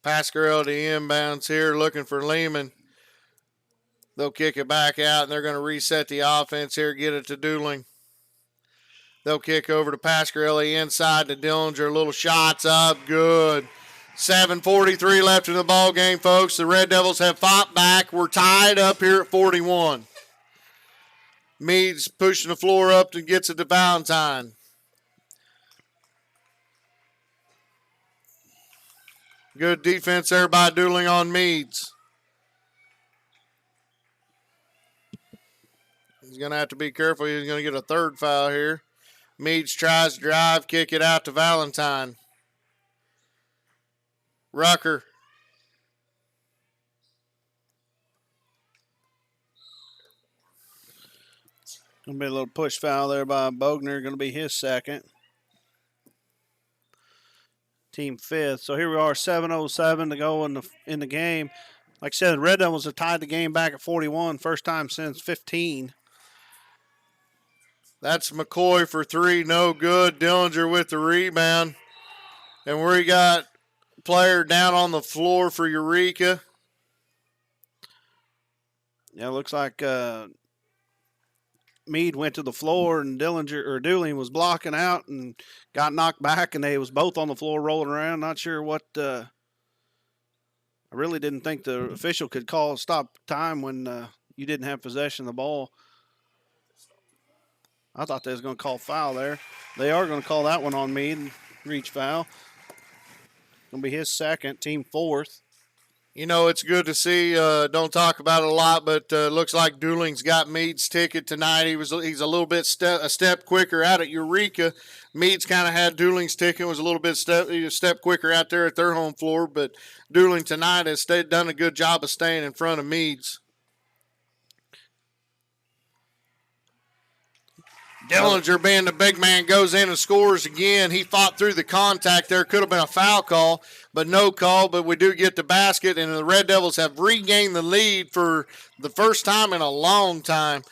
Pascarelli inbounds here, looking for Lehman. They'll kick it back out, and they're going to reset the offense here, get it to Dooling. They'll kick over to Pascarelli inside to Dillinger. Little shots up, good. 7:43 left in the ball game, folks. The Red Devils have fought back. We're tied up here at 41. Meads pushing the floor up and gets it to Valentine. Good defense there by Dooling on Meads. He's going to have to be careful. He's going to get a third foul here. Meads tries to drive, kick it out to Valentine. Rucker. Going to be a little push foul there by Bogner. Going to be his second. Team fifth. So here we are, 7:07 to go in the game. Like I said, the Red Devils have tied the game back at 41, first time since 15. That's McCoy for three, no good. Dillinger with the rebound. And we got player down on the floor for Eureka. Yeah, it looks like Mead went to the floor and Dooling was blocking out and got knocked back, and they was both on the floor rolling around. Not sure what. I really didn't think the official could call stop time when you didn't have possession of the ball. I thought they was going to call foul there. They are going to call that one on Mead. Reach foul. Going to be his second, team fourth. You know, it's good to see. Don't talk about it a lot, but looks like Dooling's got Mead's ticket tonight. He's a little bit a step quicker out at Eureka. Mead's kind of had Dooling's ticket, was a little bit step quicker out there at their home floor, but Dooling tonight has done a good job of staying in front of Mead's. Dillinger, being the big man, goes in and scores again. He fought through the contact there. Could have been a foul call, but no call. But we do get the basket, and the Red Devils have regained the lead for the first time in a long time.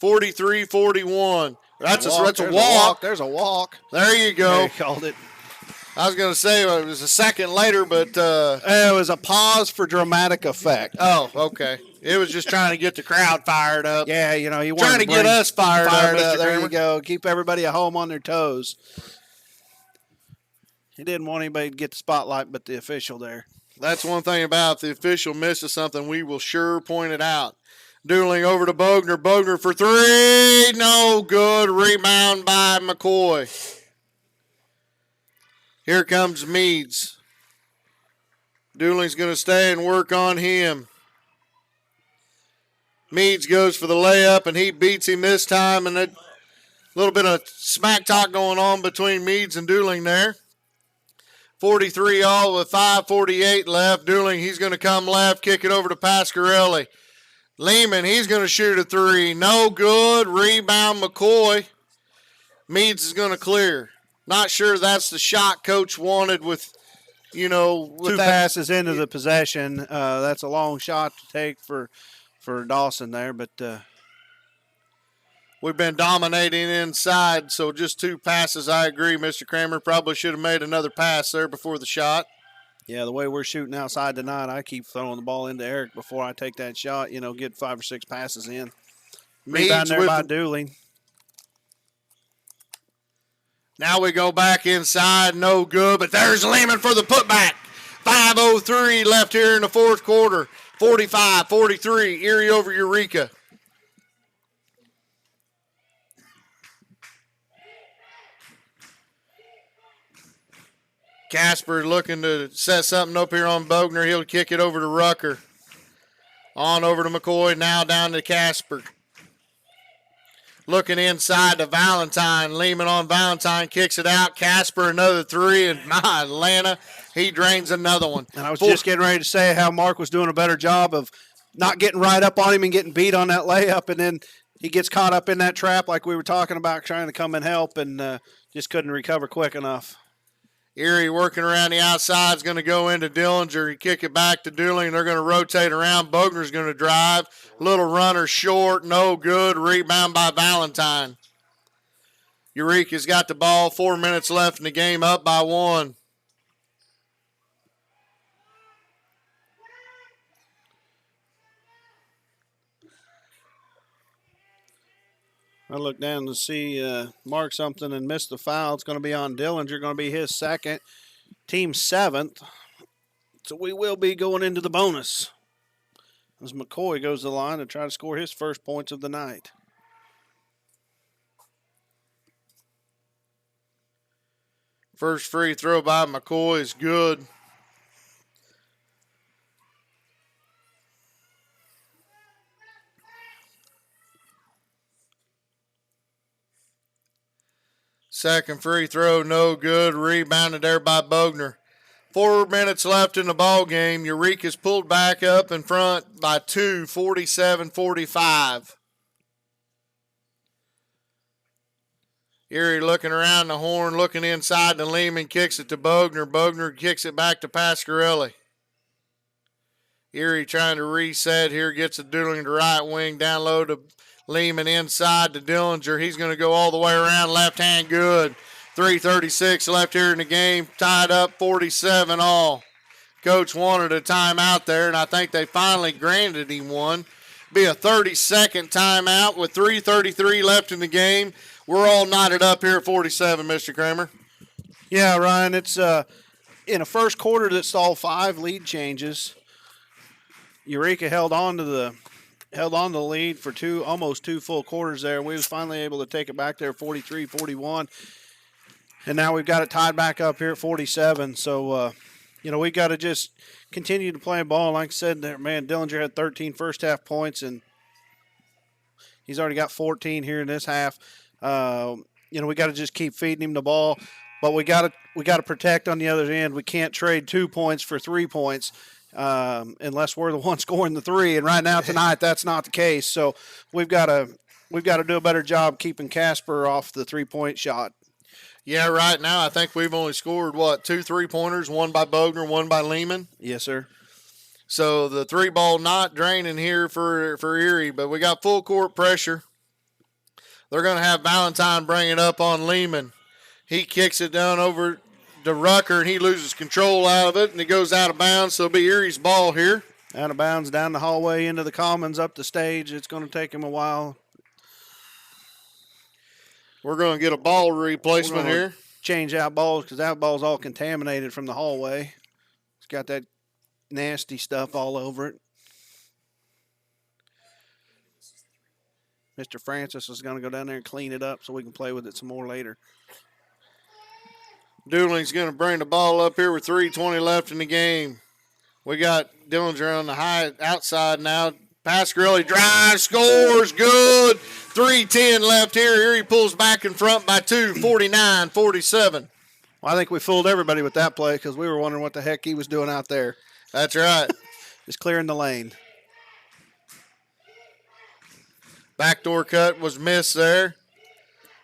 43-41. That's a walk. There's a walk. There you go. He called it. I was going to say it was a second later, but it was a pause for dramatic effect. Oh, okay. It was just trying to get the crowd fired up. Yeah, you know, he trying to get us fired up. There you go. Keep everybody at home on their toes. He didn't want anybody to get the spotlight but the official there. That's one thing about the official misses something, we will sure point it out. Dooling over to Bogner. Bogner for three. No good. Rebound by McCoy. Here comes Meads. Dooling's going to stay and work on him. Meads goes for the layup, and he beats him this time. And a little bit of smack talk going on between Meads and Dooling there. 43 all with 5:48 left. Dooling, he's going to come left, kick it over to Pascarelli. Lehman, he's going to shoot a three. No good. Rebound McCoy. Meads is going to clear. Not sure that's the shot coach wanted with, two passes into the possession. That's a long shot to take for Dawson there, but we've been dominating inside, so just two passes. I agree, Mr. Kramer. Probably should have made another pass there before the shot. Yeah, the way we're shooting outside tonight, I keep throwing the ball into Eric before I take that shot, get 5 or 6 passes in. Rebound there by Dooling. Now we go back inside, no good, but there's Lehman for the putback. 5:03 left here in the fourth quarter. 45-43, Erie over Eureka. Casper looking to set something up here on Bogner. He'll kick it over to Rucker. On over to McCoy, now down to Casper. Looking inside to Valentine. Lehman on Valentine, kicks it out. Casper another three, and my Atlanta, he drains another one. And I was just getting ready to say how Mark was doing a better job of not getting right up on him and getting beat on that layup, and then he gets caught up in that trap like we were talking about, trying to come and help, and just couldn't recover quick enough. Erie working around the outside is going to go into Dillinger. Kick it back to Dooley. They're going to rotate around. Bogner's going to drive. Little runner short, no good. Rebound by Valentine. Eureka's got the ball. 4 minutes left in the game, up by 1. I look down to see Mark something and missed the foul. It's going to be on Dillinger, going to be his second, team 7th. So we will be going into the bonus as McCoy goes to the line to try to score his first points of the night. First free throw by McCoy is good. Second free throw, no good. Rebounded there by Bogner. 4 minutes left in the ball game. Eureka's pulled back up in front by 2, 47-45. Erie looking around the horn, looking inside to Lehman, kicks it to Bogner. Bogner kicks it back to Pasquarelli. Erie trying to reset here, gets it doodling to right wing, down low to Lehman inside to Dillinger. He's going to go all the way around, left hand good. 3:36 left here in the game, tied up 47 all. Coach wanted a timeout there, and I think they finally granted him one. Be a 30-second timeout with 3:33 left in the game. We're all knotted up here at 47, Mr. Kramer. Yeah, Ryan, it's in a first quarter that's all 5 lead changes. Eureka held on to the lead for almost two full quarters there. We was finally able to take it back there 43-41. And now we've got it tied back up here at 47. So, we got to just continue to play ball. Like I said, there, man, Dillinger had 13 first half points, and he's already got 14 here in this half. We got to just keep feeding him the ball. But we got to protect on the other end. We can't trade 2 points for 3 points. Unless we're the one scoring the 3, and right now tonight that's not the case. So we've got to do a better job keeping Casper off the 3-point shot. Yeah, right now I think we've only scored 2 3-pointers, one by Bogner, one by Lehman. Yes, sir. So the 3-ball not draining here for Erie, but we got full court pressure. They're going to have Valentine bring it up on Lehman. He kicks it down over to Rucker, and he loses control out of it, and it goes out of bounds, so it'll be Erie's ball here. Out of bounds, down the hallway, into the commons, up the stage. It's going to take him a while. We're going to get a ball replacement here. Change out balls because that ball's all contaminated from the hallway. It's got that nasty stuff all over it. Mr. Francis is going to go down there and clean it up so we can play with it some more later. Dooling's going to bring the ball up here with 3:20 left in the game. We got Dillinger on the high outside now. Pasquarelli drives, scores, good. 3:10 left here. Erie pulls back in front by 2, 49-47. Well, I think we fooled everybody with that play because we were wondering what the heck he was doing out there. That's right. Just clearing the lane. Backdoor cut was missed there.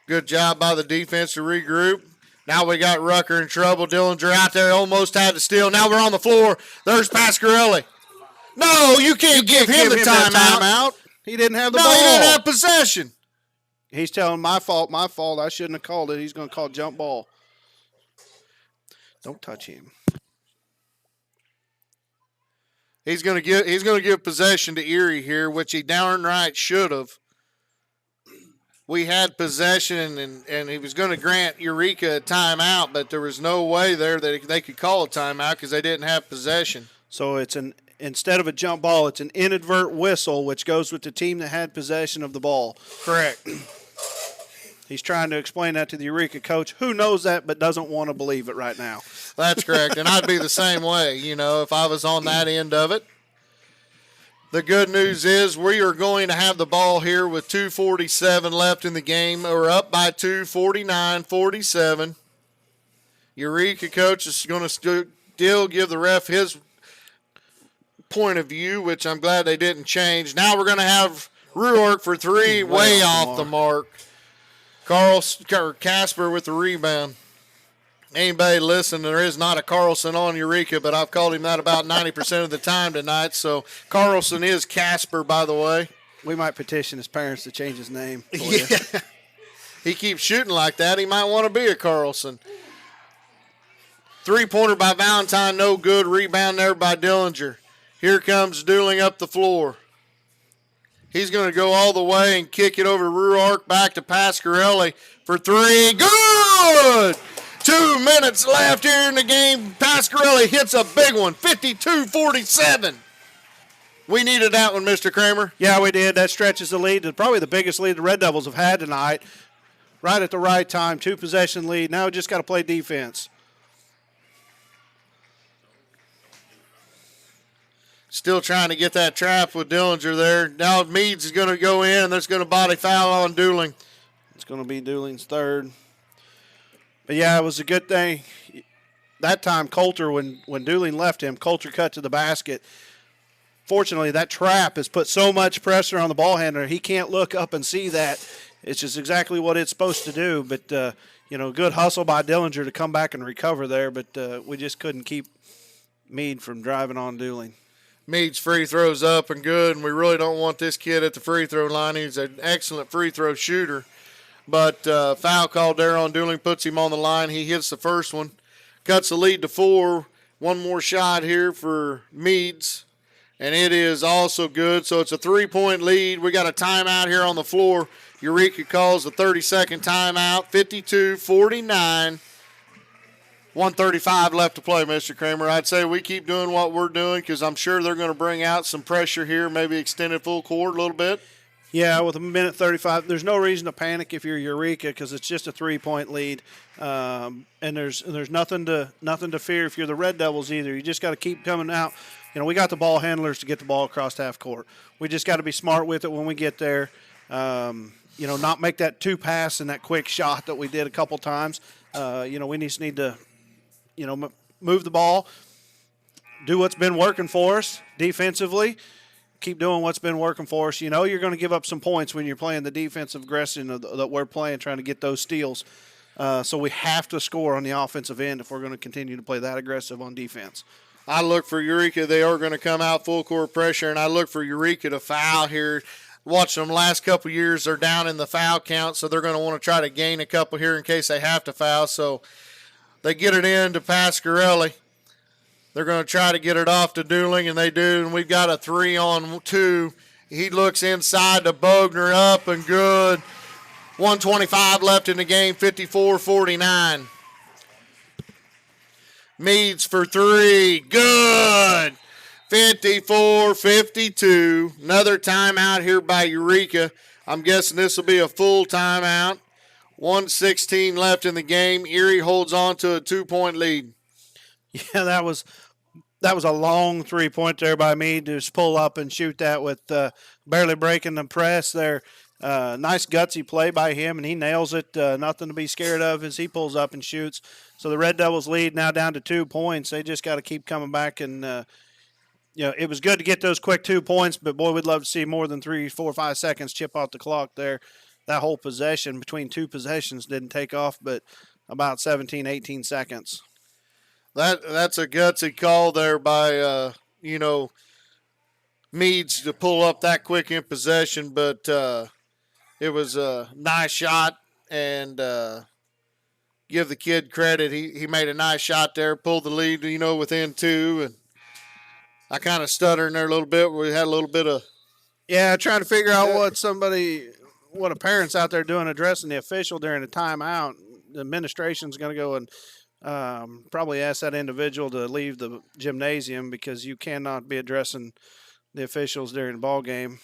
Good job by the defense to regroup. Now we got Rucker in trouble. Dillinger out there almost had to steal. Now we're on the floor. There's Pasquarelli. No, you can't give him the timeout. He didn't have the ball. No, he didn't have possession. He's telling my fault. I shouldn't have called it. He's going to call jump ball. Don't touch him. He's going to give possession to Erie here, which he darn right should have. We had possession, and he was going to grant Eureka a timeout, but there was no way there that they could call a timeout because they didn't have possession. So instead of a jump ball, it's an inadvertent whistle, which goes with the team that had possession of the ball. Correct. He's trying to explain that to the Eureka coach, who knows that but doesn't want to believe it right now. That's correct, and I'd be the same way, if I was on that end of it. The good news is we are going to have the ball here with 2:47 left in the game. We're up by 2, 49-47. Eureka coach is going to still give the ref his point of view, which I'm glad they didn't change. Now we're going to have Ruark for three, way off the mark. Casper with the rebound. Anybody listen, there is not a Carlson on Eureka, but I've called him that about 90% of the time tonight. So Carlson is Casper, by the way. We might petition his parents to change his name. Yeah. He keeps shooting like that. He might want to be a Carlson. Three-pointer by Valentine, no good. Rebound there by Dillinger. Here comes Dooling up the floor. He's going to go all the way and kick it over to Ruark, back to Pasquarelli for three. Good! 2 minutes left here in the game. Pasquarelli hits a big one, 52-47. We needed that one, Mr. Kramer. Yeah, we did. That stretches the lead. Probably the biggest lead the Red Devils have had tonight. Right at the right time, 2-possession lead. Now we just got to play defense. Still trying to get that trap with Dillinger there. Now Meads is going to go in, and there's going to body foul on Dooling. It's going to be Dooling's third. But, yeah, it was a good thing. That time, Coulter, when Dooling left him, Coulter cut to the basket. Fortunately, that trap has put so much pressure on the ball handler, he can't look up and see that. It's just exactly what it's supposed to do. But, good hustle by Dillinger to come back and recover there. But we just couldn't keep Meade from driving on Dooling. Meade's free throws up and good, and we really don't want this kid at the free throw line. He's an excellent free throw shooter. But foul called there on Dooling, puts him on the line. He hits the first one, cuts the lead to 4. One more shot here for Meads, and it is also good. So it's a 3-point lead. We got a timeout here on the floor. Eureka calls the 30-second timeout, 52-49. 1:35 left to play, Mr. Kramer. I'd say we keep doing what we're doing because I'm sure they're going to bring out some pressure here, maybe extended full court a little bit. Yeah, with a minute 35, there's no reason to panic if you're Eureka because it's just a 3-point lead, and there's nothing to fear if you're the Red Devils either. You just got to keep coming out. We got the ball handlers to get the ball across half court. We just got to be smart with it when we get there. Not make that 2-pass and that quick shot that we did a couple times. We just need to, move the ball, do what's been working for us defensively. Keep doing what's been working for us. You're going to give up some points when you're playing the defensive aggression that we're playing, trying to get those steals. So we have to score on the offensive end if we're going to continue to play that aggressive on defense. I look for Eureka. They are going to come out full court pressure, and I look for Eureka to foul here. Watching them last couple years, they're down in the foul count, so they're going to want to try to gain a couple here in case they have to foul. So they get it in to Pasquarelli. They're going to try to get it off to Dooling, and they do. And we've got a 3-on-2. He looks inside to Bogner, up and good. 1:25 left in the game, 54-49. Meads for 3, good. 54-52. Another timeout here by Eureka. I'm guessing this will be a full timeout. 1:16 left in the game. Erie holds on to a 2-point lead. Yeah, that was a long 3-point there by me to just pull up and shoot that with barely breaking the press there. Nice gutsy play by him, and he nails it. Nothing to be scared of as he pulls up and shoots. So the Red Devils lead now down to 2 points. They just got to keep coming back, and it was good to get those quick 2 points, but boy, we'd love to see more than 3, 4, 5 seconds chip off the clock there. That whole possession between 2 possessions didn't take off, but about 17, 18 seconds. That's a gutsy call there by, Meads to pull up that quick in possession, but it was a nice shot, and give the kid credit. He made a nice shot there, pulled the lead, within 2, and I kind of stuttered in there a little bit. We had a little bit of... Yeah, trying to figure out what a parent's out there doing addressing the official during the timeout. The administration's going to go and probably ask that individual to leave the gymnasium because you cannot be addressing the officials during the ball game.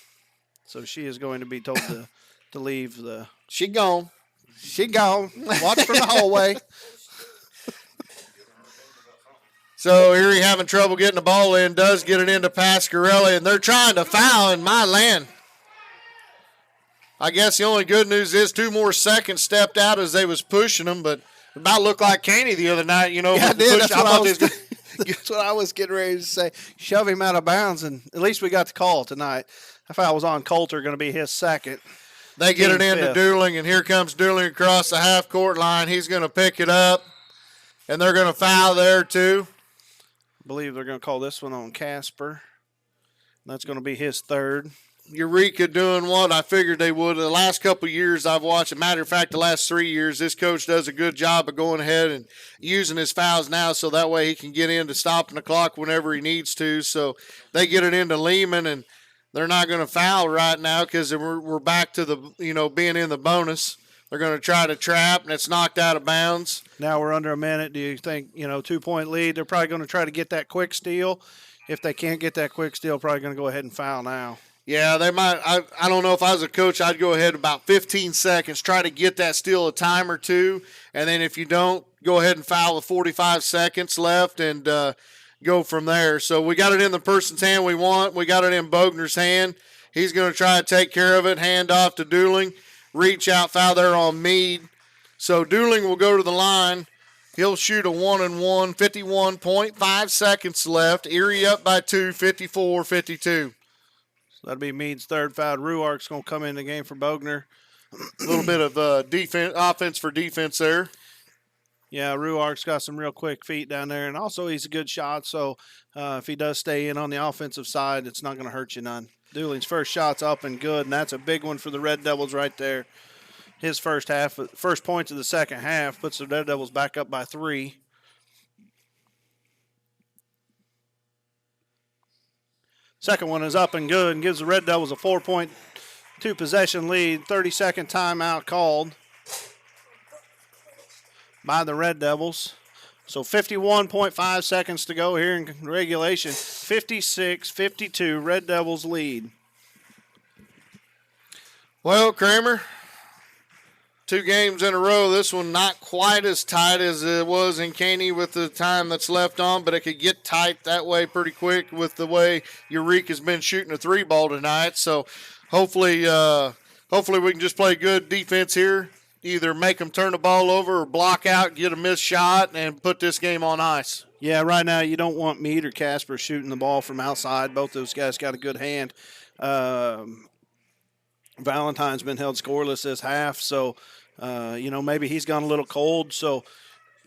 So she is going to be told to leave the. She gone. She gone. Watch from the hallway. So Erie having trouble getting the ball in, does get it into Pasquarelli, and they're trying to foul in my land. I guess the only good news is 2 more seconds stepped out as they was pushing them, but it about looked like Caney the other night, Yeah, I did. That's what I was getting ready to say. Shove him out of bounds, and at least we got the call tonight. That foul was on Coulter, going to be his second. They get it into Dooling, and here comes Dooling across the half-court line. He's going to pick it up, and they're going to foul there too. I believe they're going to call this one on Casper. That's going to be his third. Eureka doing what I figured they would. The last couple of years I've watched, as a matter of fact, the last 3 years, this coach does a good job of going ahead and using his fouls now so that way he can get into stopping the clock whenever he needs to. So they get it into Lehman, and they're not going to foul right now because we're back to the, being in the bonus. They're going to try to trap, and it's knocked out of bounds. Now we're under a minute. Do you think, 2-point lead, they're probably going to try to get that quick steal. If they can't get that quick steal, probably going to go ahead and foul now. Yeah, they might. I don't know if I was a coach, I'd go ahead about 15 seconds, try to get that steal a time or two, and then if you don't, go ahead and foul with 45 seconds left and go from there. So we got it in the person's hand we want. We got it in Bogner's hand. He's going to try to take care of it, hand off to Dooling. Reach out foul there on Meade. So Dooling will go to the line. He'll shoot a 1-and-1, 51.5 seconds left. Erie up by 2, 54-52. So that'll be Meade's third foul. Ruark's going to come in the game for Bogner. A little bit of offense for defense there. Yeah, Ruark's got some real quick feet down there, and also he's a good shot, so if he does stay in on the offensive side, it's not going to hurt you none. Dooling's first shot's up and good, and that's a big one for the Red Devils right there. His first points of the second half puts the Red Devils back up by 3. Second one is up and good and gives the Red Devils a 4.2 possession lead. 30-second timeout called by the Red Devils. So 51.5 seconds to go here in regulation. 56-52, Red Devils lead. Well, Kramer, 2 games in a row. This one not quite as tight as it was in Caney with the time that's left on, but it could get tight that way pretty quick with the way Eureka's been shooting a 3-ball tonight. So hopefully we can just play good defense here. Either make them turn the ball over or block out, get a missed shot, and put this game on ice. Yeah, right now you don't want Meade or Casper shooting the ball from outside. Both those guys got a good hand. Valentine's been held scoreless this half, so, maybe he's gone a little cold. So,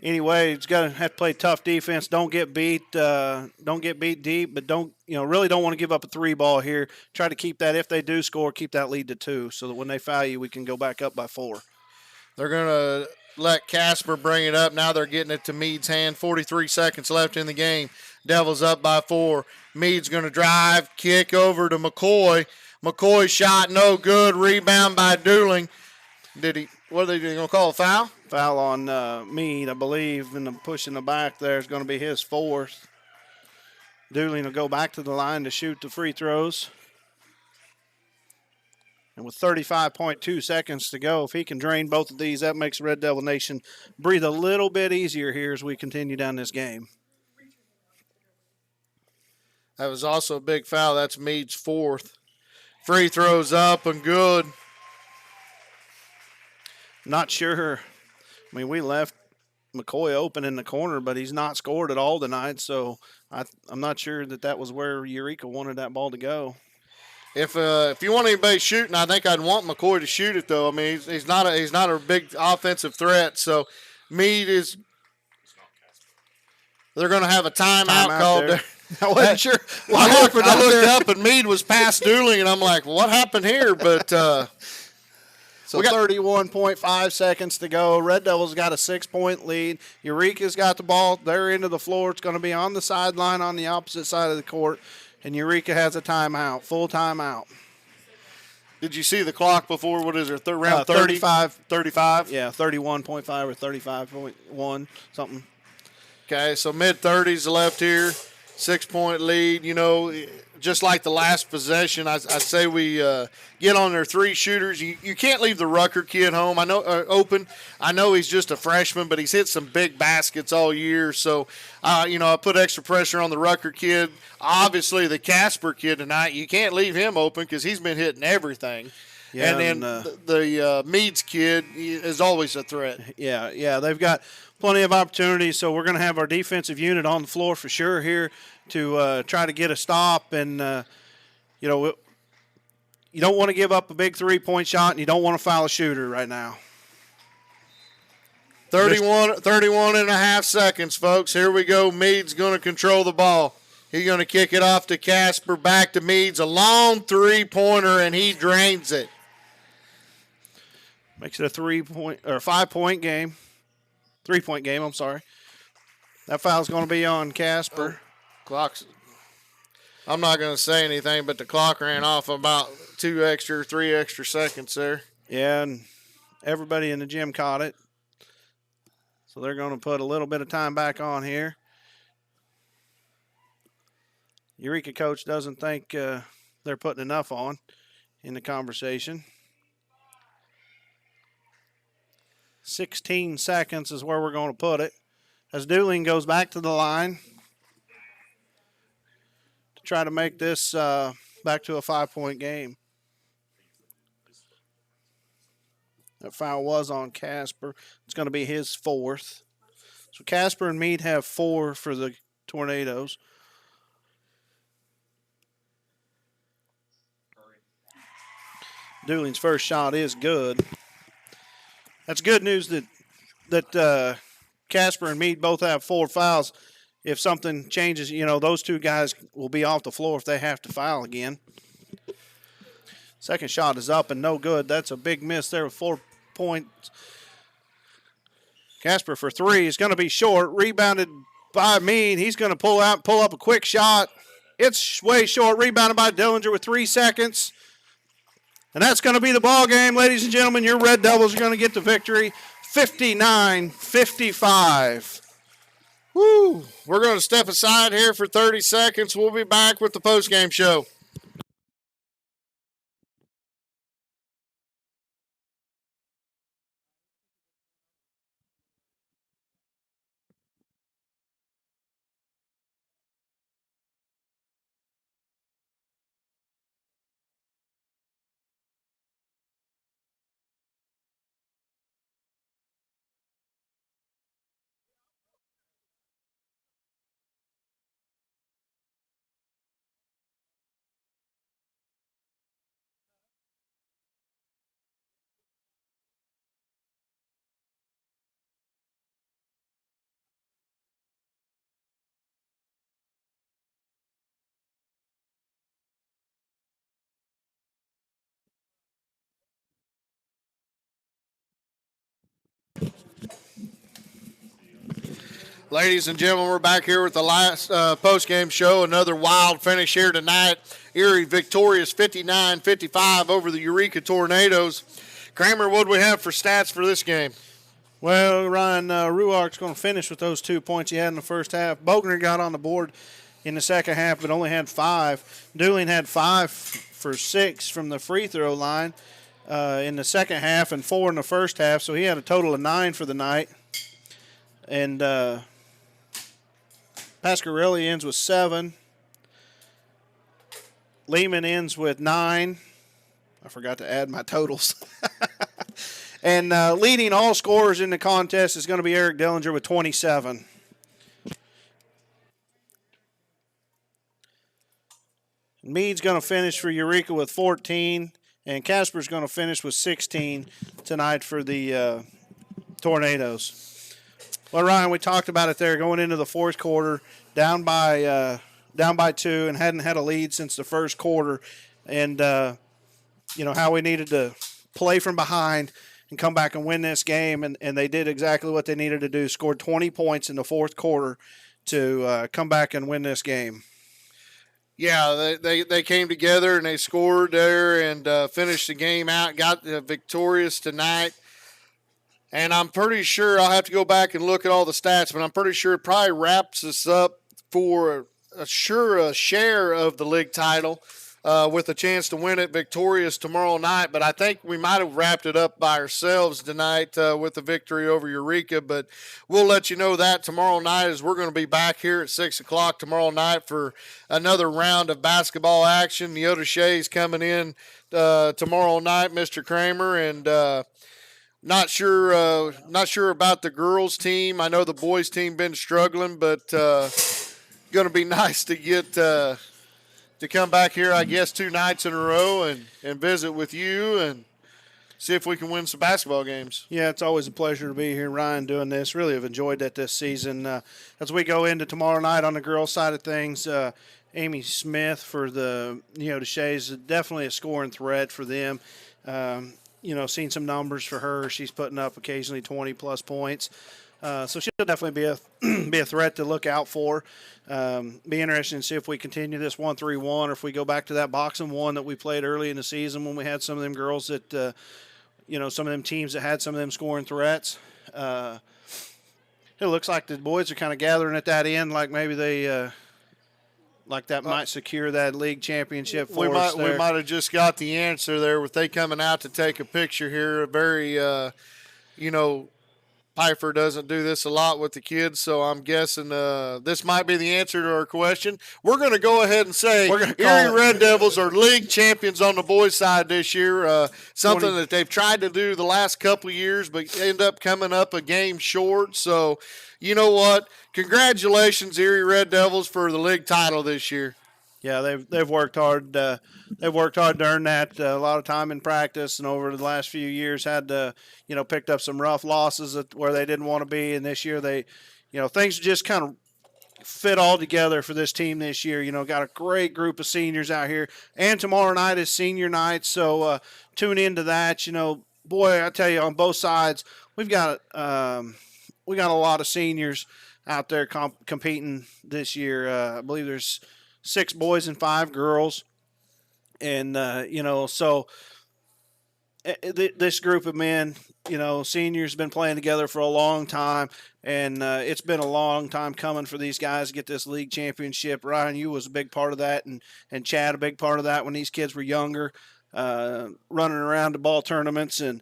anyway, he's got to have to play tough defense. Don't get beat deep, but really don't want to give up a 3-ball here. Try to keep that, if they do score, keep that lead to 2 so that when they foul you, we can go back up by 4. They're going to let Casper bring it up. Now they're getting it to Meade's hand. 43 seconds left in the game. Devils up by 4. Meade's going to drive, kick over to McCoy. McCoy shot no good. Rebound by Dooling. What are they going to call, a foul? Foul on Meade, I believe, and the push in the back there is going to be his 4th. Dooling will go back to the line to shoot the free throws. And with 35.2 seconds to go, if he can drain both of these, that makes Red Devil Nation breathe a little bit easier here as we continue down this game. That was also a big foul. That's Meade's 4th. Free throws up and good. Not sure. I mean, we left McCoy open in the corner, but he's not scored at all tonight, so I'm not sure that was where Eureka wanted that ball to go. If you want anybody shooting, I think I'd want McCoy to shoot it though. I mean, he's not a big offensive threat. So Meade is. They're going to have a timeout called there. I wasn't sure. I looked up and Meade was past Dooling, and I'm like, what happened here? But so 31.5 seconds to go. Red Devils got a 6-point lead. Eureka's got the ball. They're into the floor. It's going to be on the sideline on the opposite side of the court. And Eureka has a timeout, full timeout. Did you see the clock before? What is it, round 35? 35? Yeah, 31.5 or 35.1, something. Okay, so mid-30s left here, 6-point lead. just like the last possession, I say we get on their 3 shooters. You can't leave the Rucker kid home. I know open. I know he's just a freshman, but he's hit some big baskets all year. So, I put extra pressure on the Rucker kid. Obviously, the Casper kid tonight, you can't leave him open because he's been hitting everything. Yeah, and then the Meads kid is always a threat. Yeah, they've got plenty of opportunities. So we're going to have our defensive unit on the floor for sure here to try to get a stop. And, you don't want to give up a big 3-point shot, and you don't want to foul a shooter right now. 31 and a half seconds, folks. Here we go. Meads going to control the ball. He's going to kick it off to Casper, back to Meads. A long 3-pointer, and he drains it. Makes it a 5-point game. 3-point game, I'm sorry. That foul's going to be on Casper. Clock's. I'm not going to say anything, but the clock ran off about 3 extra seconds there. Yeah, and everybody in the gym caught it. So they're going to put a little bit of time back on here. Eureka coach doesn't think they're putting enough on in the conversation. 16 seconds is where we're going to put it. As Dooling goes back to the line to try to make this back to a 5-point game. That foul was on Casper. It's going to be his 4th. So Casper and Meade have 4 for the Tornadoes. Dooling's first shot is good. That's good news that Casper and Meade both have 4 fouls. If something changes, those 2 guys will be off the floor if they have to foul again. Second shot is up and no good. That's a big miss there with 4 points. Casper for 3 is going to be short. Rebounded by Meade. He's going to pull up a quick shot. It's way short. Rebounded by Dillinger with 3 seconds. And that's going to be the ball game, ladies and gentlemen. Your Red Devils are going to get the victory, 59-55. Woo! We're going to step aside here for 30 seconds. We'll be back with the postgame show. Ladies and gentlemen, we're back here with the last post-game show. Another wild finish here tonight. Erie victorious 59-55 over the Eureka Tornadoes. Kramer, what do we have for stats for this game? Well, Ryan, Ruark's going to finish with those 2 points he had in the first half. Bogner got on the board in the second half, but only had 5. Dooling had 5 for 6 from the free throw line in the second half and 4 in the first half, so he had a total of 9 for the night. And Pasquarelli ends with 7. Lehman ends with 9. I forgot to add my totals. And leading all scorers in the contest is going to be Eric Dillinger with 27. Meade's going to finish for Eureka with 14. And Casper's going to finish with 16 tonight for the Tornadoes. Well, Ryan, we talked about it there going into the fourth quarter, down by 2 and hadn't had a lead since the first quarter. And, how we needed to play from behind and come back and win this game. And they did exactly what they needed to do, scored 20 points in the fourth quarter to come back and win this game. Yeah, they came together and they scored there and finished the game out, got victorious tonight. And I'm pretty sure I'll have to go back and look at all the stats, but I'm pretty sure it probably wraps us up for a share of the league title with a chance to win it victorious tomorrow night. But I think we might have wrapped it up by ourselves tonight with the victory over Eureka. But we'll let you know that tomorrow night, as we're going to be back here at 6 o'clock tomorrow night for another round of basketball action. The O'Shea's coming in tomorrow night, Mr. Kramer, and not sure about the girls' team. I know the boys' team been struggling, but going to be nice to get to come back here, I guess, 2 nights in a row and visit with you and see if we can win some basketball games. Yeah, it's always a pleasure to be here, Ryan, doing this. Really have enjoyed that this season. As we go into tomorrow night on the girls' side of things, Amy Smith for the O'Shea's is definitely a scoring threat for them. Seen some numbers for her. She's putting up occasionally 20-plus points. So she'll definitely be a threat to look out for. Be interesting to see if we continue this 1-3-1 or if we go back to that boxing one that we played early in the season when we had some of them girls that, some of them teams that had some of them scoring threats. It looks like the boys are kind of gathering at that end, like maybe they might secure that league championship for us there. We might have just got the answer there with they coming out to take a picture here. Very, Piper doesn't do this a lot with the kids, so I'm guessing this might be the answer to our question. We're going to go ahead and say Erie Red Devils are league champions on the boys' side this year, something that they've tried to do the last couple of years but end up coming up a game short. So, you know what? Congratulations, Erie Red Devils, for the league title this year. Yeah, they've worked hard. They've worked hard to earn that. A lot of time in practice, and over the last few years, had picked up some rough losses where they didn't want to be. And this year, things just kind of fit all together for this team this year. Got a great group of seniors out here, and tomorrow night is senior night, so tune into that. Boy, I tell you, on both sides, we got a lot of seniors out there competing this year. I believe there's 6 boys and 5 girls. And, so this group of men, seniors been playing together for a long time. And it's been a long time coming for these guys to get this league championship. Ryan, you was a big part of that, and Chad a big part of that when these kids were younger, running around to ball tournaments and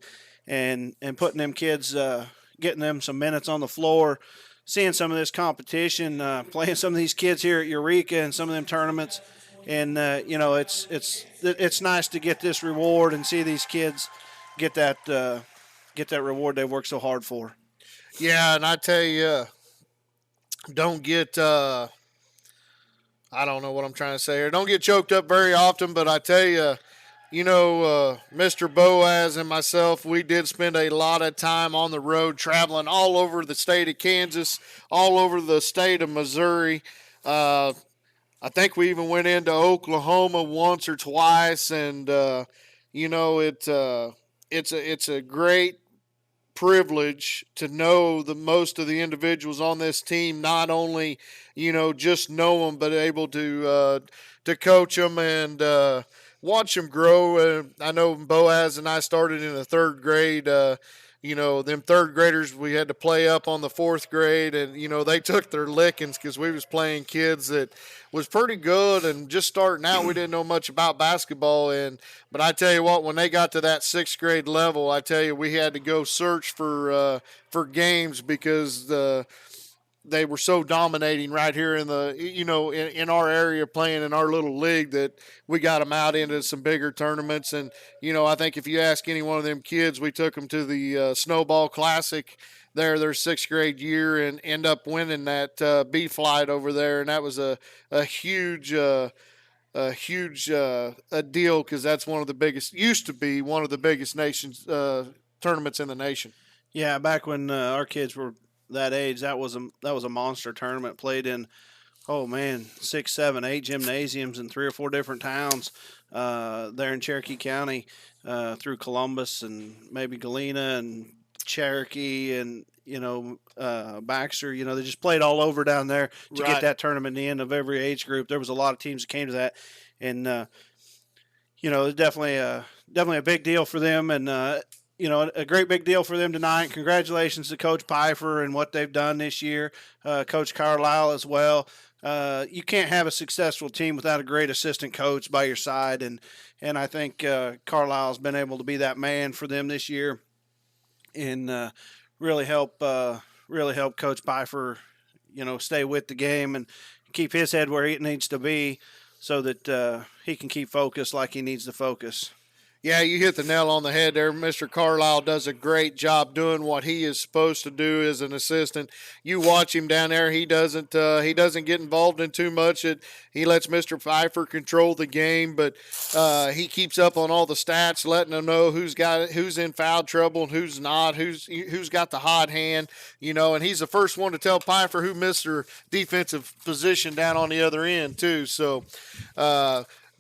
putting them kids, getting them some minutes on the floor. Seeing some of this competition, playing some of these kids here at Eureka and some of them tournaments, and it's nice to get this reward and see these kids get that reward they worked so hard for. Yeah, and I tell you, don't get I don't know what I'm trying to say here. Don't get choked up very often, but I tell you. Mr. Boaz and myself, we did spend a lot of time on the road traveling all over the state of Kansas, all over the state of Missouri. I think we even went into Oklahoma once or twice, and it's a great privilege to know the most of the individuals on this team. Not only just know them, but able to coach them and watch them grow. I know Boaz and I started in the 3rd grade. Them 3rd graders, we had to play up on the 4th grade, and they took their lickings because we was playing kids that was pretty good and just starting out. We didn't know much about basketball, but I tell you what, when they got to that 6th grade level, I tell you, we had to go search for games because they were so dominating right here in the in our area, playing in our little league, that we got them out into some bigger tournaments. And I think if you ask any one of them kids, we took them to the Snowball Classic their 6th grade year and end up winning that B flight over there, and that was a huge deal because that's used to be one of the biggest tournaments in the nation. Yeah, back when our kids were that age, that was a monster tournament. Played in 6, 7, 8 gymnasiums in 3 or 4 different towns there in Cherokee County, through Columbus and maybe Galena and Cherokee and Baxter. They just played all over down there to get that tournament in the end of every age group. There was a lot of teams that came to that, and it was definitely a big deal for them. And a great big deal for them tonight. Congratulations to Coach Pfeiffer and what they've done this year. Coach Carlisle as well. You can't have a successful team without a great assistant coach by your side, and I think Carlisle's been able to be that man for them this year, and really help Coach Pfeiffer, stay with the game and keep his head where it needs to be, so that he can keep focused like he needs to focus. Yeah, you hit the nail on the head there. Mr. Carlisle does a great job doing what he is supposed to do as an assistant. You watch him down there; he doesn't get involved in too much. He lets Mr. Pfeiffer control the game, but he keeps up on all the stats, letting them know who's in foul trouble and who's not, who's got the hot hand, And he's the first one to tell Pfeiffer who missed their defensive position down on the other end too. So.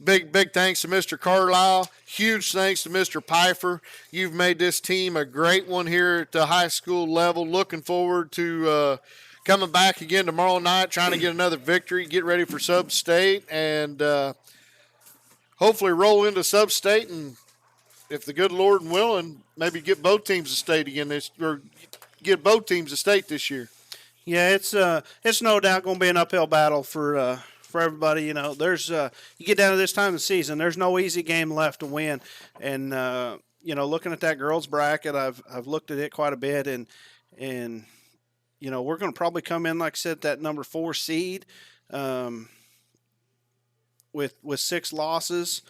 Big thanks to Mr. Carlisle. Huge thanks to Mr. Pfeiffer. You've made this team a great one here at the high school level. Looking forward to coming back again tomorrow night, trying to get another victory, get ready for sub-state, and hopefully roll into sub-state, and if the good Lord and willing, maybe get both teams to state again get both teams to state this year. Yeah, it's no doubt going to be an uphill battle for everybody. There's you get down to this time of the season, there's no easy game left to win, and looking at that girls bracket, I've looked at it quite a bit, and we're going to probably come in, like I said, that number 4 seed, with 6 losses,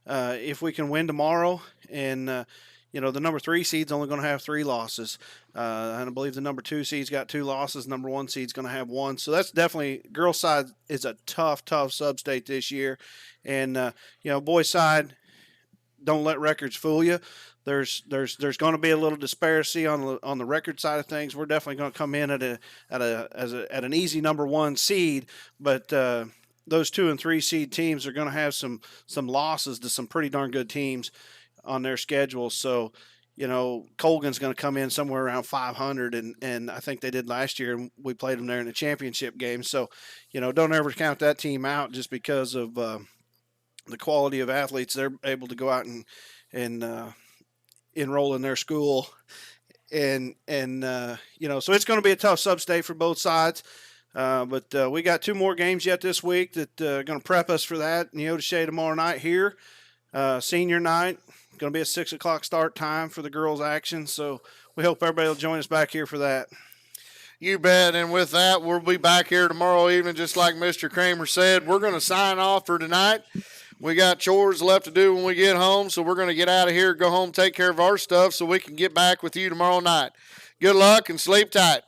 if we can win tomorrow, and the number 3 seed's only going to have 3 losses. And I believe the number 2 seed's got 2 losses. Number 1 seed's going to have 1. So that's definitely, girls' side is a tough sub-state this year. And, boys' side, don't let records fool you. There's going to be a little disparity on the record side of things. We're definitely going to come in at an easy number 1 seed, but those 2 and 3 seed teams are going to have some losses to some pretty darn good teams on their schedule. So, Colgan's going to come in somewhere around 500, and I think they did last year, and we played them there in the championship game. So, don't ever count that team out just because of the quality of athletes they're able to go out and enroll in their school. And so it's going to be a tough sub-state for both sides. But we got 2 more games yet this week that are going to prep us for that. Neodesha tomorrow night here, senior night. Going to be a 6 o'clock start time for the girls' action, so we hope everybody will join us back here for that. You bet. And with that, we'll be back here tomorrow evening, just like Mr. Kramer said. We're going to sign off for tonight. We got chores left to do when we get home, so we're going to get out of here, go home, take care of our stuff so we can get back with you tomorrow night. Good luck and sleep tight.